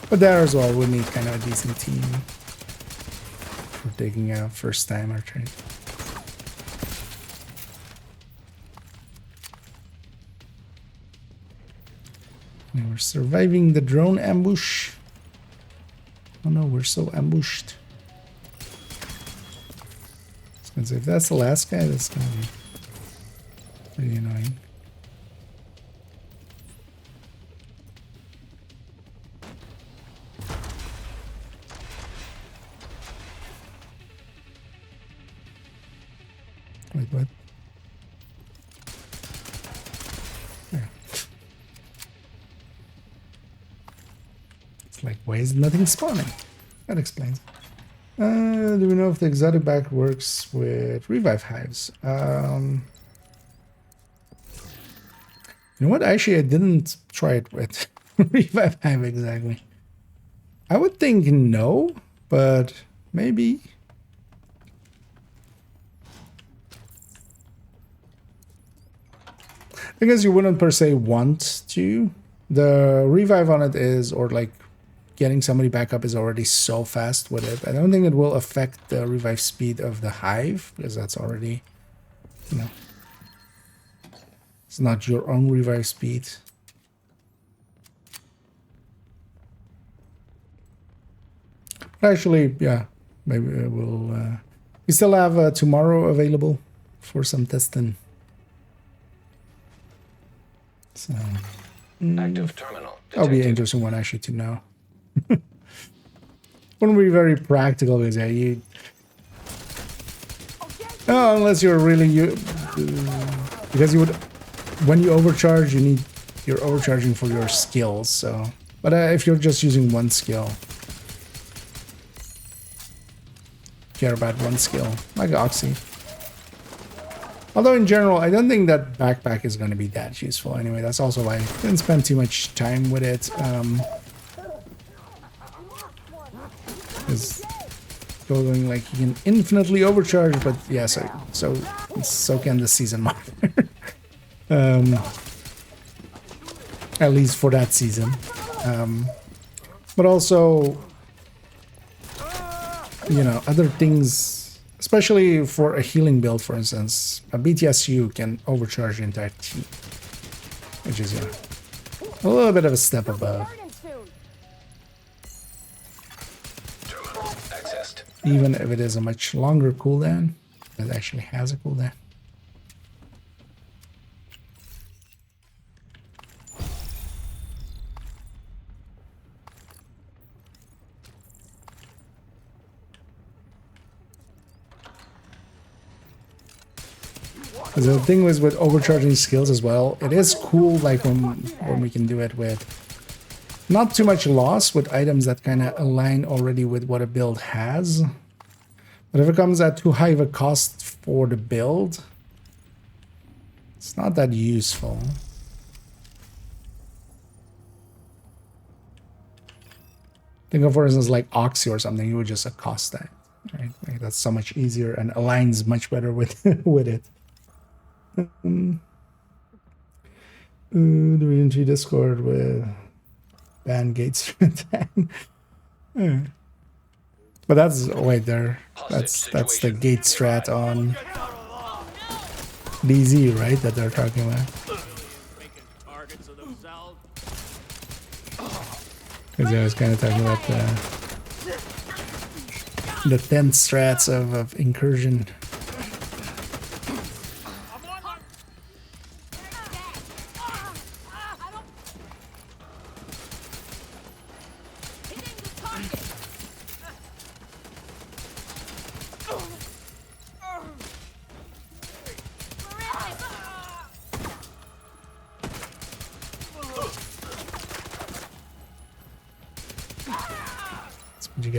but there as well we need kind of a decent team for taking a first timer trade. And we're surviving the drone ambush. Oh no, we're so ambushed. If that's the last guy, that's gonna be pretty annoying. Wait, what? There. Like, why is nothing spawning? That explains. Do we know if the exotic bag works with revive hives? You know what? Actually, I didn't try it with revive hive exactly. I would think no, but maybe. I guess you wouldn't per se want to. The revive on it is, or like getting somebody back up is already so fast with it. I don't think it will affect the revive speed of the hive, because that's already, you know, it's not your own revive speed. Actually, yeah, maybe we'll, we still have tomorrow available for some testing. So, Active terminal that'll be an detected. interesting one actually to know. Wouldn't be very practical because yeah, you. Oh, unless you're really because you would, when you overcharge, you're overcharging for your skills. So, but if you're just using one skill, care about one skill like Oxy. Although in general, I don't think that backpack is going to be that useful anyway. That's also why I didn't spend too much time with it. It's going like you can infinitely overcharge, but yeah, so can the season monitor. At least for that season. But also, you know, other things. Especially for a healing build, for instance, a BTSU can overcharge the entire team, which is a little bit of a step above. Accessed. Even if it is a much longer cooldown, it actually has a cooldown. The thing was with overcharging skills as well, it is cool like when we can do it with not too much loss with items that kind of align already with what a build has. But if it comes at too high of a cost for the build, it's not that useful. Think of, for instance, like Oxy or something, you would just accost that. Right? Like, that's so much easier and aligns much better with with it. Do we into Discord with ban gates? Yeah. But that's wait there. That's the gate strat on DZ, right? That they're talking about. Because I was kind of talking about the 10 strats of incursion.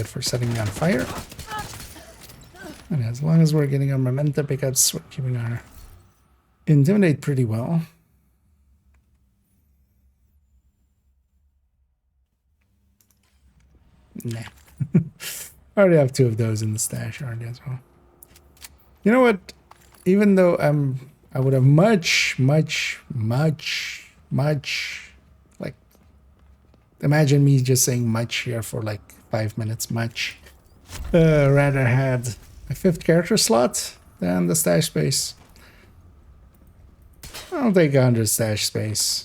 For setting me on fire. And as long as we're getting our momentum pickups, we're keeping our intimidate pretty well. Nah. I already have 2 of those in the stash already as well. You know what? Even though I would have much like, imagine me just saying much here for like 5 minutes much. Rather had a 5th character slot than the stash space. I'll take 100 stash space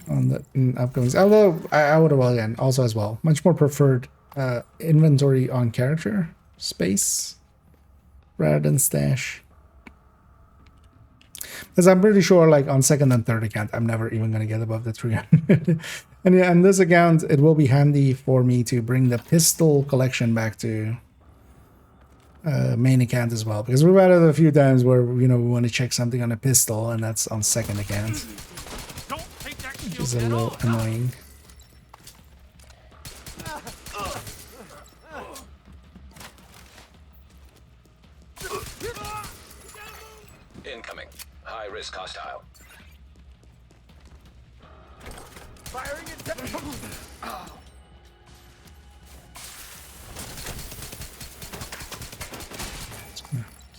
on the upcoming. Although I would have, well, again, also as well, much more preferred inventory on character space rather than stash. Because I'm pretty sure, like, on 2nd and 3rd account, I'm never even going to get above the 300. And yeah, on this account, it will be handy for me to bring the pistol collection back to main account as well. Because we've had it a few times where, you know, we want to check something on a pistol, and that's on 2nd account. Which is a little annoying. incoming. High risk hostile. Firing at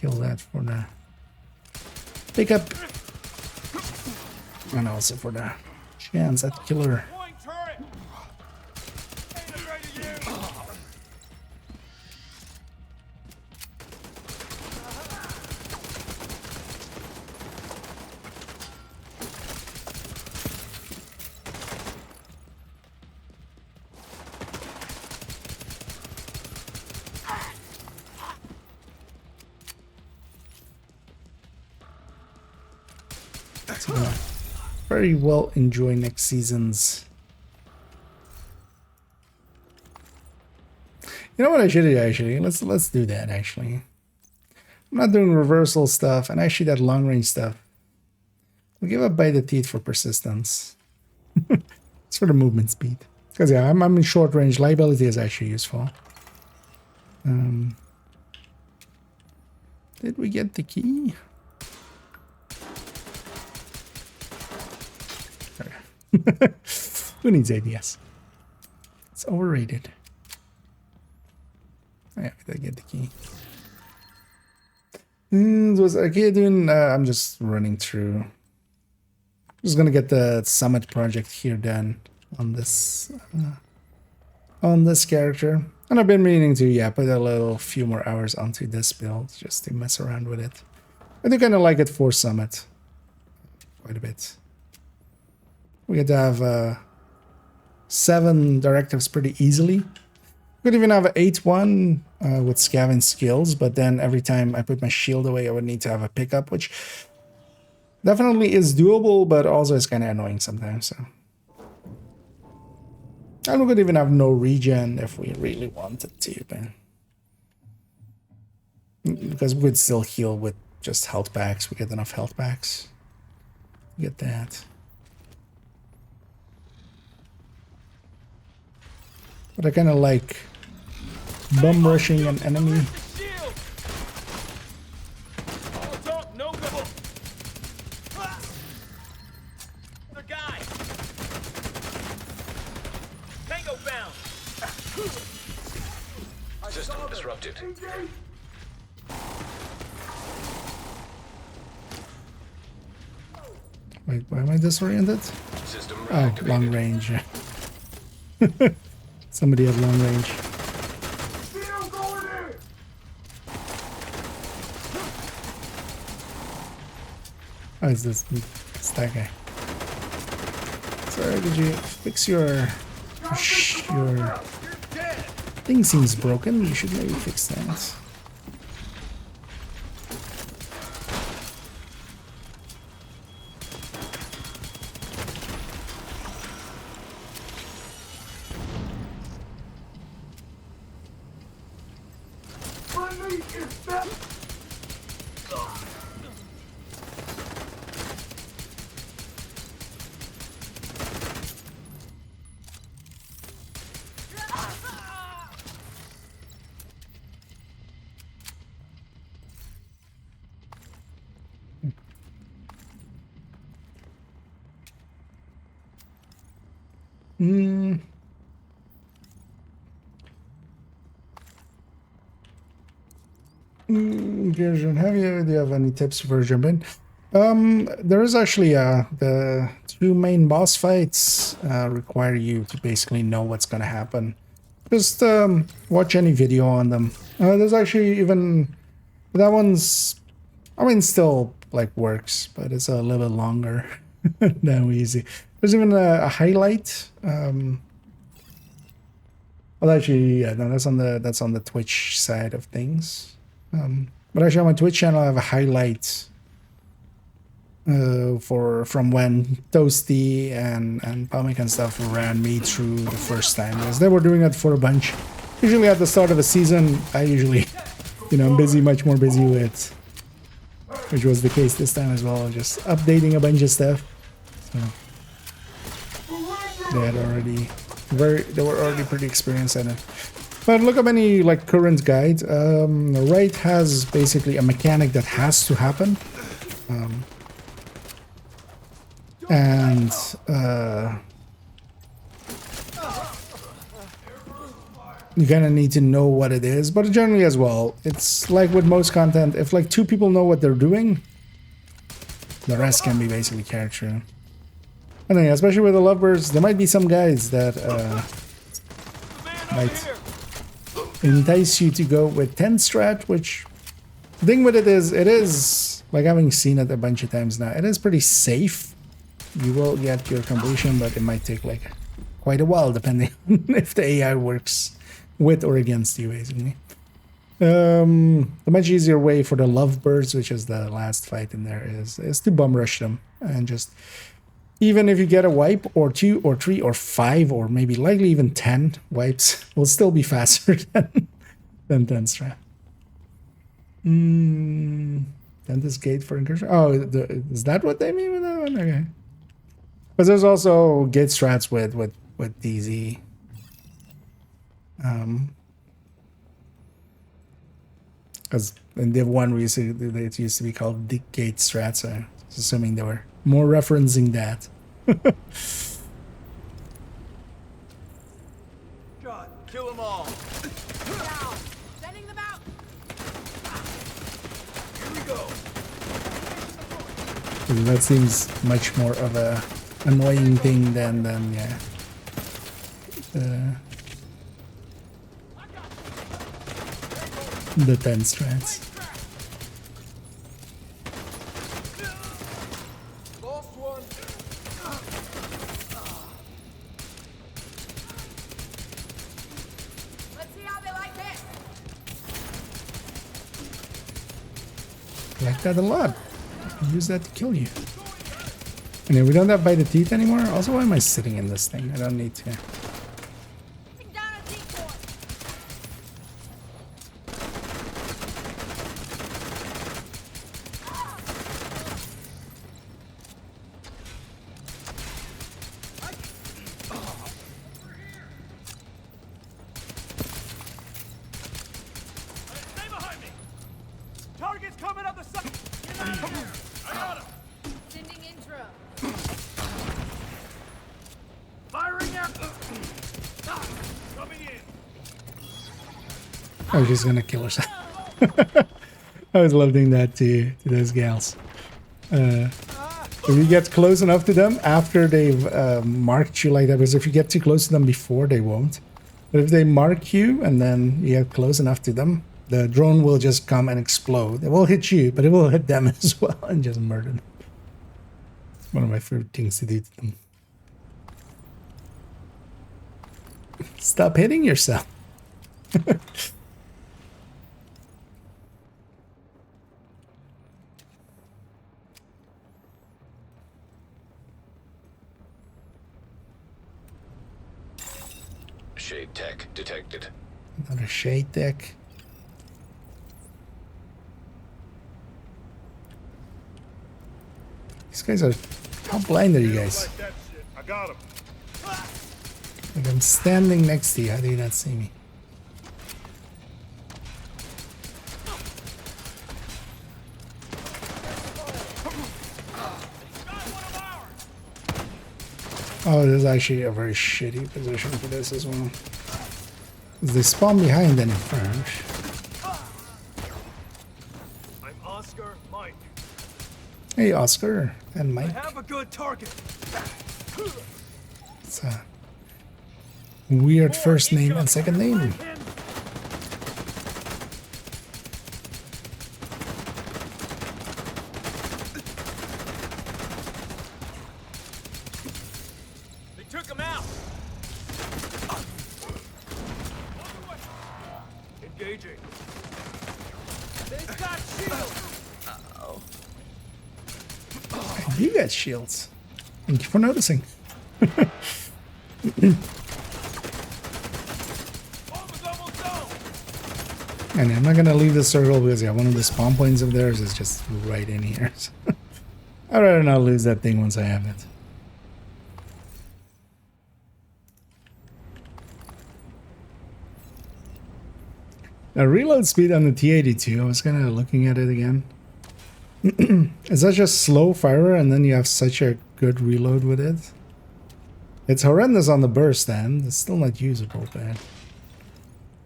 Kill that for the pickup. And also for the chance at killer. Deploying turret. Ain't afraid of you. So, very well enjoy next season's. You know what I should do actually? Let's do that actually. I'm not doing reversal stuff and actually that long range stuff. We'll give up by the teeth for persistence. It's for the movement speed. Because yeah, I'm in short range. Liability is actually useful. Did we get the key? Who needs ADS? It's overrated. Yeah, we did get the key. Was Ikea doing? I'm just running through. Just gonna get the summit project here done on this character, and I've been meaning to put a few more hours onto this build just to mess around with it. I do kind of like it for summit quite a bit. We get to have 7 directives pretty easily. We could even have an 8-1 with scavenge skills, but then every time I put my shield away, I would need to have a pickup, which definitely is doable, but also is kind of annoying sometimes. So. And we could even have no regen if we really wanted to, but because we could still heal with just health packs. We get enough health packs. Get that. But I kind of like bum rushing an enemy. System disrupted. Wait, why am I disoriented? System Oh, long range. Somebody had long range. Oh, it's this. It's that guy. Sorry, did you fix your thing seems broken? You should maybe fix that. Version. Do you have any tips for jumping? There is actually the 2 main boss fights require you to basically know what's gonna happen. Just watch any video on them. There's actually even that one's, I mean, still like works, but it's a little bit longer than easy. There's even a highlight. Well, actually, yeah, no, that's on the Twitch side of things. But actually, on my Twitch channel, I have a highlight from when Toasty and Palmic and stuff ran me through the first time, because they were doing it for a bunch. Usually at the start of a season, I usually, I'm busy, much more busy with, which was the case this time as well, just updating a bunch of stuff. So they were already pretty experienced at it. But look up any like current guide. Raid has basically a mechanic that has to happen. And you kind of need to know what it is, but generally as well, it's like with most content, if like 2 people know what they're doing, the rest can be basically carried through. I think, especially with the lovebirds, there might be some guys that might entice you to go with 10 strat, which the thing with it is, like having seen it a bunch of times now, it is pretty safe. You will get your completion, but it might take like quite a while depending on if the AI works with or against you, basically. The much easier way for the lovebirds, which is the last fight in there, is to bum rush them and just, even if you get a wipe or 2 or 3 or 5 or maybe likely even 10 wipes, will still be faster than 10 strat. Dentist gate for incursion. Oh, is that what they mean with that one? Okay. But there's also gate strats with DZ. Because in Div 1 it used to be called Dick Gate strats, so I was assuming they were more referencing that. God, kill them all. Down. Sending them out. Here we go. That seems much more of a annoying thing than yeah. The 10 strats. Lost one. Let's see how they like this. I like that a lot. Use that to kill you. And yeah, we don't have by the teeth anymore. Also, why am I sitting in this thing? I don't need to. Bring down a decoy. Stay behind me. Target's coming up the side. Get out of here. I got him. Sending intro. Firing air. Coming in. Oh, she's gonna kill herself. I was loving that to those gals. If you get close enough to them after they've marked you like that, because if you get too close to them before, they won't. But if they mark you and then you get close enough to them, the drone will just come and explode. It will hit you, but it will hit them as well and just murder them. It's one of my favorite things to do to them. Stop hitting yourself. Shade tech detected. Another shade deck. These guys are... How blind are you guys? Like that shit. I got him. Like I'm standing next to you. How do you not see me? Oh, this is actually a very shitty position for this as well. They spawn behind and in front. I'm Oscar Mike. Hey, Oscar and I Mike. have a good target. It's a weird first name and second name. They took him out. Engaging. They've got shields. You got shields. Thank you for noticing. And I'm not gonna leave the circle because yeah, one of the spawn points of theirs is just right in here. So I'd rather not lose that thing once I have it. Now reload speed on the T82, I was kinda looking at it again. It's such a slow firer, and then you have such a good reload with it. It's horrendous on the burst end. It's still not usable, but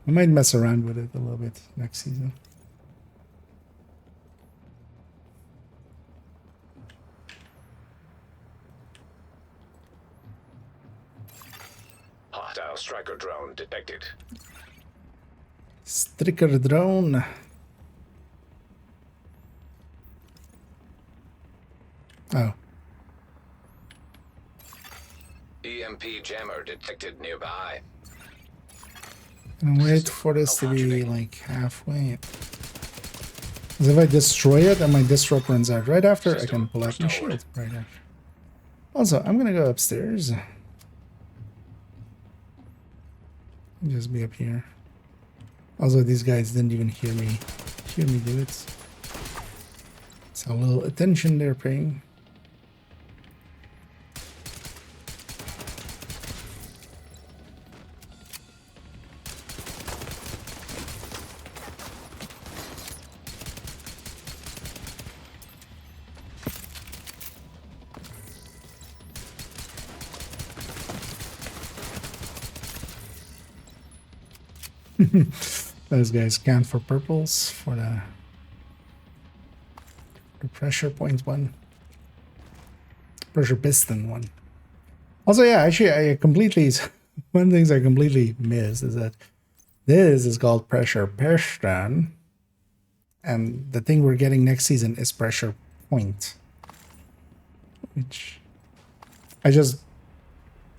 I might mess around with it a little bit next season. Hostile striker drone detected. Striker drone. Oh. EMP jammer detected nearby. And wait for this to be like halfway. Because if I destroy it and my disrupt runs out right after, I can pull out my shield right after. Also, I'm gonna go upstairs. Just be up here. Also, these guys didn't even hear me do it. It's a little attention they're paying. Those guys scan for purples for the pressure point one. Pressure piston one. Also, yeah, actually, I completely... one of the things I completely missed is that this is called pressure piston. And the thing we're getting next season is pressure point. Which... I just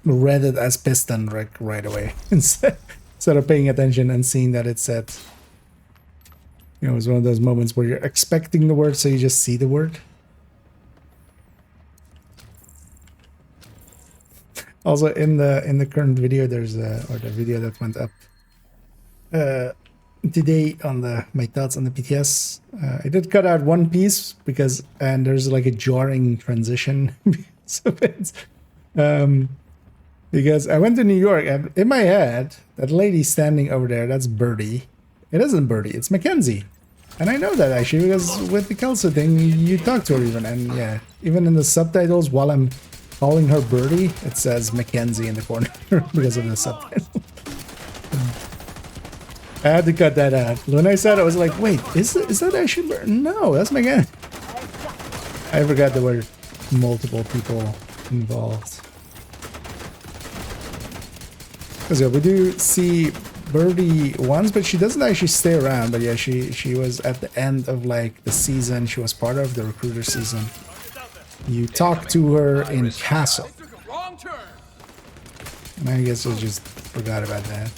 read it as piston right away. Instead of paying attention and seeing that it said... You know, it was one of those moments where you're expecting the word, so you just see the word. Also, in the current video, there's or the video that went up today on my thoughts on the PTS. I did cut out one piece and there's like a jarring transition because of it. Because I went to New York and in my head, that lady standing over there, that's Birdie. It isn't Birdie, it's Mackenzie. And I know that actually because with the Kelso thing, you talk to her even. And yeah, even in the subtitles, while I'm calling her Birdie, it says Mackenzie in the corner because of the subtitle. I had to cut that out. When I said it, I was like, wait, is that actually Birdie? No, that's Mackenzie. I forgot there were multiple people involved. Because yeah, we do see Birdie once, but she doesn't actually stay around. But yeah, she was at the end of like the season. She was part of the recruiter season. You talk to her in Castle. And I guess I just forgot about that.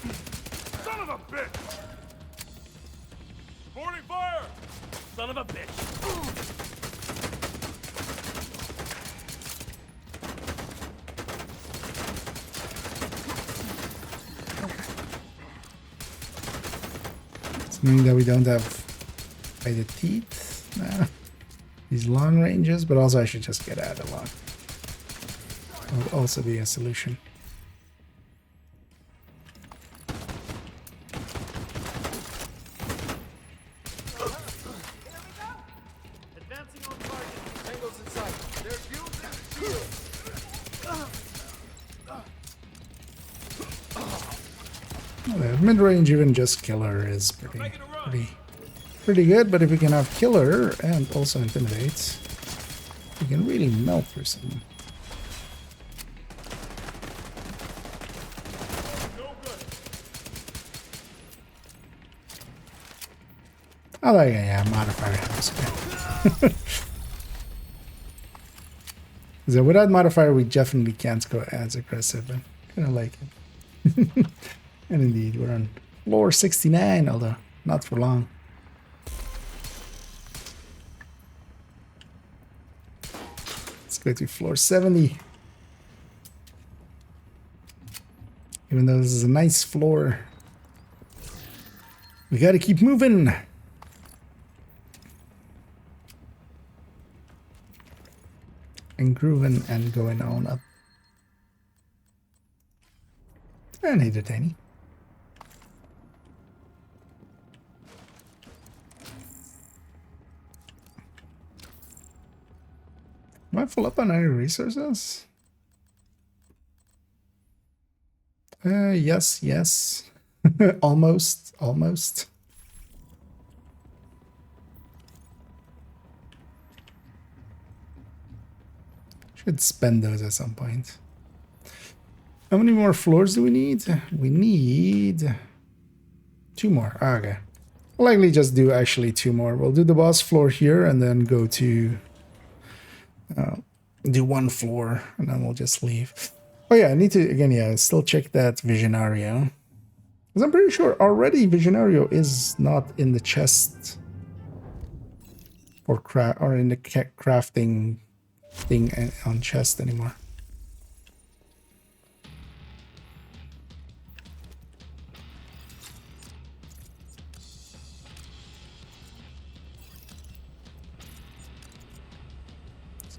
Son of a bitch! Morning fire! Son of a bitch! Meaning that we don't have by the teeth now. These long ranges, but also I should just get out a lot. That would also be a solution. Advancing on target. Tangles in sight. There's fuels in the The mid-range, even just killer is pretty good, but if we can have killer and also intimidate, we can really melt through some. I like it, yeah, modifier house. So without modifier, we definitely can't go as aggressive, but kind of like it. And indeed, we're on floor 69, although not for long. Let's go to floor 70. Even though this is a nice floor, we gotta keep moving. And grooving and going on up. And hey there, Tiny. Am I full up on any resources? Yes, yes. Almost, almost. Should spend those at some point. How many more floors do we need? We need 2 more. Ah, okay. I'll likely just do actually 2 more. We'll do the boss floor here and then go to do 1 floor and then we'll just leave. Oh yeah, I need to, again, yeah, still check that Visionario. Because I'm pretty sure already Visionario is not in the chest or in the crafting thing on chest anymore.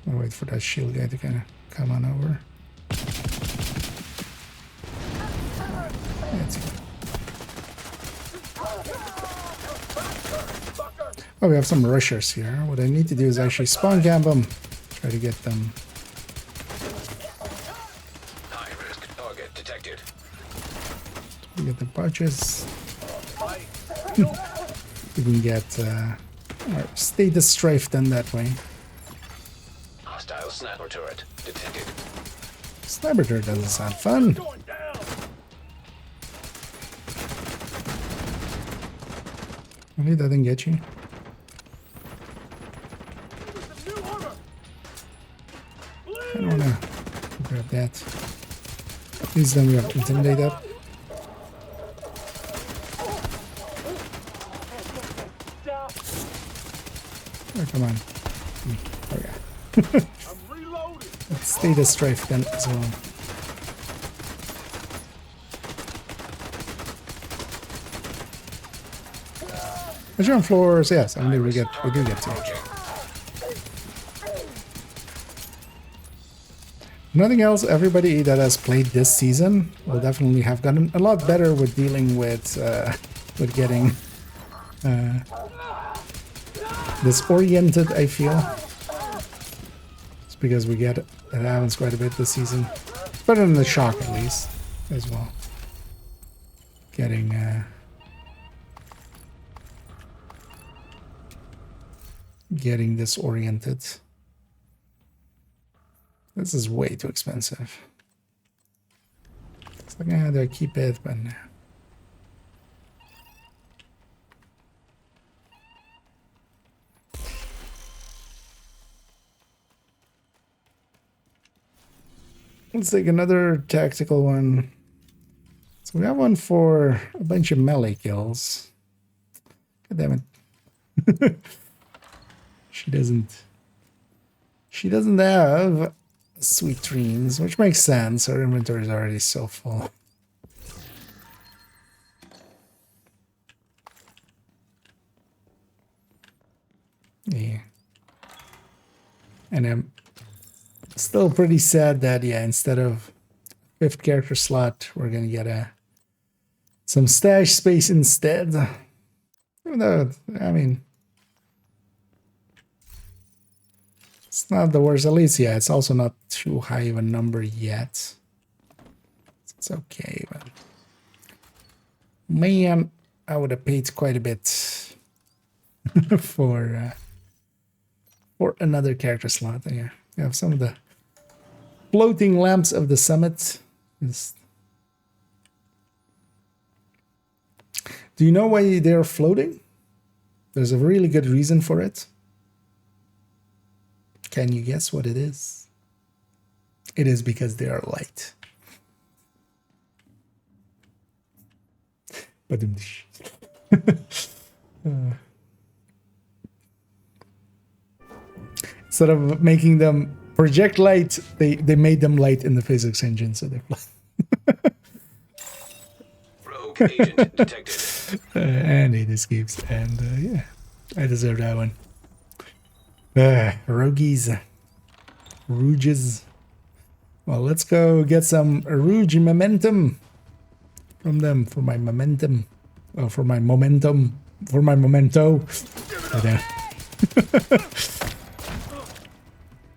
I'll wait for that shield guy to kind of come on over. That's good. Oh, we have some rushers here. What I need to do is actually spawn camp them. Try to get them. High risk target detected. Get the bunches. We can get our status strafe done that way. Hostile sniper turret detected. Sniper turret doesn't sound fun. Going down. Really, that didn't get you. Some new armor. I don't wanna grab that. At least then we have intimidate up. Oh, come on. Oh yeah. I'm reloading. Let's status strafe then as well. Measure on floors, yes. I mean, we do get to it. Nothing else, everybody that has played this season will definitely have gotten a lot better with dealing with getting disoriented, I feel. It's because we get it happens quite a bit this season. Better than the shock, at least, as well. Getting disoriented. This is way too expensive. It's like, do I keep it? But no. Let's take another tactical one. So we have one for a bunch of melee kills. God damn it. She doesn't have sweet dreams, which makes sense. Our inventory is already so full. Yeah. And I'm still pretty sad that, yeah, instead of 5th character slot, we're gonna get some stash space instead. Even though, I mean, it's not the worst. At least, yeah, it's also not too high of a number yet. It's okay, but man, I would have paid quite a bit for another character slot. Yeah, you have some of the floating lamps of the summit. Do you know why they're floating? There's a really good reason for it. Can you guess what it is? It is because they are light. Instead of making them project light, they made them light in the physics engine, so they fly. Rogue agent detected. And it escapes, and yeah, I deserve that one. Rogues. Rouges. Well, let's go get some Rouge momentum from them for my momentum. Oh, for my momentum. For my memento.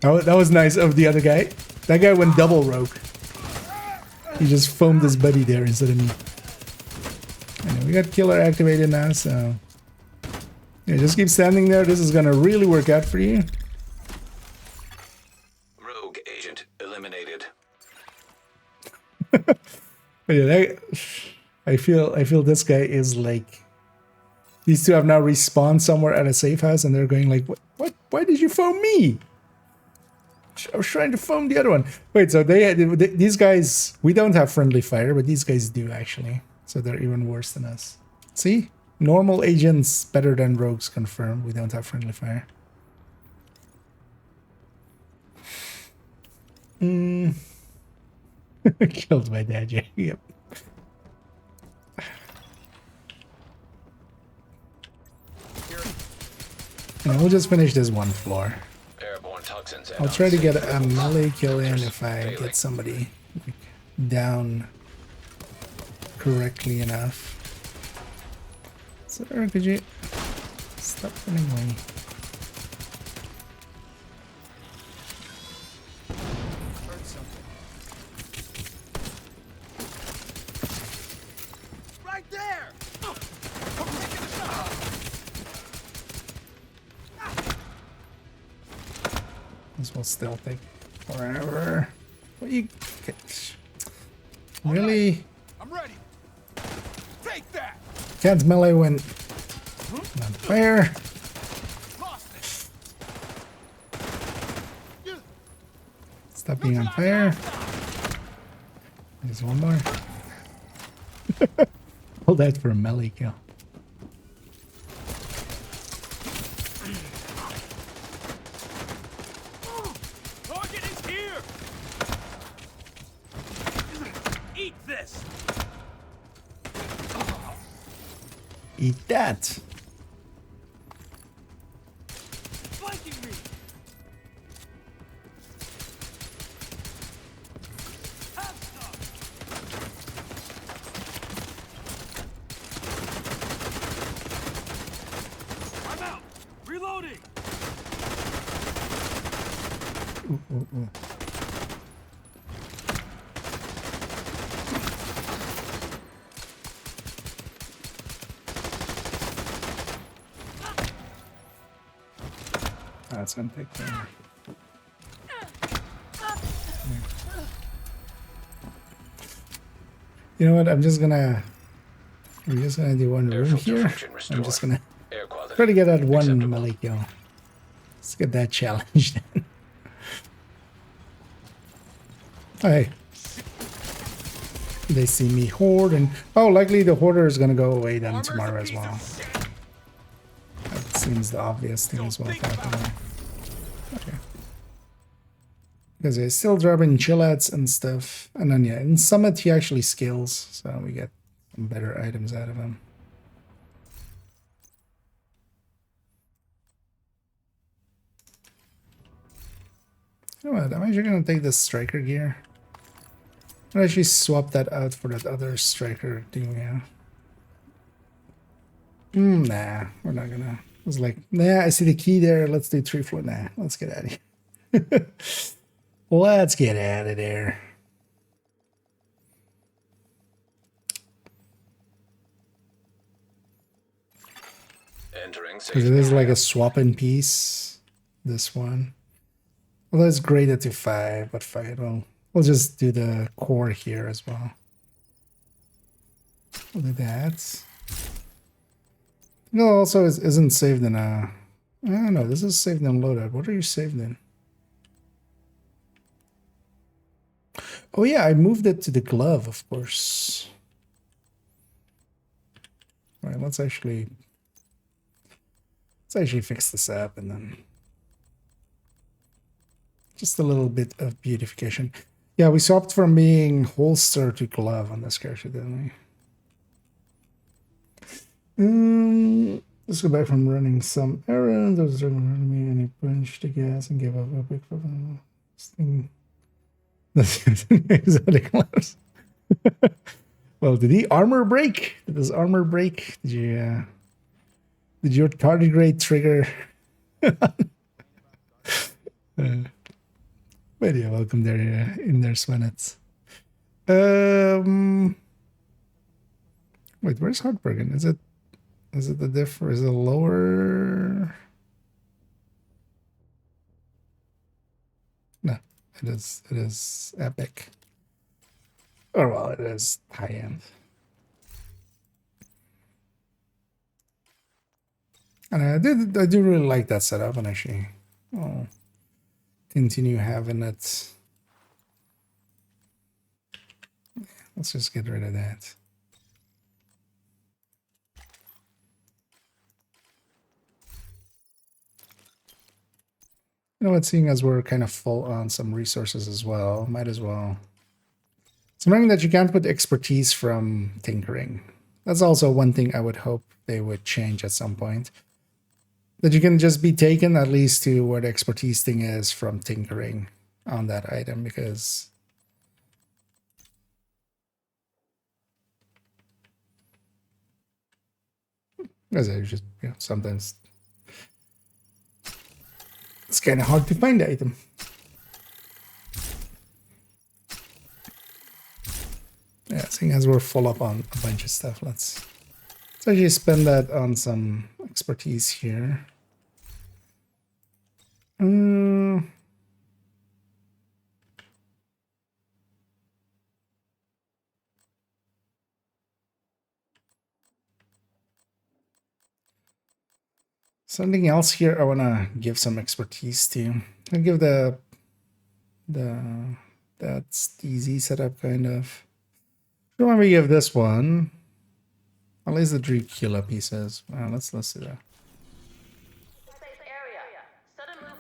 That was nice of the other guy. That guy went double rogue. He just foamed his buddy there instead of me. Anyway, we got killer activated now, so yeah, just keep standing there. This is gonna really work out for you. Rogue agent eliminated. But yeah, I feel this guy is like, these two have now respawned somewhere at a safe house, and they're going like, what? Why did you foam me? I was trying to foam the other one. Wait, so these guys, we don't have friendly fire, but these guys do actually. So they're even worse than us. See? Normal agents better than rogues confirmed. We don't have friendly fire. Killed my dad, yeah. Yep. And we'll just finish this one floor. Airborne toxins. I'll try to get a melee kill in if I get somebody like, down correctly enough. So, could you stop running away? Heard something. Right there! I'm taking a shot! This will still take forever. What you really I'm ready. Take that! can't melee when on fire. Lost it. Stop being on fire. There's one more. Hold that for a melee kill. Target is here! Eat this! Eat that. Flanking me! Have some! I'm out! Reloading! Ooh. That's gonna take time. You know what? We're just gonna do one room here. I'm just gonna Air quality. try to get that one acceptable. melee kill. Let's get that challenge then. Hey. They see me horde and likely the hoarder is gonna go away then tomorrow as well. That seems the obvious thing as well. Okay. Because they're still dropping chillats and stuff. And then yeah, in Summit he actually scales, so we get some better items out of him. You know what, I'm actually gonna take this striker gear. I'll actually swap that out for that other striker thing, yeah. Nah, we're not gonna. I was like, nah, I see the key there. Let's do 3 floor. Nah, let's get out of here. Let's get out of there. Entering safe Because it is area. like a swap-in piece, this one. Although it's graded to 5, but fuck it, we'll just do the core here as well. We'll do that. No, also isn't saved in a... I don't know, this is saved in loadout. What are you saved in? Oh yeah, I moved it to the glove, of course. All right, let's actually fix this up and then just a little bit of beautification. Yeah, we swapped from being holster to glove on this character, didn't we? Let's go back from running some errands. I was running me and he punched the gas and gave up a big thing. Exotic gloves. Well, did he armor break? Did his armor break? Did your tardigrade trigger? But yeah, welcome there in there, Swenets. Wait, where's Heartbroken? Is it the diff or is it lower? No, it is epic. Or well, it is high end. And I do really like that setup, and actually I'll continue having it. Let's just get rid of that. You know what, seeing as we're kind of full on some resources as well, might as well. It's annoying that you can't put expertise from tinkering. That's also one thing I would hope they would change at some point. That you can just be taken at least to where the expertise thing is from tinkering on that item, because as I just, you know, sometimes it's kind of hard to find the item. Yeah, seeing as we're full up on a bunch of stuff, let's actually spend that on some expertise here. Something else here I want to give some expertise to. I'll give that easy setup kind of. I want to give this one at least the 3 kilo pieces. Let's do that.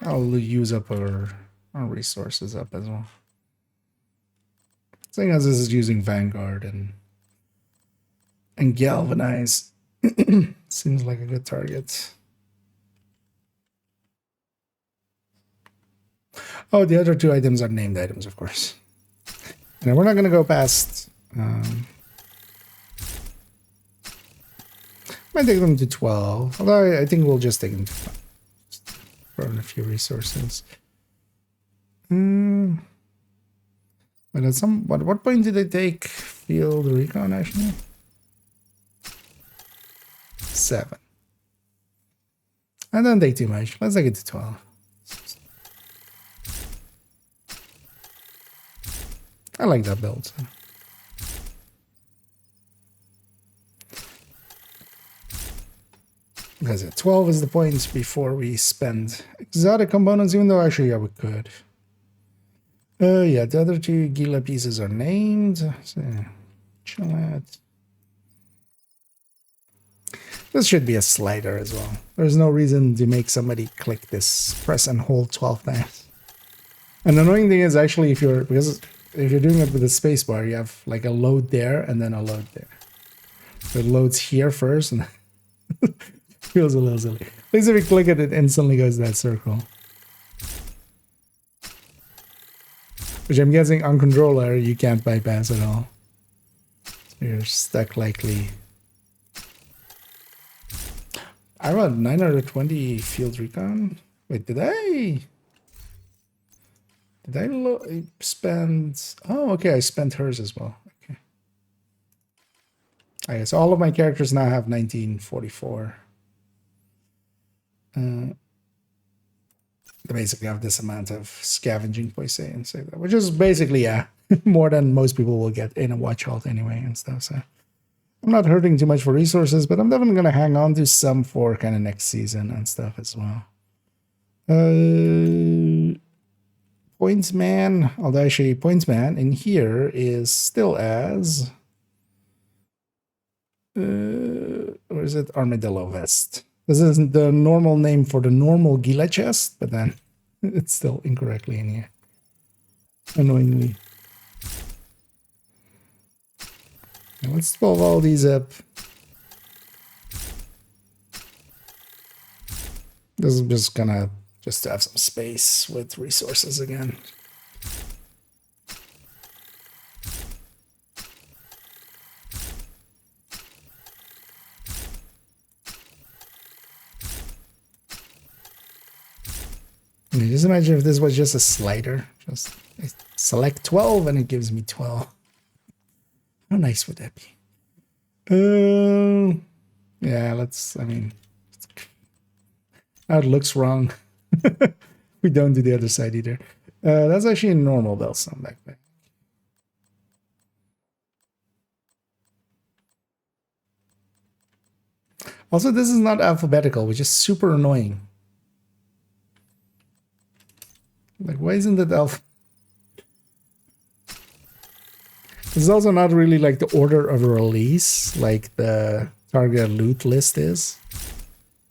I'll use up our resources up as well. Seeing as this is using Vanguard and Galvanize, seems like a good target. Oh, the other 2 items are named items, of course. And we're not going to go past. Might take them to 12. Although I think we'll just take them to 5. Just throw in a few resources. But at what point did they take field recon actually? 7. I don't take too much. Let's take it to 12. I like that build. So. Because 12 is the points before we spend exotic components, even though actually, yeah, we could. Yeah, the other 2 Gila pieces are named. So, chill out. This should be a slider as well. There's no reason to make somebody click this, press and hold 12 times. And the annoying thing is actually if you're doing it with the spacebar, you have like a load there and then a load there. So it loads here first and feels a little silly. At least if you click it, it instantly goes to that circle. Which I'm guessing on controller you can't bypass at all. So you're stuck likely. I got 920 field recon. Wait, did I spend? Oh, okay, I spent hers as well. Okay. I guess all of my characters now have 1944. They basically have this amount of scavenging poise and say that, which is basically more than most people will get in a watch halt anyway and stuff. So I'm not hurting too much for resources, but I'm definitely gonna hang on to some for kind of next season and stuff as well. Pointsman, although actually Pointsman in here is still as or is it Armadillo Vest? This isn't the normal name for the normal Gila chest, but then it's still incorrectly in here. Annoyingly. Now let's pull all these up. This is just gonna to have some space with resources again. Just imagine if this was just a slider, Just I select 12 and it gives me 12. How nice would that be? Yeah, let's, I mean, that looks wrong. We don't do the other side either. That's actually a normal bell sound backpack. Also, this is not alphabetical, which is super annoying. Like, why isn't it alpha? This is also not really like the order of release, like the target loot list is.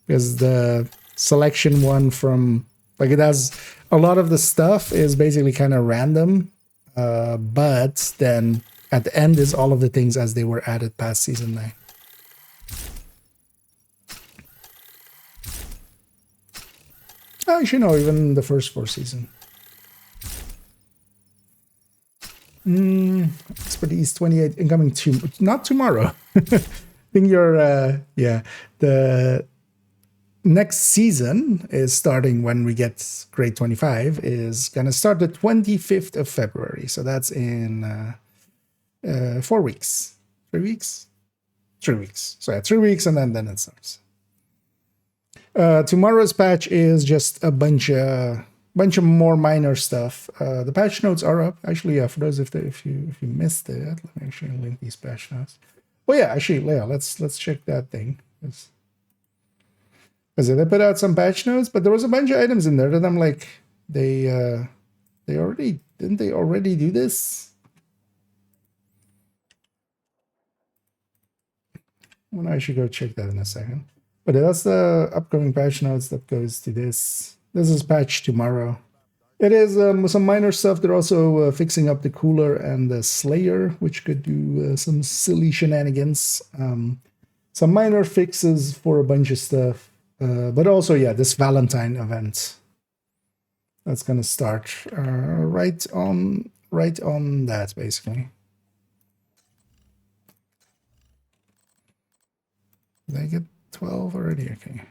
Because the selection one from, like, it has a lot of the stuff is basically kind of random. But then at the end is all of the things as they were added past season 9. Actually, no, even the first 4 seasons. Expertise 28 incoming not tomorrow. I think you're yeah, the next season is starting when we get grade 25 is gonna start the 25th of February. So that's in 4 weeks. 3 weeks? 3 weeks. So yeah, 3 weeks and then it starts. Tomorrow's patch is just a bunch of more minor stuff. The patch notes are up. Actually, yeah, for those if you missed it, let me actually link these patch notes. Oh yeah, actually, yeah, let's check that thing. Because they put out some patch notes, but there was a bunch of items in there that I'm like, they already didn't they already do this? Well, I should go check that in a second. But that's the upcoming patch notes that goes to this. This is patch tomorrow. It is some minor stuff. They're also fixing up the cooler and the Slayer, which could do some silly shenanigans. Some minor fixes for a bunch of stuff. But also, yeah, this Valentine event. That's gonna start right on that, basically. Did I get 12 already? Okay.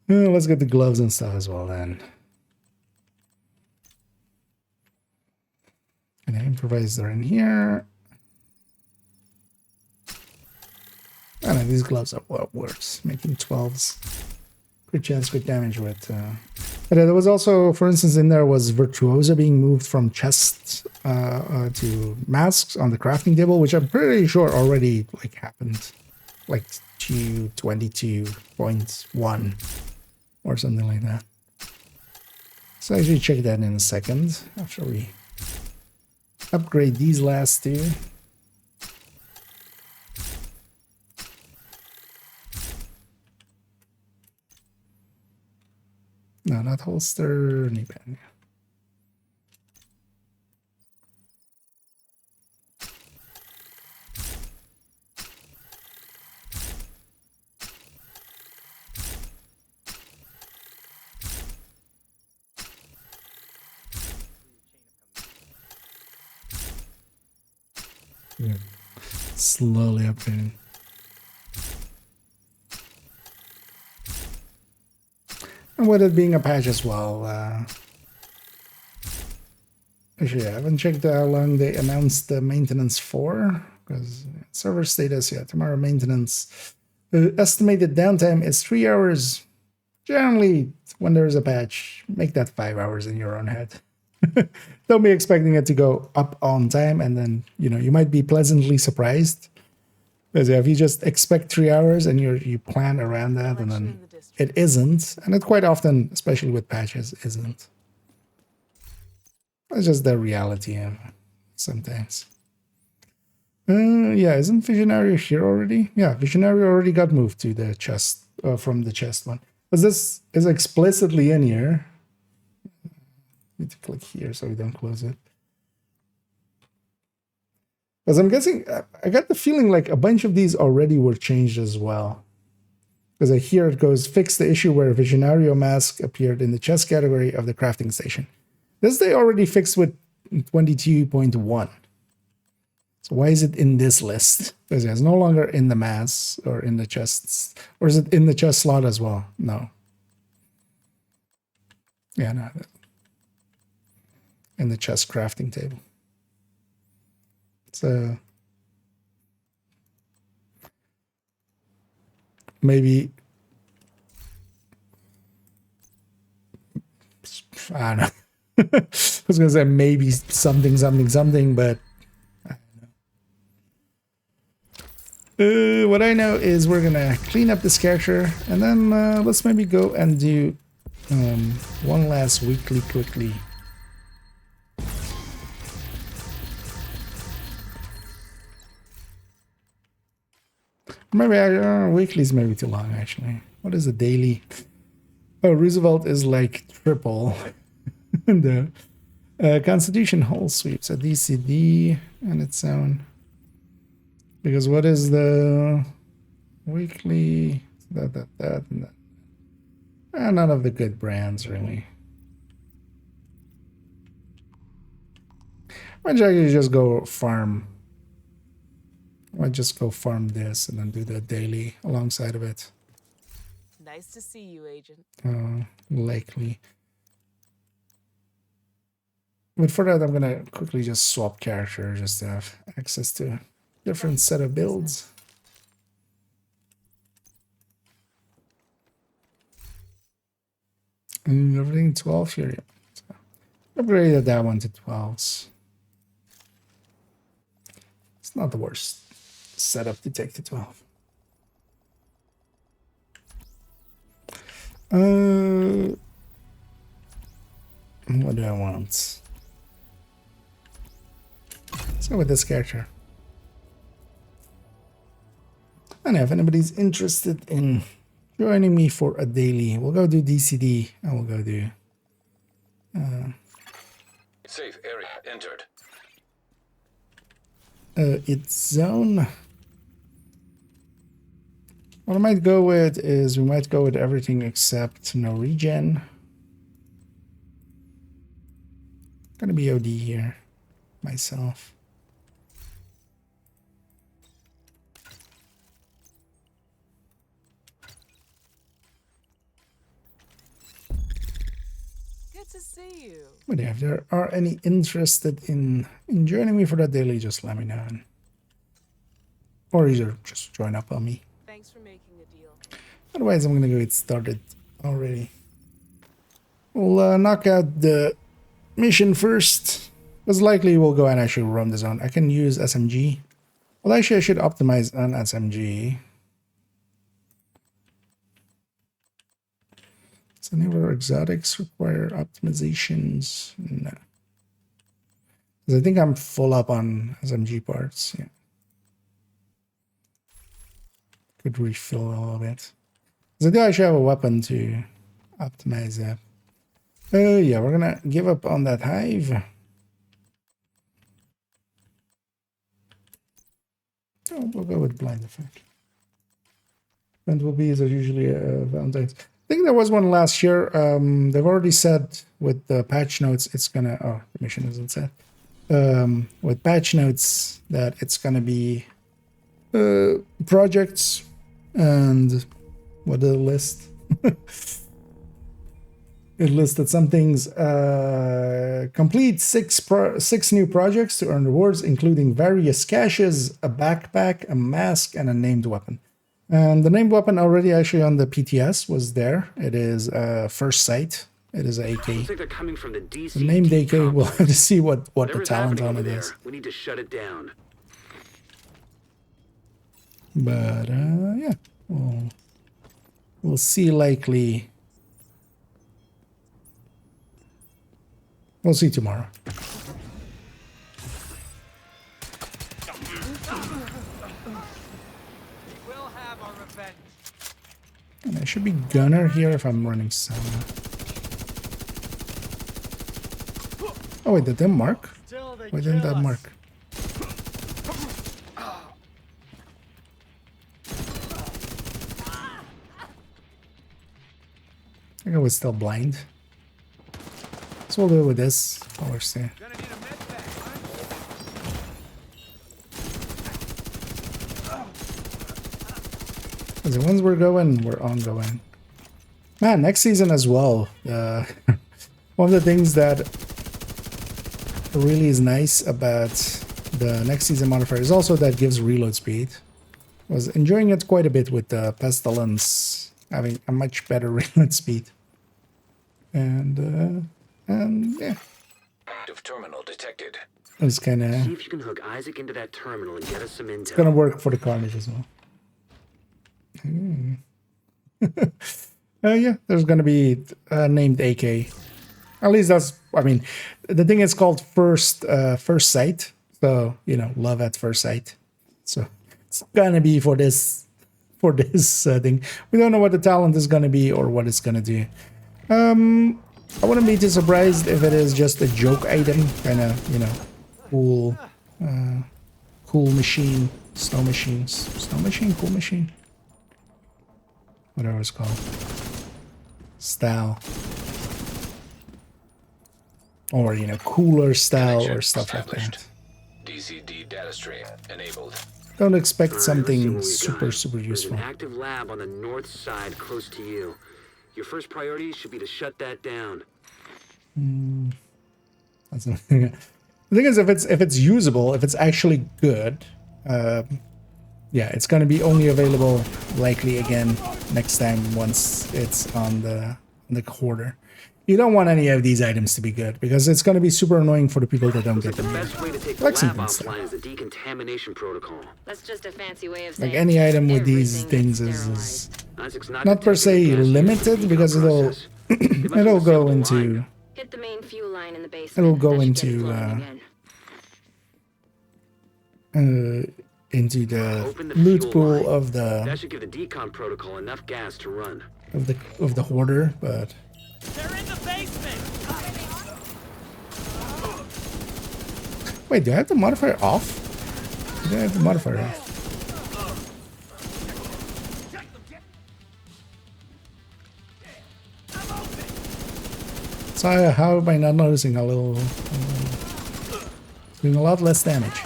Let's get the gloves and stuff as well then. And I improvise they're in here. I know these gloves are what works, making 12s. Good chance, good damage with. But there was also, for instance, in there was Virtuosa being moved from chest to masks on the crafting table, which I'm pretty sure already like happened, like TU23.1 or something like that. So I should check that in a second after we upgrade these last two. No, not holster, knee band. Yeah. Slowly upgrading. And with it being a patch as well, actually, I haven't checked how long they announced the maintenance for, because server status, yeah, tomorrow maintenance. Estimated downtime is 3 hours. Generally, when there's a patch, make that 5 hours in your own head. Don't be expecting it to go up on time, and then, you know, you might be pleasantly surprised. Because if you just expect 3 hours and you plan around that, and then it isn't, and it quite often, especially with patches, isn't. It's just the reality of sometimes. Yeah, isn't Visionario here already? Yeah, Visionario already got moved to the chest, from the chest one. Because this is explicitly in here. Need to click here so we don't close it. Because I'm guessing, I got the feeling like a bunch of these already were changed as well. Because here it goes, fix the issue where Visionario mask appeared in the chest category of the crafting station. This they already fixed with 22.1. So why is it in this list? Because it's no longer in the mass or in the chests. Or is it in the chest slot as well? No. Yeah, no. in the chest crafting table. So maybe, I don't know. I was gonna say maybe something, but I don't know. What I know is we're gonna clean up this character, and then let's maybe go and do one last weekly quickly. Maybe weekly's maybe too long actually. What is a daily? Oh, Roosevelt is like triple. The Constitution whole sweeps a DCD on its own. Because what is the weekly? That and that. None of the good brands really. Why don't you just go farm? Why just go farm this and then do the daily alongside of it? Nice to see you, Agent. Likely. But for that, I'm gonna quickly just swap character just to have access to a different set of builds. And everything 12 here. Yeah. So upgraded that one to 12s. It's not the worst setup to take to 12. What do I want? Let's go with this character. I don't know if anybody's interested in joining me for a daily. We'll go do DCD and we'll go do Safe area entered. its zone. What I might go with is we might go with everything except no regen. Gonna be OD here myself. Good to see you. But yeah, if there are any interested in joining me for that daily, just let me know. Or either just join up on me. Thanks for making a deal. Otherwise, I'm gonna go get started already. We'll knock out the mission first. Because likely we'll go and actually roam the zone. I can use SMG. Well, actually, I should optimize on SMG. So never exotics require optimizations. No. Because I think I'm full up on SMG parts. Yeah. Could refill a little bit. Because I do actually have a weapon to optimize that. Oh yeah, we're gonna give up on that hive. Oh, we'll go with blind effect. And will be as usually Valentine's. I think there was one last year. They've already said with the patch notes it's gonna. Oh, the mission isn't set. With patch notes that it's gonna be projects and what did it list? It listed some things. Complete six new projects to earn rewards, including various caches, a backpack, a mask, and a named weapon. And the named weapon already actually on the PTS was there. It is First Sight. It is a AK. Looks like they're coming from the DC. The named AK. We'll have to see what the Whatever's talent happening on it over is. there, we need to shut it down. But yeah, we'll see. Likely. We'll see tomorrow. We'll have our revenge. And I should be gunner here if I'm running solo. Oh wait, did that mark? Still they Why didn't kill that us. mark? I think I was still blind. So we'll do it with this. While we're staying. Gonna need a med pack, huh? Because once we're going, we're ongoing. Man, next season as well. One of the things that really is nice about the next season modifier is also that it gives reload speed. I was enjoying it quite a bit with the Pestilence having a much better reload speed. And yeah. Active terminal detected. It was kind of... See if you can hook Isaac into that terminal and get us some intel. It's gonna work for the Carnage as well. Yeah, there's gonna be named AK. At least that's, I mean, the thing is called first sight. So, you know, love at first sight. So it's gonna be for this thing. We don't know what the talent is gonna be or what it's gonna do. I wouldn't be too surprised if it is just a joke item, kind of, you know, cool machine, snow machine, cool machine, whatever it's called, style, or, you know, cooler style or stuff like that. DCD data stream enabled. Don't expect All right, let's see something what we super got. useful. There's an active lab on the north side close to you. Your first priority should be to shut that down. That's the thing. The thing is, if it's usable, if it's actually good, yeah, it's gonna be only available likely again next time once it's on the quarter. You don't want any of these items to be good because it's gonna be super annoying for the people that don't get The them. best way to take the Like lab something stuff. offline is the decontamination protocol. That's just a fancy way of saying Like any item with these everything things gets is Isaac's not per detecting se the gas limited used in the because it'll process. It must be it'll a go simple into line. Hit the main fuel line in the basement. it'll go That should get it into flowing again. into the Open the loot fuel pool line. of That the should give the decon protocol enough gas to run. hoarder, but They're in the basement. wait, do I have the modifier off? Do I have the modifier off? So how am I not noticing a little doing a lot less damage?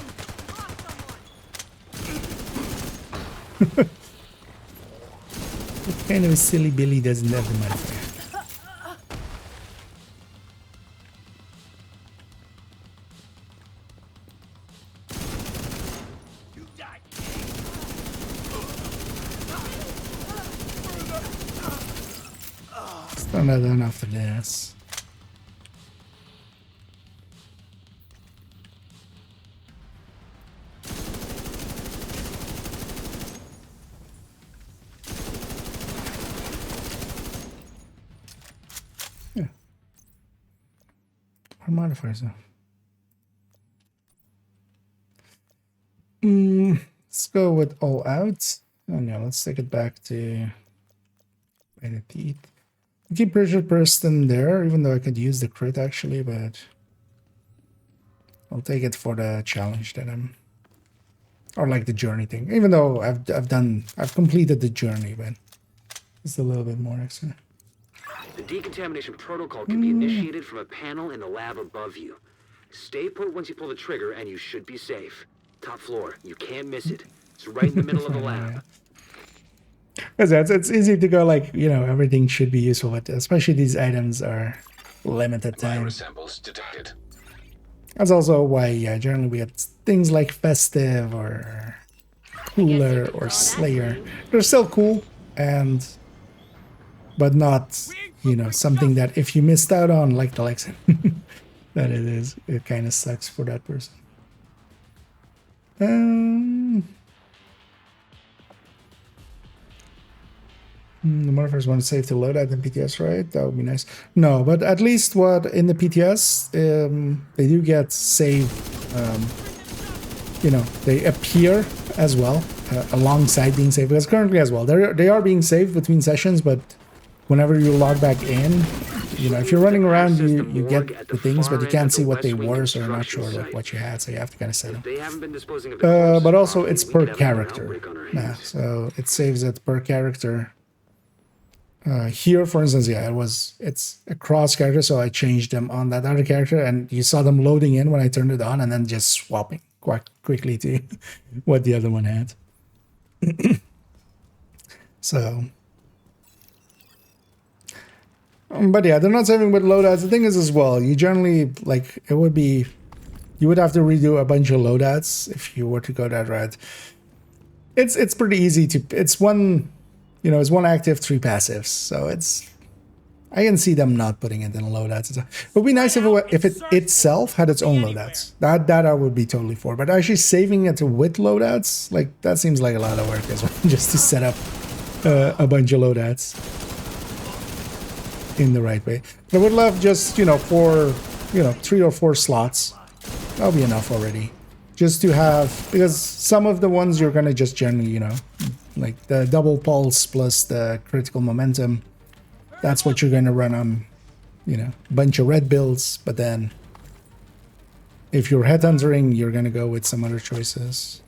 What kind of a silly Billy doesn't have the modifier? Still not enough for this. Yeah. Our modifiers though. Let's go with all out. Oh no, let's take it back to by the teeth. Keep Richard Preston there, even though I could use the crit actually, but I'll take it for the challenge that I'm, or like the journey thing. Even though I've completed the journey, but it's a little bit more extra. The decontamination protocol can be initiated from a panel in the lab above you. Stay put once you pull the trigger and you should be safe. Top floor, you can't miss it. It's right in the middle of the lab. Because it's easy to go like, you know, everything should be useful, but especially these items are limited time. Virus samples detected. That's also why, yeah, generally we have things like Festive or Cooler or Slayer. They're still cool, but not, you know, something that if you missed out on, like the Lexan, that it kind of sucks for that person. The modifiers want to save to load out in PTS, right? That would be nice. No, but at least what in the PTS, they do get saved. You know, they appear as well alongside being saved. Because currently as well, they are being saved between sessions, but whenever you log back in, you know, if you're running around, you get the things, but you can't see what they were, so you're not sure like what you had, so you have to kind of set them. They haven't been disposing of the But also it's we per could have another character. outbreak on our Yeah, hands. so it saves it per character. Here, for instance, yeah, it's a cross character, so I changed them on that other character, and you saw them loading in when I turned it on, and then just swapping quite quickly to what the other one had. So, but yeah, they're not saving with loadouts. The thing is, as well, you generally like it would be You would have to redo a bunch of loadouts if you were to go that route. It's pretty easy to. It's one, you know, it's one active, 3 passives. So it's. I can see them not putting it in loadouts. It would be nice if it itself had its own loadouts. That I would be totally for. But actually saving it with loadouts, like that seems like a lot of work as well, just to set up a bunch of loadouts in the right way. But I would love just, you know, 3 or 4 slots. That'll be enough already. Just to have, because some of the ones you're gonna just generally, you know, like the double pulse plus the critical momentum. That's what you're going to run on, you know, a bunch of red builds. But then if you're headhuntering, you're going to go with some other choices.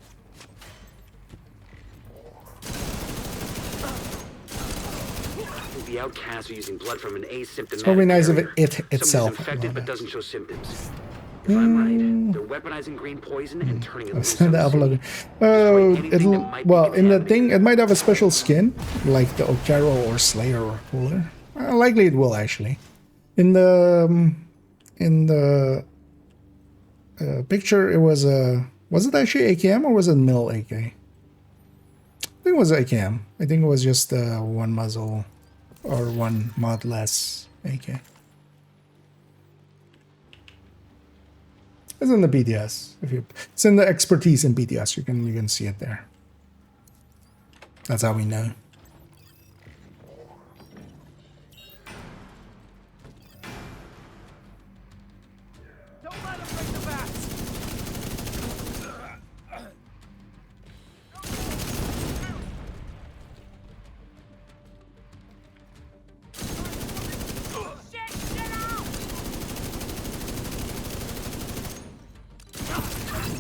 The outcasts are using blood from an asymptomatic It's probably nice if it Someone itself. who's infected but doesn't show symptoms. If I'm right, they're weaponizing green poison and turning it loose. Well, in the thing, it might have a special skin, like the Okaro or Slayer or Cooler. Likely it will actually. In the picture, it was it actually AKM or was it Mill AK? I think it was AKM. I think it was just one muzzle or one mod less AK. It's in the BTS. It's in the expertise in BTS. You can see it there. That's how we know. Don't let him bring the bats.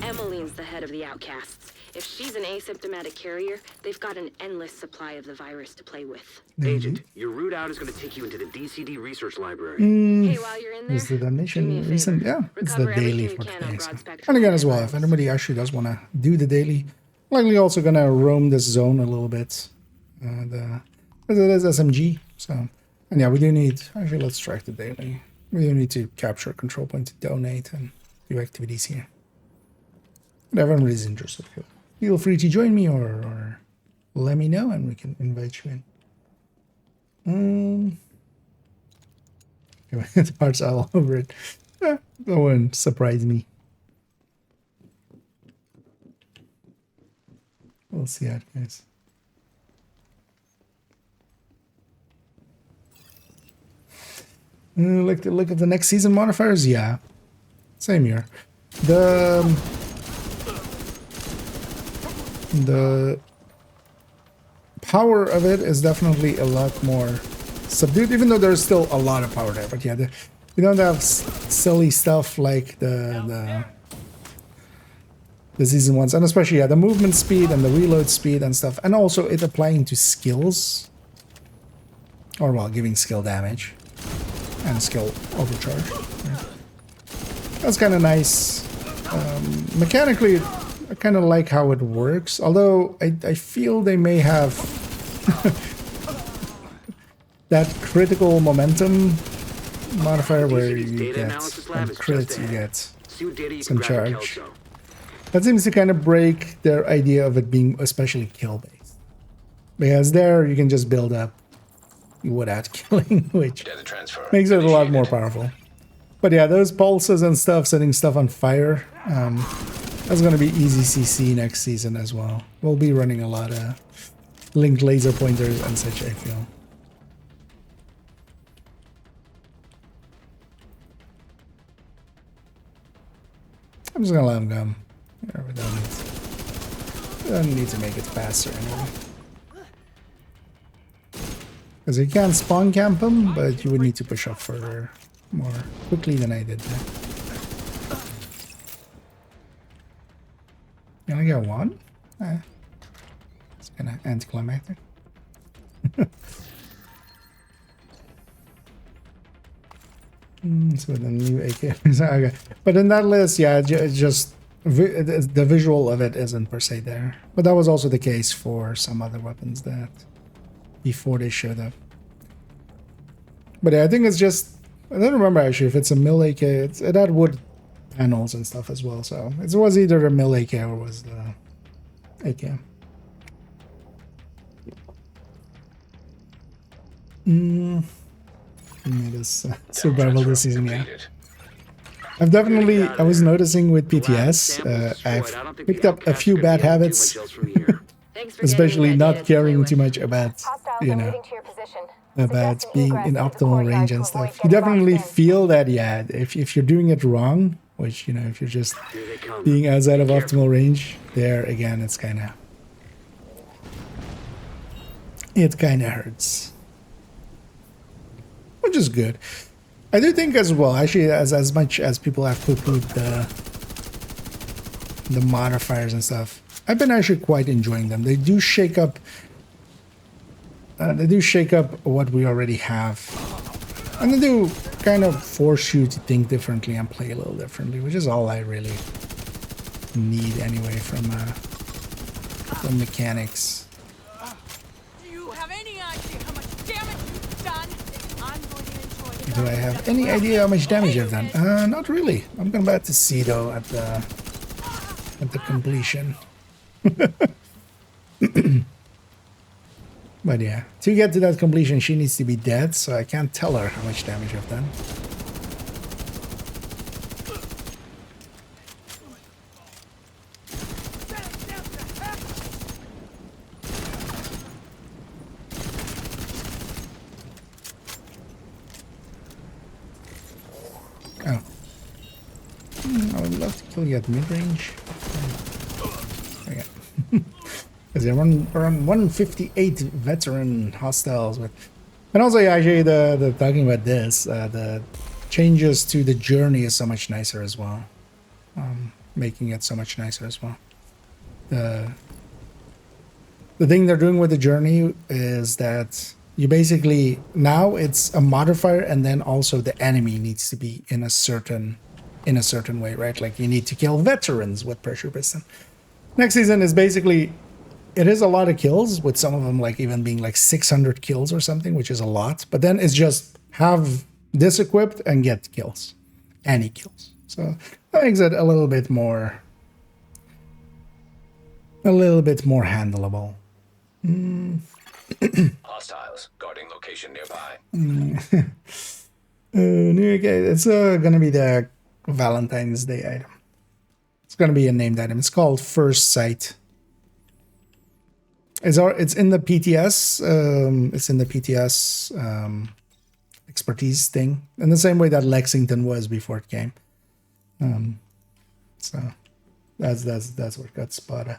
Emmeline's the head of the outcasts. If she's an asymptomatic carrier, they've got an endless supply of the virus to play with. Agent, your route out is going to take you into the DCD research library. Hey, while you're in there, Is the donation do me a recent? favor. Yeah, it's the Recover daily everything for you can today. on So. broad spectrum And again, as well, if antivirus. anybody actually does want to do the daily, likely also gonna roam this zone a little bit. Because it is SMG, so. And yeah, we do need. Actually, let's track the daily. We do need to capture a control point to donate and do activities here. If everybody's interested, feel free to join me or let me know and we can invite you in. The parts all over it. That wouldn't surprise me. We'll see how it goes. Like the look of the next season modifiers? Yeah. Same here. The power of it is definitely a lot more subdued, even though there's still a lot of power there. But yeah, you don't have silly stuff like the season ones, and especially the movement speed and the reload speed and stuff, and also it applying to skills, or well, giving skill damage and skill overcharge. Yeah. That's kind of nice. Mechanically, I kind of like how it works, although I feel they may have that critical momentum modifier where you get on crits, you get some charge. That seems to kind of break their idea of it being especially kill-based. Because there you can just build up without killing, which makes it a lot more powerful. But yeah, those pulses and stuff, setting stuff on fire, that's going to be easy CC next season as well. We'll be running a lot of linked laser pointers and such, I feel. I'm just going to let him go. We don't need to make it faster anyway. Because you can spawn camp him, but you would need to push up further more quickly than I did there. You only get one? It's kind of anticlimactic. So the new AK. Okay. But in that list, yeah, just the visual of it isn't per se there. But that was also the case for some other weapons that before they showed up. But yeah, I think it's just, I don't remember actually if it's a mill AK. It had wood panels and stuff as well. So it was either the mill AK or was the AK. This survival this season, yeah. I've definitely, I was noticing with PTS, I've picked up a few bad habits, especially not caring too much about, you know, about being in optimal range and stuff. You definitely feel that, yeah, if you're doing it wrong, which, you know, if you're just being outside of optimal range, there again, it's kind of, it kind of hurts. Which is good. I do think as well, actually, as much as people have poo-pooed the modifiers and stuff, I've been actually quite enjoying them. They do shake up what we already have, and they do kind of force you to think differently and play a little differently, which is all I really need anyway from mechanics. Do you have any idea how much damage you've done? I'm going to enjoy the Do I have any idea how much damage I've done? Not really. I'm about to see though at the completion. But yeah, to get to that completion, she needs to be dead, so I can't tell her how much damage I've done. Oh. I would love to kill you at mid-range. Okay. Because they're around 158 veteran hostiles. And also, yeah, actually, the talking about this, the changes to the journey is so much nicer as well. Making it so much nicer as well. The thing they're doing with the journey is that you basically, now it's a modifier, and then also the enemy needs to be in a certain way, right? Like you need to kill veterans with pressure piston. Next season is basically, it is a lot of kills, with some of them like even being like 600 kills or something, which is a lot. But then it's just have this equipped and get kills, any kills. So that makes it a little bit more handleable. Hostiles guarding location nearby. Okay, it's gonna be the Valentine's Day item. It's gonna be a named item. It's called First Sight. It's in the PTS. It's in the PTS expertise thing, in the same way that Lexington was before it came. So that's what got spotted.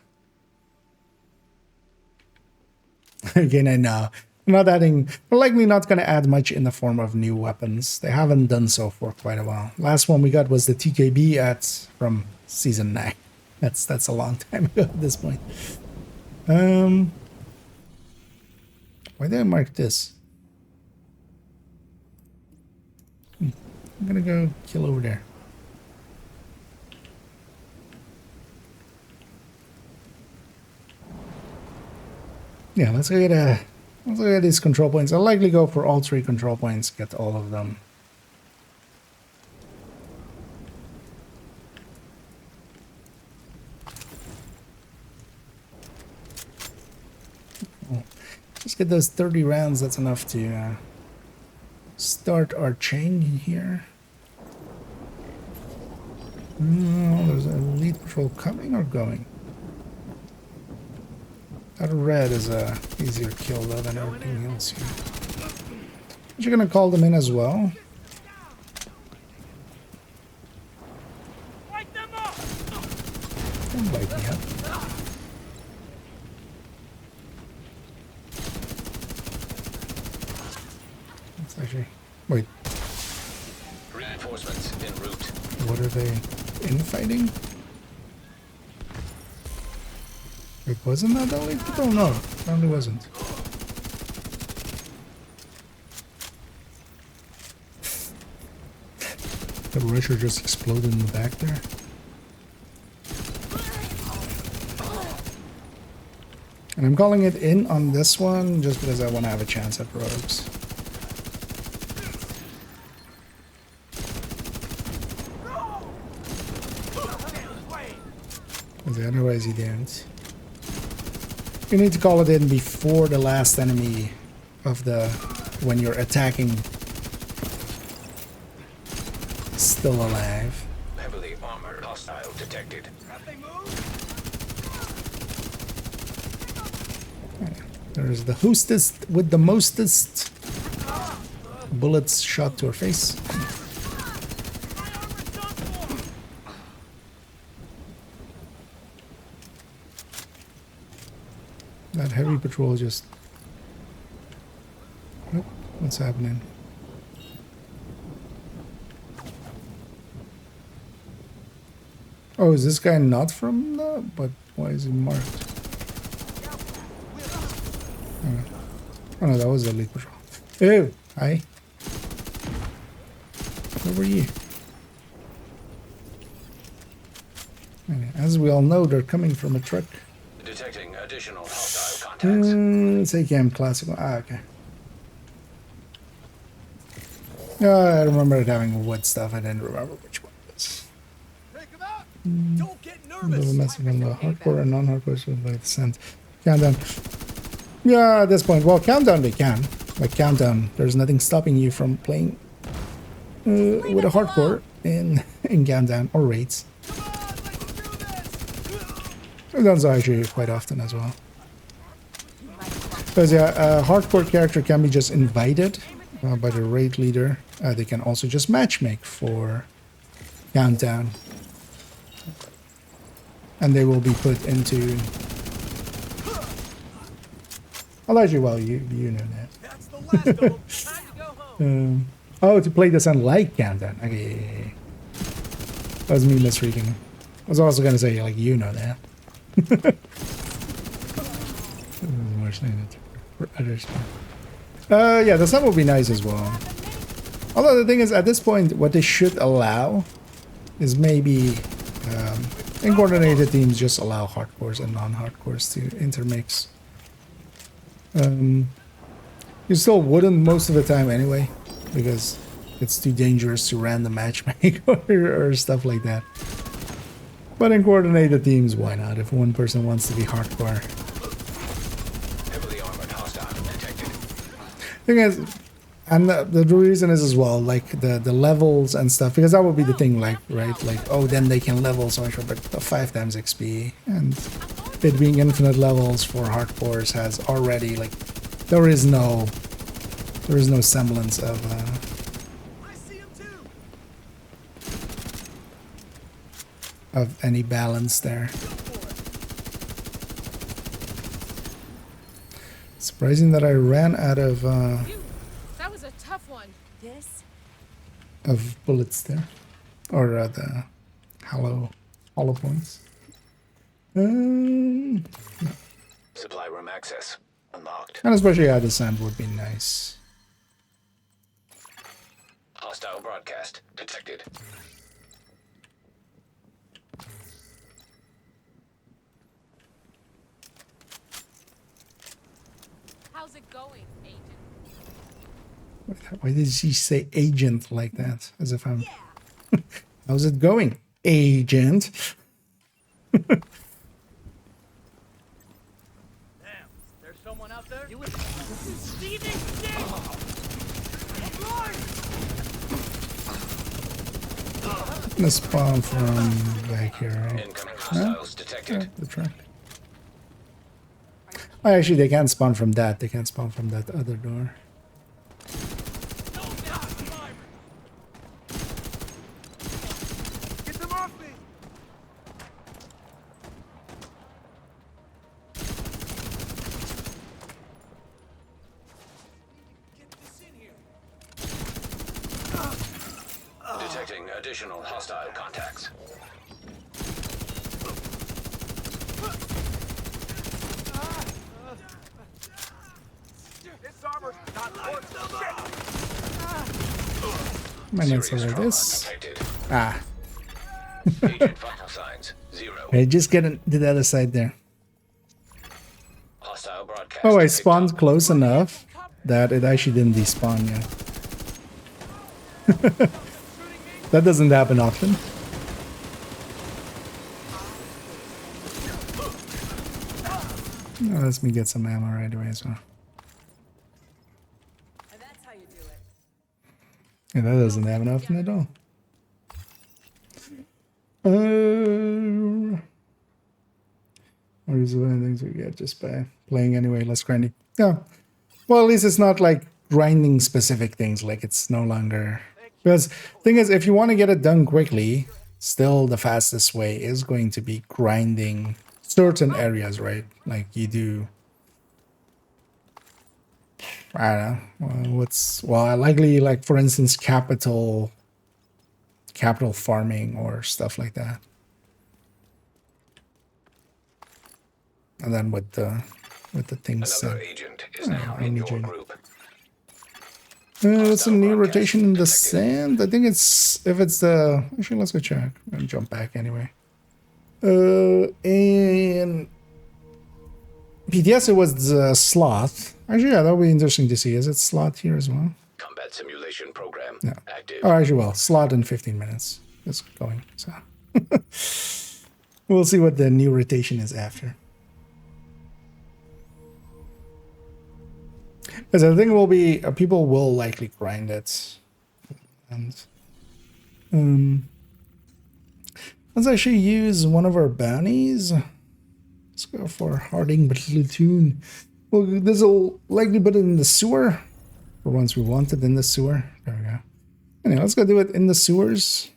Again, I know I'm not adding. We're likely not going to add much in the form of new weapons. They haven't done so for quite a while. Last one we got was the TKB from season 9. That's a long time ago at this point. Why did I mark this? I'm gonna go kill over there. Yeah, let's look at these control points. I'll likely go for all 3 control points, get all of them. Just get those 30 rounds, that's enough to start our chain here. There's an elite patrol coming or going? That red is a easier kill though than everything else here. You're gonna call them in as well. Don't bite me up. Let's actually wait. Reinforcements en route. What are they infighting? It wasn't that only people? No, it probably wasn't. The Rusher just exploded in the back there. And I'm calling it in on this one just because I want to have a chance at rogues. Because otherwise you don't. You need to call it in before the last enemy of the... when you're attacking still alive. Heavily armored hostile detected. There's the hostess with the mostest bullets shot to her face. That heavy patrol just... What's happening? Oh, is this guy not from the... But why is he marked? Oh no, that was the elite patrol. Oh, hi. Where were you? As we all know, they're coming from a truck. Detecting additional hostile contacts. It's AKM classical. Ah, okay. I remember it having wood stuff. I didn't remember which one it was. Don't get nervous. Messing on the hardcore and non-hardcore so like the sense. Countdown. Yeah, at this point, well, countdown they can. Like countdown, there's nothing stopping you from playing with a hardcore in countdown or raids. I've done so actually quite often as well. Because yeah, a hardcore character can be just invited by the raid leader. They can also just matchmake for countdown. And they will be put into... I'll actually, well, you know that. That's the last of them. Time to go home. Oh, to play this on like countdown. Okay. That was me misreading. I was also going to say, like, you know that. More saying it for others. Yeah, the sun will be nice as well. Although the thing is, at this point, what they should allow is maybe in coordinated teams just allow hardcores and non-hardcores to intermix. You still wouldn't most of the time anyway, because it's too dangerous to random matchmake or stuff like that. But in coordinated teams, why not? If one person wants to be hardcore. Heavily armored hostile detected. Thing is, and the reason is as well, like the levels and stuff, because that would be the thing, like, right? Like, oh, then they can level so much, but 5 times XP. And it being infinite levels for hardcores has already, like, there is no semblance of any balance there. Surprising that I ran out of That was a tough one. This? of bullets there, or the hollow points. Supply room access unlocked. And especially the sand would be nice. Hostile broadcast detected. How's it going, Agent? Why did she say agent like that? As if I'm... How's it going, agent? Damn, there's someone out there? You seething shit! Gonna spawn from back here, right? Incoming hostiles detected. The track. Oh, actually, they can't spawn from that. They can't spawn from that other door. Get them off me! Get this in here! Detecting additional hostile contacts. This armor's not worth My name's Serious like trauma this. detected. Ah. Agent vital signs 0. Hey, just get to the other side there. Hostile broadcast. Oh, I picked spawned up. close enough that it actually didn't despawn yet. That doesn't happen often. Oh, let me get some ammo right away as well. And that's how you do it. Yeah, that doesn't have enough at all. Or is there anything we get just by playing anyway, less grinding? Yeah. Well, at least it's not like grinding specific things, like it's no longer... Because thing is, if you want to get it done quickly, still the fastest way is going to be grinding certain areas, right? Like you do... I don't know. Well, likely, like, for instance, capital farming or stuff like that. And then with the things Another said. agent is now in your group. That's a new rotation in the sand. I think it's, if it's the, actually let's go check and jump back anyway. And PTS, it was the sloth. Actually, yeah, that'll be interesting to see. Is it sloth here as well? Combat simulation program active. Oh, actually, well, slot in 15 minutes. It's going, so. We'll see what the new rotation is after. Because I think will be, people will likely grind it. And let's actually use one of our bounties. Let's go for Harding Platoon. Well, this will likely put it in the sewer. For once we want it in the sewer. There we go. Anyway, let's go do it in the sewers.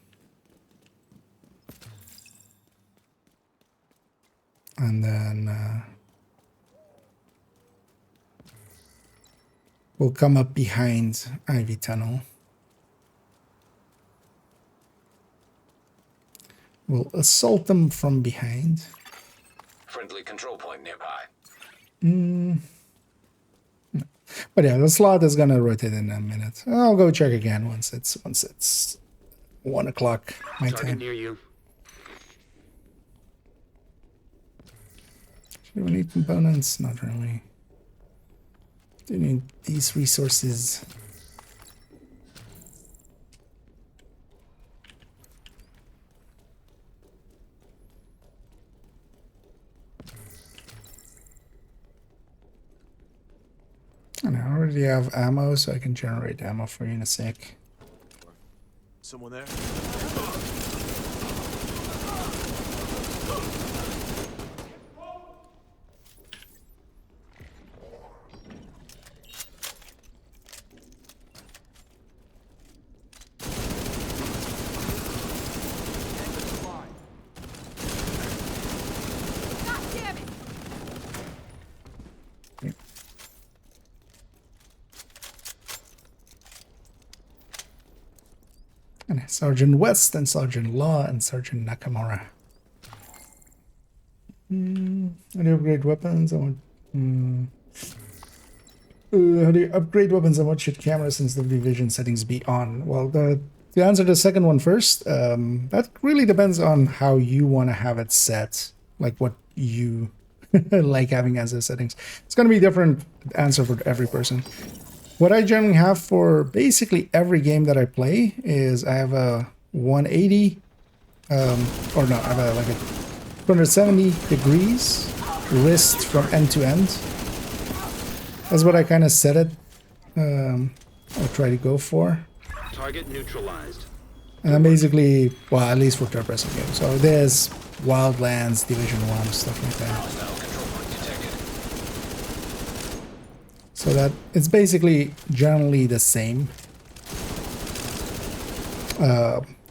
And then we'll come up behind Ivy Tunnel. We'll assault them from behind. Friendly control point nearby. But yeah, the slot is gonna rotate in a minute. I'll go check again once it's 1 o'clock my Target time. near you. Do we need components? Not really. Do we need these resources? And I already have ammo, so I can generate ammo for you in a sec. Someone there? And Sergeant West and Sergeant Law and Sergeant Nakamura. How do you upgrade weapons? I want. How do you upgrade weapons and what should camera sensitivity vision settings be on? Well, to answer the second one first, that really depends on how you want to have it set, like what you like having as the settings. It's going to be different answer for every person. What I generally have for basically every game that I play is I have a 180, or no, I have a, like a 270 degrees wrist from end to end. That's what I kind of set it. I'll try to go for. Target neutralized. And then basically, well, at least for third-person games. So there's Wildlands, Division 1, stuff like that. So that it's basically generally the same.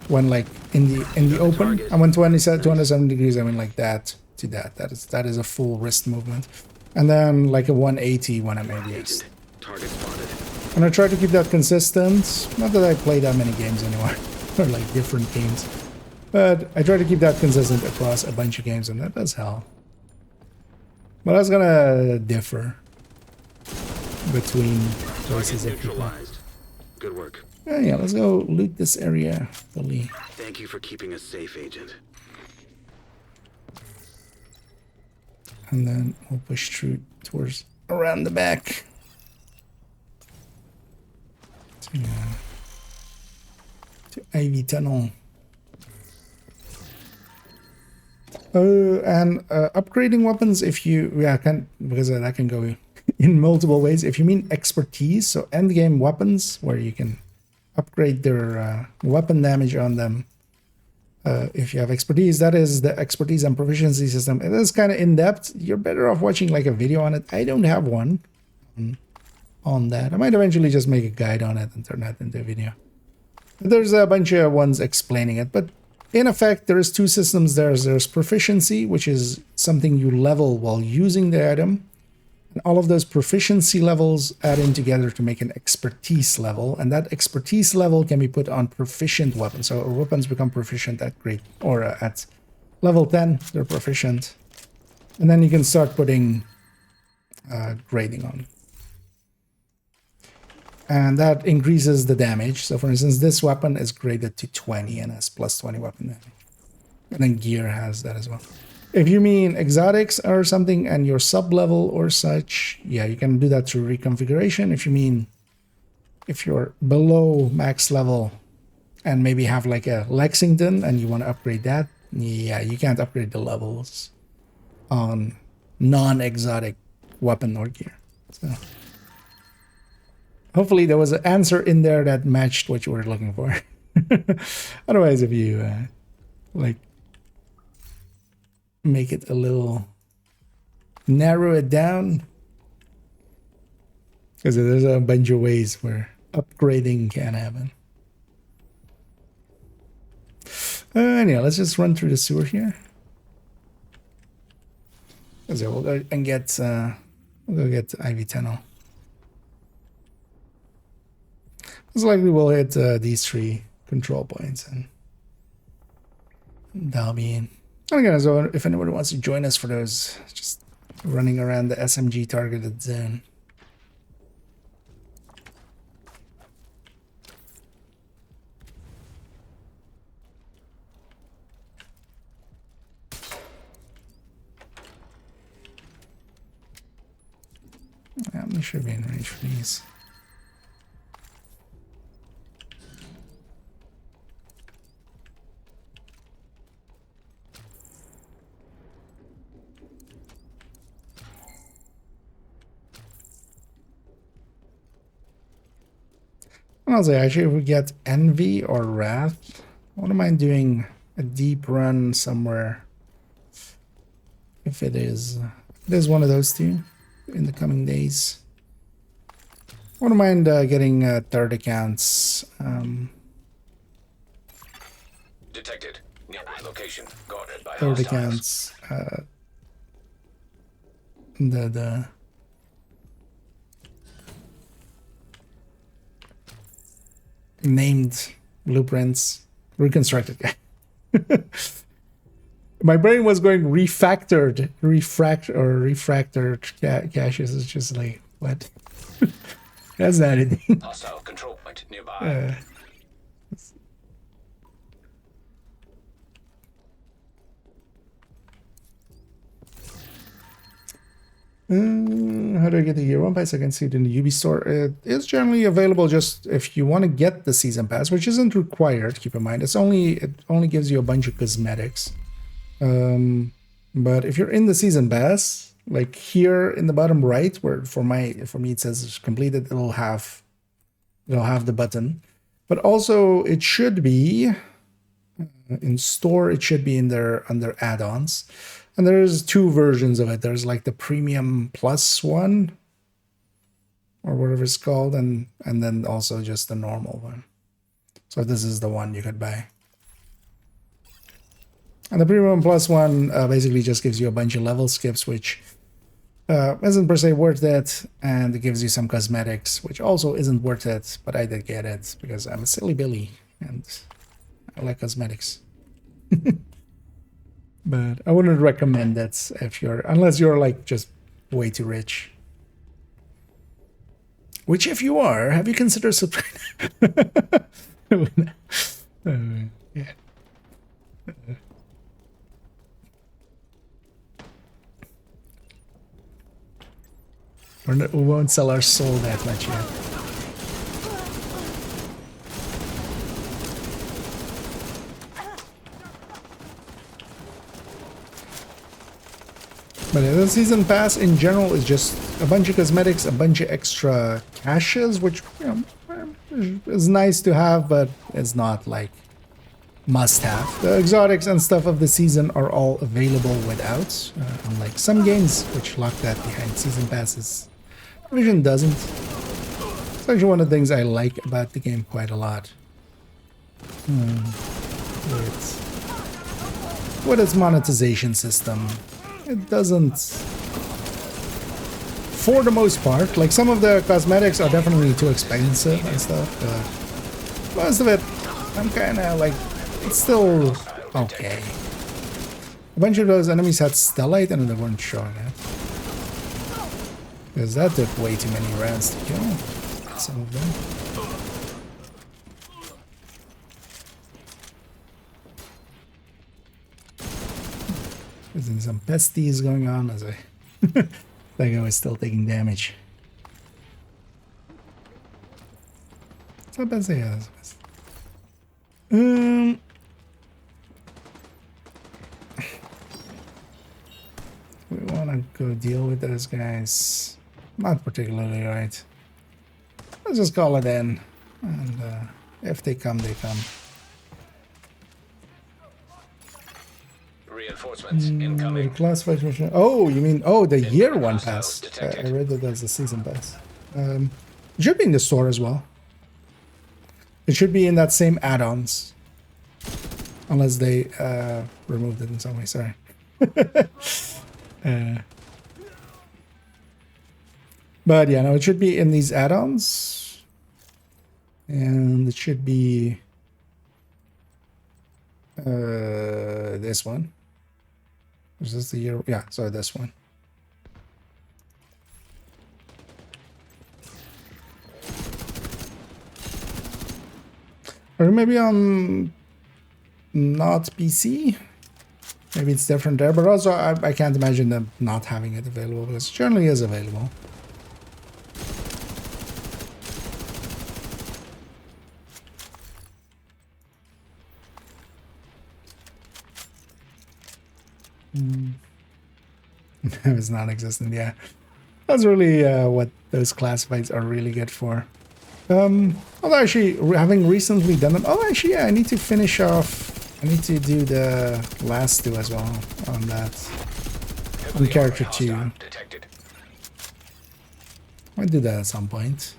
When like in the open, I went 270 degrees. I mean like that to that. That is a full wrist movement, and then like a 180 when I'm ADS. Target spotted. And I try to keep that consistent. Not that I play that many games anymore, or like different games, but I try to keep that consistent across a bunch of games, and that does help. But that's gonna differ between voices of people. Good work. Yeah, let's go loot this area fully. Thank you for keeping us safe, Agent. And then we'll push through towards around the back. To Ivy Tunnel. And upgrading weapons, if you because that can go in multiple ways. If you mean expertise, so end game weapons where you can upgrade their weapon damage on them. If you have expertise, that is the expertise and proficiency system. It is kind of in depth. You're better off watching like a video on it. I don't have one on that. I might eventually just make a guide on it and turn that into a video. But there's a bunch of ones explaining it, but in effect, there's two systems. There's proficiency, which is something you level while using the item. And all of those proficiency levels add in together to make an expertise level. And that expertise level can be put on proficient weapons. So weapons become proficient at grade, or at level 10, they're proficient. And then you can start putting grading on. And that increases the damage. So for instance, this weapon is graded to 20 and has plus 20 weapon damage. And then gear has that as well. If you mean exotics or something and you're sub-level or such, yeah, you can do that through reconfiguration. If you mean if you're below max level and maybe have like a Lexington and you want to upgrade that, yeah, you can't upgrade the levels on non-exotic weapon or gear. So hopefully there was an answer in there that matched what you were looking for. Otherwise, if you like make it a little, narrow it down, because there's a bunch of ways where upgrading can happen. Anyhow, let's just run through the sewer here. So we'll go and get IV tunnel. Most likely we'll hit these 3 control points, and that'll be in. And again, so if anybody wants to join us for those, just running around the SMG targeted zone. I'm sure be in range for these. And I'll say, actually, if we get Envy or Wrath, I wouldn't mind doing a deep run somewhere. If it is one of those two in the coming days. I wouldn't mind getting third accounts. Detected. Nearby location. Guarded by Third hostiles. accounts. The named blueprints, reconstructed guy. My brain was going refractored caches. It's just like, what? That's not anything. Hostile control point nearby. How do I get the year 1 pass? I can see it in the UB store. It is generally available just if you want to get the season pass, which isn't required. Keep in mind, it only gives you a bunch of cosmetics. But if you're in the season pass, like here in the bottom right, where for me it says it's completed, it'll have the button. But also it should be in store. It should be in there under add-ons. And there's 2 versions of it. There's like the premium plus one, or whatever it's called, and then also just the normal one. So this is the one you could buy. And the premium plus one basically just gives you a bunch of level skips, which isn't per se worth it, and it gives you some cosmetics, which also isn't worth it, but I did get it because I'm a silly Billy and I like cosmetics. But I wouldn't recommend that unless you're like just way too rich. Which, if you are, have you considered subscribing? Yeah. We won't sell our soul that much yet. But the season pass in general is just a bunch of cosmetics, a bunch of extra caches, which, you know, is nice to have, but it's not like must have. The exotics and stuff of the season are all available without, unlike some games which lock that behind season passes. Division doesn't. It's actually one of the things I like about the game quite a lot. With its monetization system, it doesn't, for the most part, like some of the cosmetics are definitely too expensive and stuff, but most of it, I'm kind of like, it's still okay. A bunch of those enemies had Stellite and they weren't showing it. Because that took way too many rounds to kill some of them. There's some pesties going on as I... that guy was still taking damage. It's not bad, yeah, that's best. We want to go deal with those guys. Not particularly, right? Let's just call it in. And if they come, they come. Reinforcements incoming. Classified mission. Oh, you mean, oh, the year one pass. I read that as a season pass. It should be in the store as well. It should be in that same add-ons. Unless they removed it in some way, sorry. But yeah, no, it should be in these add-ons. And it should be this one. Is this the year? Yeah, so this one. Or maybe on not PC. Maybe it's different there, but also I can't imagine them not having it available because it generally is available. It's non-existent, yeah. That's really what those classifieds are really good for. Although actually, having recently done them... Oh, actually, yeah, I need to finish off... I need to do the last two as well on that. On character 2. I'll do that at some point.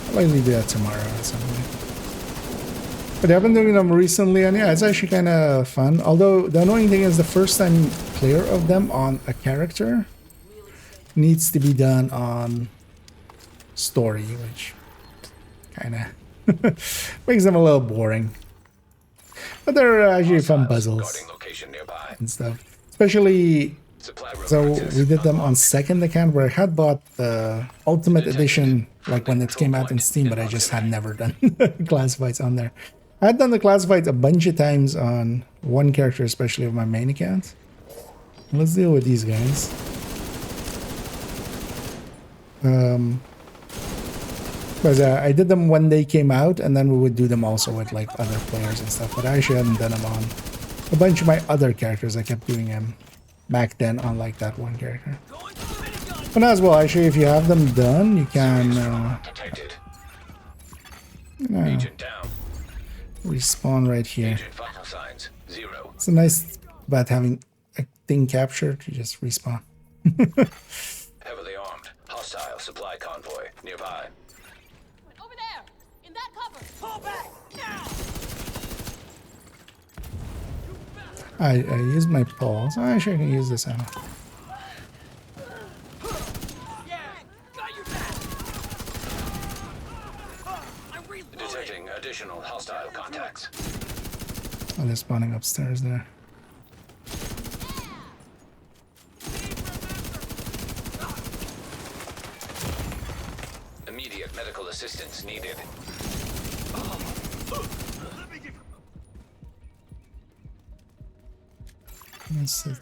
I'll likely do that tomorrow or something. But I've been doing them recently, and yeah, it's actually kind of fun. Although the annoying thing is the first time clear of them on a character needs to be done on story, which kind of makes them a little boring. But they're actually fun puzzles and stuff. Especially, so we did them on second account where I had bought the Ultimate Edition like when it came out in Steam, but I just had never done classifieds on there. I had done the classifieds a bunch of times on one character, especially of my main account. Let's deal with these guys. Because I did them when they came out, and then we would do them also with like other players and stuff. But I actually hadn't done them on a bunch of my other characters. I kept doing them back then on like that one character. But as well, actually, if you have them done, you can respawn right here. It's a nice about having a thing captured. You just respawn. Heavily armed, hostile supply convoy nearby. Over there, in that cover. Pull back now. I used my pulse. Actually, I can use this ammo. Detecting additional hostile contacts. Oh, they're spawning upstairs there. Immediate medical assistance needed.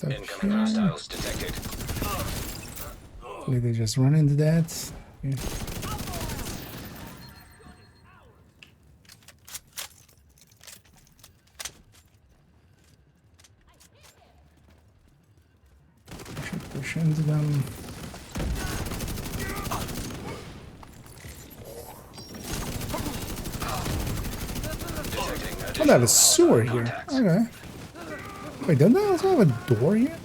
Incoming hostiles detected. Hopefully they just run into that. Yeah. smash into them. Oh, they have a sewer here. Okay. Wait, don't they also have a door here?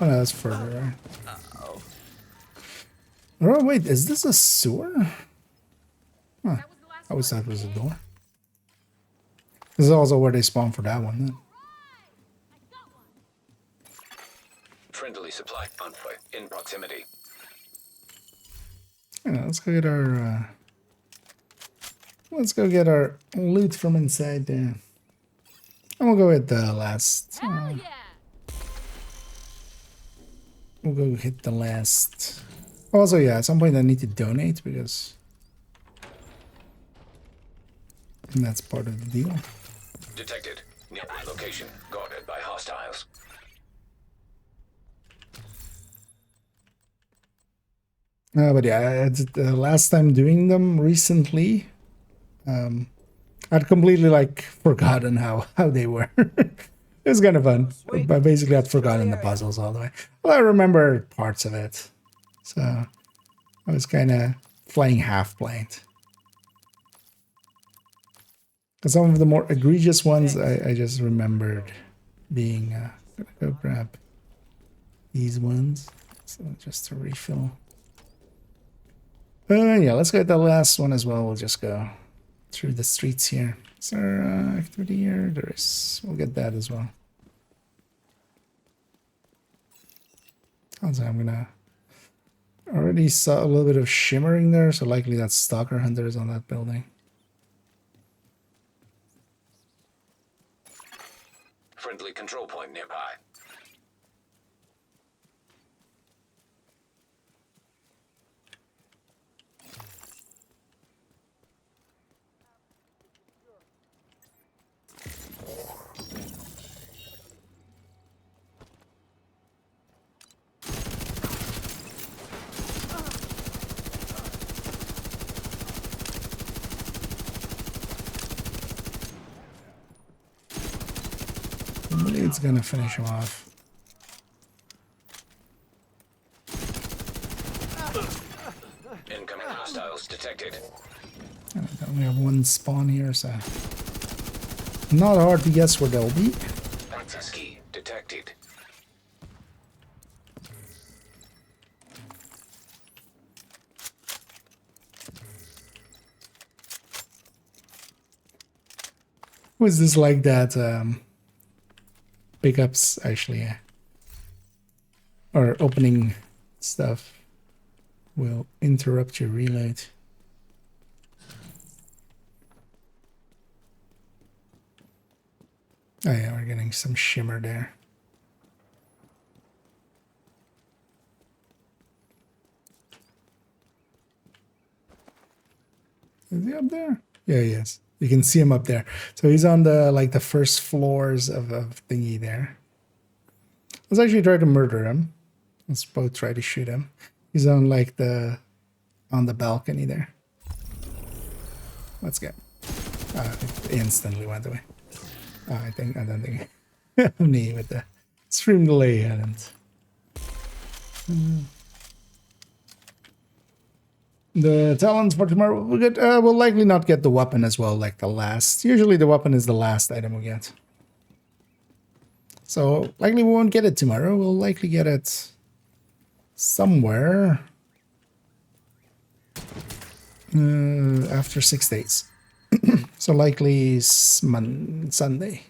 Oh, no, that's further, right? Oh, wait, is this a sewer? Huh. I always thought it was a door. This is also where they spawn for that one, then. Friendly supply convoy in proximity. Yeah, let's go get our let's go get our loot from inside there. And we'll go hit the last. We'll go hit the last. Also, yeah, at some point I need to donate because that's part of the deal. Detected. Nearby location guarded by hostiles. But yeah, the last time doing them recently, I'd completely like forgotten how they were. It was kind of fun, but basically I'd forgotten the puzzles all the way. Well, I remember parts of it, so I was kind of playing half-blind. Some of the more egregious ones, I just remembered being. Gonna go grab these ones, so just to refill. Yeah, let's get the last one as well. We'll just go through the streets here. Is there activity here? There is. We'll get that as well. Also, I'm gonna. Already saw a little bit of shimmering there, so likely that's stalker hunters on that building. Friendly control point nearby. It's gonna finish him off. Incoming hostiles detected. I only have one spawn here, so not hard to guess where they'll be. Access key detected. Was this like that? Pickups actually, or opening stuff will interrupt your reload. Oh yeah, we're getting some shimmer there. Is he up there? Yeah, he is. You can see him up there. So he's on the the first floors of thingy there. Let's actually try to murder him. Let's both try to shoot him. He's on on the balcony there. Let's get. It instantly went away. I don't think me with the stream delay hadn't. The talents for tomorrow we'll get. We'll likely not get the weapon as well, like the last. Usually the weapon is the last item we get. So likely we won't get it tomorrow. We'll likely get it somewhere after 6 days. So likely Sunday.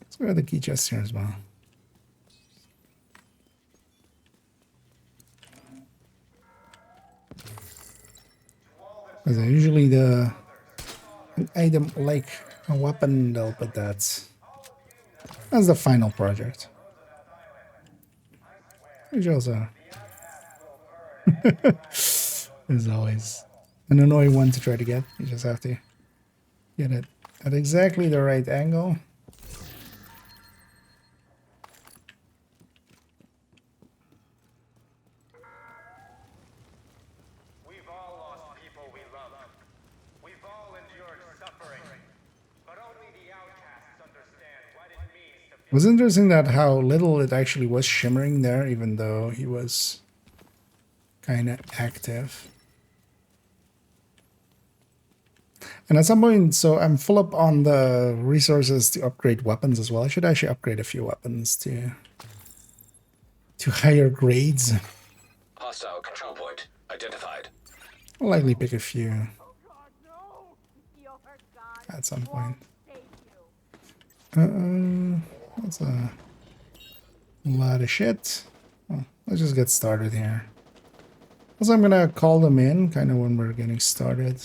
Let's go to the key chest here as well. Because usually an item like a weapon, they'll put that as the final project. Which also is always an annoying one to try to get. You just have to get it at exactly the right angle. It was interesting that how little it actually was shimmering there, even though he was kind of active. And at some point, so I'm full up on the resources to upgrade weapons as well. I should actually upgrade a few weapons to higher grades. Hostile control point identified. I'll likely pick a few at some point. That's a lot of shit. Well, let's just get started here. Also, I'm gonna call them in kind of when we're getting started.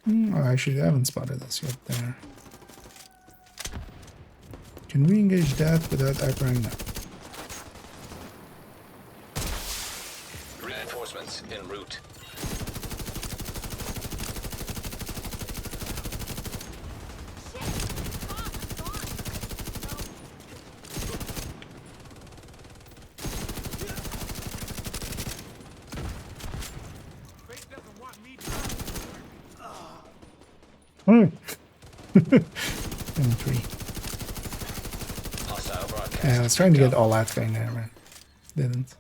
Oh, actually, I haven't spotted us yet there. Can we engage that without aggroing them? Reinforcements en route. Oh. M3. Hostile broadcast. Yeah, I was trying to get all that going there, but didn't.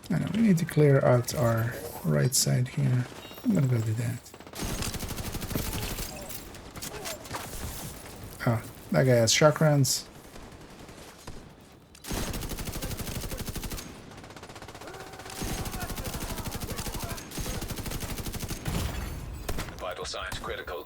I know, we need to clear out our right side here. I'm gonna go do that. Oh, that guy has shock rounds. Vital signs critical.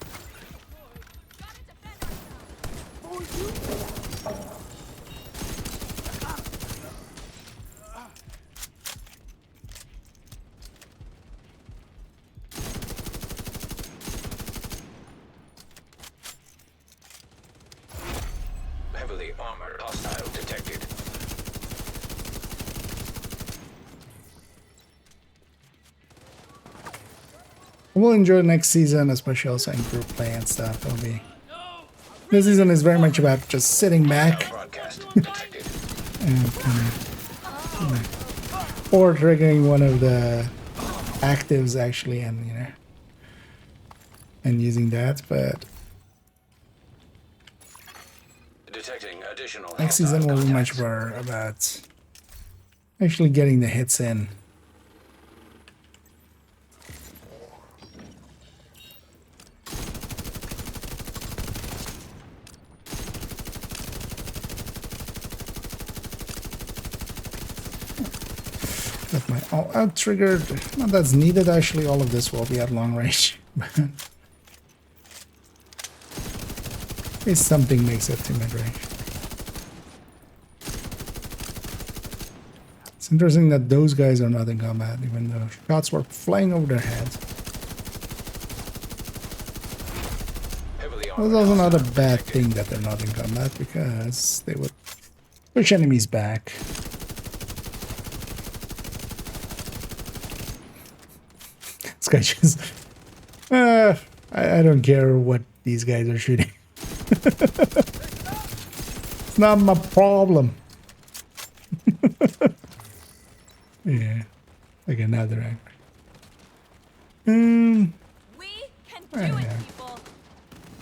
Heavily armored hostile detected. We'll enjoy next season, especially also in group play and stuff. It'll be. This season is very much about just sitting back Broadcast detected. and or triggering one of the actives actually, and and using that. But Detecting additional next season hostile will be much contacts. more about actually getting the hits in. Got my all out triggered. Not that's needed actually. All of this will be at long range. But in case something makes it to mid range. It's interesting that those guys are not in combat, even though shots were flying over their heads. Heavily It's armored also not a hostile bad detected. thing that they're not in combat because they would push enemies back. This guy just... I don't care what these guys are shooting. It's not my problem. Yeah, like another angry. We can do I it, know. people.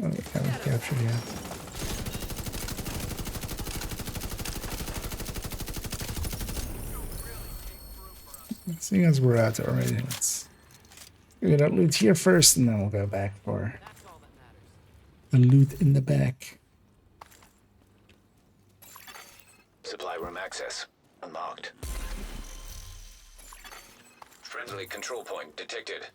Oh, we haven't captured yet. Seeing as we're out already, let's get our loot here first, and then we'll go back for the loot in the back. Supply room access unlocked. Friendly control point detected.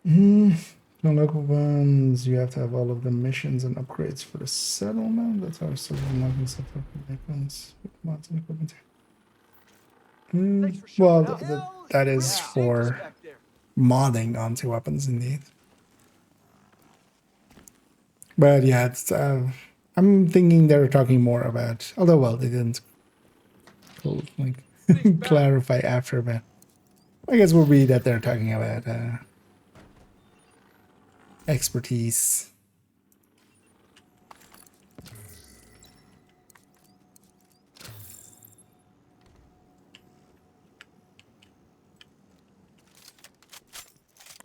No local ones. You have to have all of the missions and upgrades for the settlement. That's how I started unlocking stuff for weapons, mods, and equipment. Well, that is for modding onto weapons, indeed. But yeah, it's, I'm thinking they're talking more about. Although, well, they didn't like clarify after, but I guess will be that they're talking about expertise.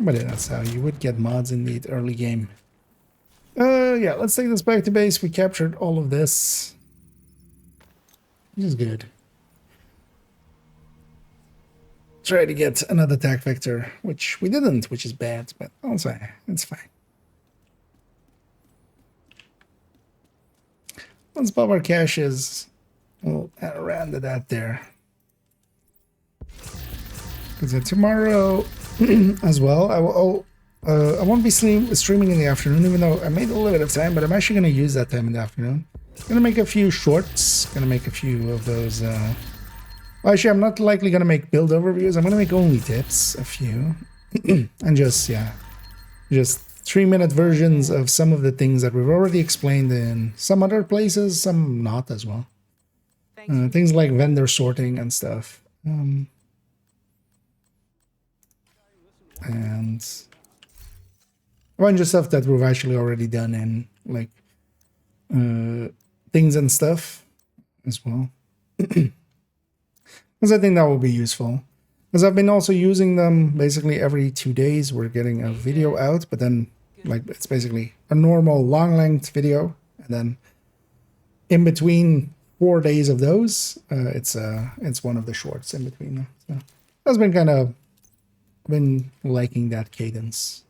But that's how you would get mods in the early game. Yeah, let's take this back to base. We captured all of this. Which is good. Try to get another attack vector, which we didn't, which is bad, but also it's fine. Once pop our caches, we'll round it out there. Because tomorrow as well, I won't be streaming in the afternoon, even though I made a little bit of time, but I'm actually going to use that time in the afternoon. I'm going to make a few shorts, going to make a few of those. Well, actually, I'm not likely going to make build overviews. I'm going to make only tips, a few. And just 3-minute versions of some of the things that we've already explained in some other places, some not as well. Things like vendor sorting and stuff. And a bunch of stuff that we've actually already done in like things and stuff as well. Because I think that will be useful. Because I've been also using them basically every 2 days. We're getting a video out, but then like it's basically a normal long length video, and then in between 4 days of those, it's one of the shorts in between them. So that's been liking that cadence.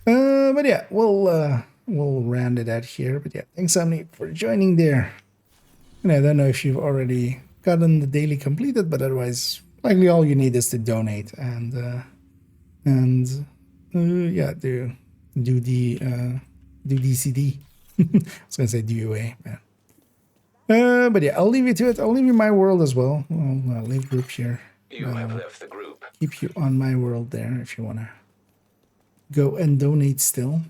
But yeah, we'll round it out here. But yeah, thanks Omni for joining there. And I don't know if you've already gotten the daily completed, but otherwise, likely all you need is to donate and yeah, do DCD. I was gonna say DUA, man. But yeah, I'll leave you to it. I'll leave you my world as well. I'll leave group here. You have left the group. Keep you on my world there if you wanna go and donate still.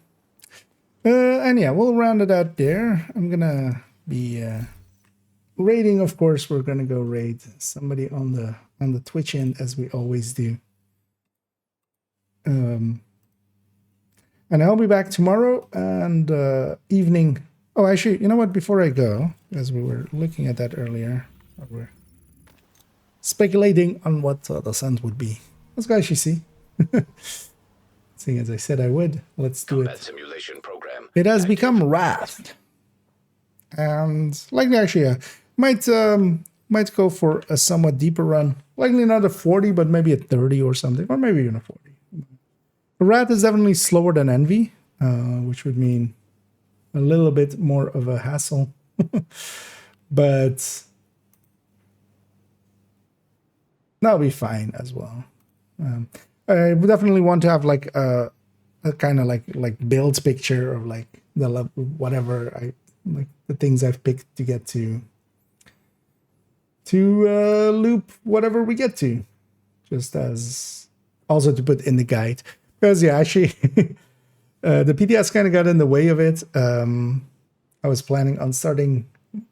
And yeah, we'll round it out there. I'm gonna be raiding, of course. We're gonna go raid somebody on the Twitch end as we always do. And I'll be back tomorrow and evening. Oh, actually, you know what? Before I go, as we were looking at that earlier, we're speculating on what the sound would be. Let's go actually see. Seeing as I said I would, let's do Combat it. simulation program. It has become Wrath, and likely actually might go for a somewhat deeper run. Likely not a 40, but maybe a 30 or something, or maybe even a 40. Wrath is definitely slower than Envy, which would mean a little bit more of a hassle, but that'll be fine as well. I would definitely want to have like a kind of like build picture of like the level, whatever I like the things I've picked to get to loop whatever we get to, just as also to put in the guide. Because yeah, actually, the PTS kind of got in the way of it. I was planning on starting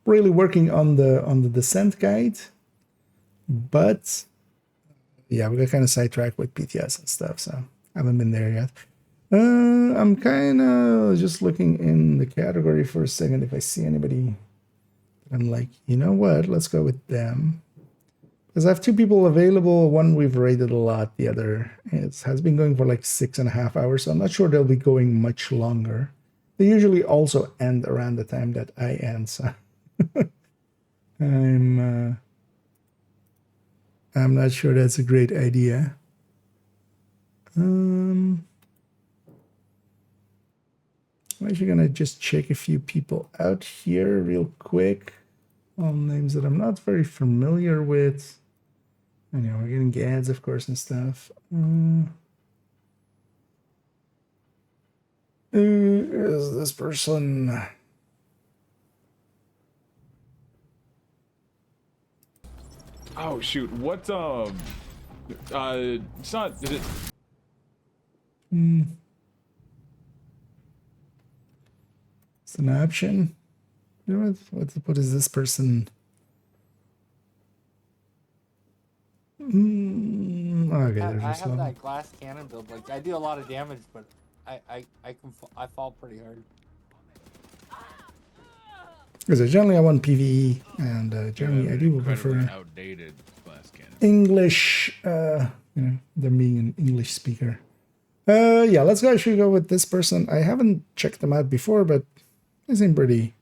really working on the descent guide, but yeah, we got kind of sidetracked with PTS and stuff, so I haven't been there yet. I'm kind of just looking in the category for a second if I see anybody. I'm like, you know what? Let's go with them. Because I have 2 people available. One we've raided a lot. The other has been going for like 6.5 hours. So I'm not sure they'll be going much longer. They usually also end around the time that I end. So I'm not sure that's a great idea. I'm actually gonna just check a few people out here real quick. All names that I'm not very familiar with. Anyway, we're getting Gads, of course, and stuff. Who is this person? Oh shoot! What? It's not. Is it? It's an option. You know what is this person? Okay, there's I just have that glass cannon build. Like I do a lot of damage, but I fall pretty hard. Because generally I want PvE, and generally I do prefer outdated glass cannon. English. You know, them being an English speaker. Yeah, let's go. Actually go with this person. I haven't checked them out before, but they seem pretty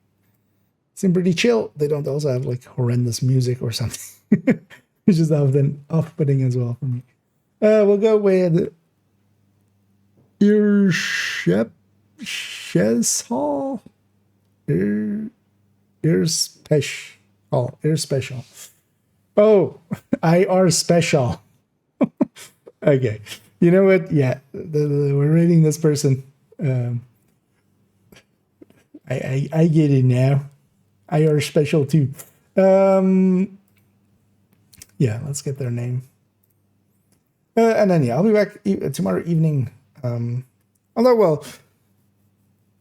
chill. They don't also have like horrendous music or something, which is often off-putting as well for me. We'll go with Irsheshal. Special. Oh, IR special. Okay. You know what? Yeah, we're rating this person. I get it now. IR special too. Yeah, let's get their name. And then yeah, I'll be back tomorrow evening. Although, well,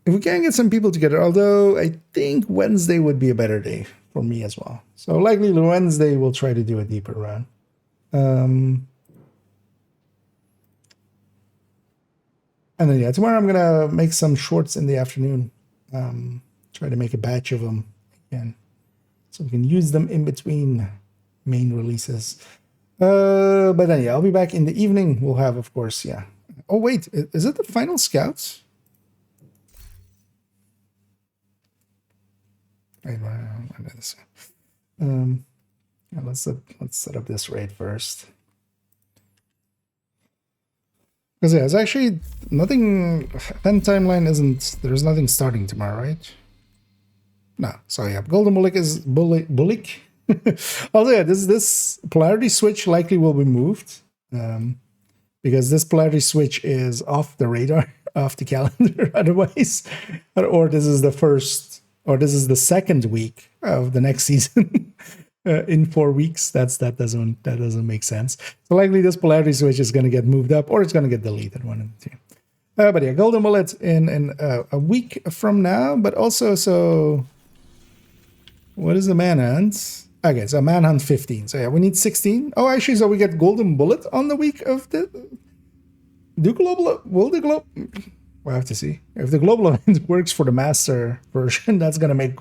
if we can get some people together, although I think Wednesday would be a better day for me as well. So likely Wednesday we'll try to do a deeper run. And then yeah, tomorrow I'm gonna make some shorts in the afternoon. Try to make a batch of them again, so we can use them in between main releases. But then yeah, I'll be back in the evening. We'll have, of course, yeah. Oh wait, is it the final scouts? Wait, yeah, let's set up this raid first. Because yeah, it's actually nothing. Event timeline isn't. There's nothing starting tomorrow, right? No. So yeah, Golden Bullock is Bullock. Also, yeah, this polarity switch likely will be moved, because this polarity switch is off the radar, off the calendar. Otherwise, or this is the first, or this is the second week of the next season. In 4 weeks, that doesn't make sense. So likely this polarity switch is going to get moved up, or it's going to get deleted, one of the two. But yeah, Golden Bullet in a week from now. But also, so what is the manhunt? Okay, so manhunt 15. So yeah, we need 16. Oh, actually, so we get Golden Bullet on the week of the global. Will the globe? We'll have to see if the global event works for the master version. That's going to make,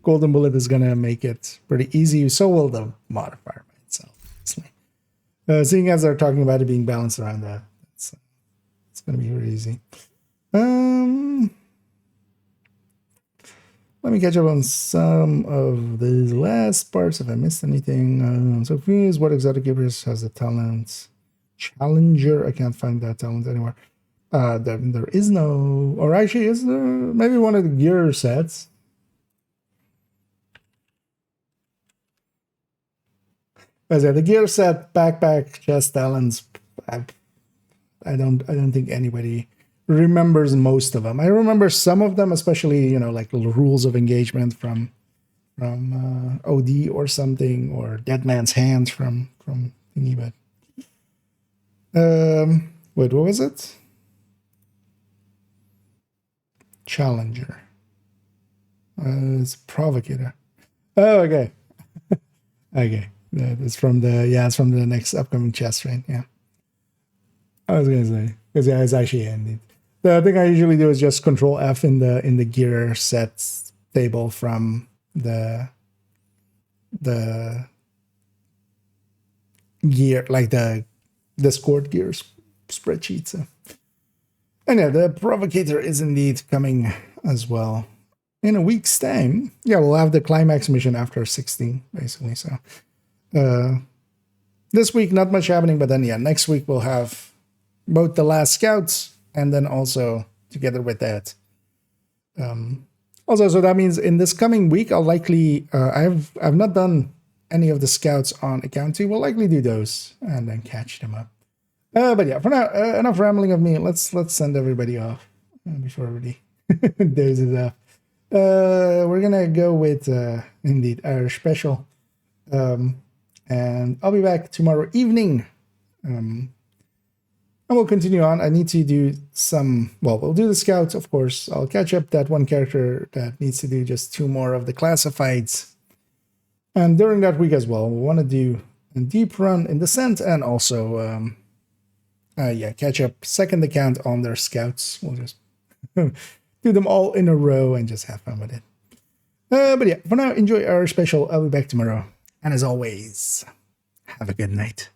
Golden Bullet is going to make it pretty easy. So will the modifier by itself. Seeing as they're talking about it being balanced around that, it's going to be very easy. Let me catch up on some of the last parts if I missed anything. So please, what exotic keepers has the talent? Challenger, I can't find that talent anywhere. There is no, or actually is there maybe one of the gear sets? As the gear set, backpack, chest talents, I don't think anybody remembers most of them. I remember some of them, especially like the rules of engagement from OD or something, or Dead Man's Hand from thingy. But wait, what was it? Challenger. It's Provocator. Oh, okay. Okay. It's from the next upcoming chest, right? Yeah. I was gonna say, because yeah, it's actually ended. The thing I usually do is just Control F in the gear sets table from the gear, like the Discord gears spreadsheet. So. And yeah, the Provocator is indeed coming as well in a week's time. Yeah, we'll have the climax mission after 16, basically. So this week, not much happening, but then yeah, next week we'll have both the last scouts and then also together with that. Also, so that means in this coming week, I'll likely I've not done any of the scouts on account 2. We'll likely do those and then catch them up. But yeah, for now, enough rambling of me. Let's send everybody off before everybody dozes off. We're gonna go with indeed our special, and I'll be back tomorrow evening, and we'll continue on. I need to do some. Well, we'll do the scouts, of course. I'll catch up that one character that needs to do just 2 more of the classifieds, and during that week as well, we want to do a deep run in Descent and also. Catch up second account on their scouts. We'll just do them all in a row and just have fun with it. But yeah, for now, enjoy our special. I'll be back tomorrow. And as always, have a good night.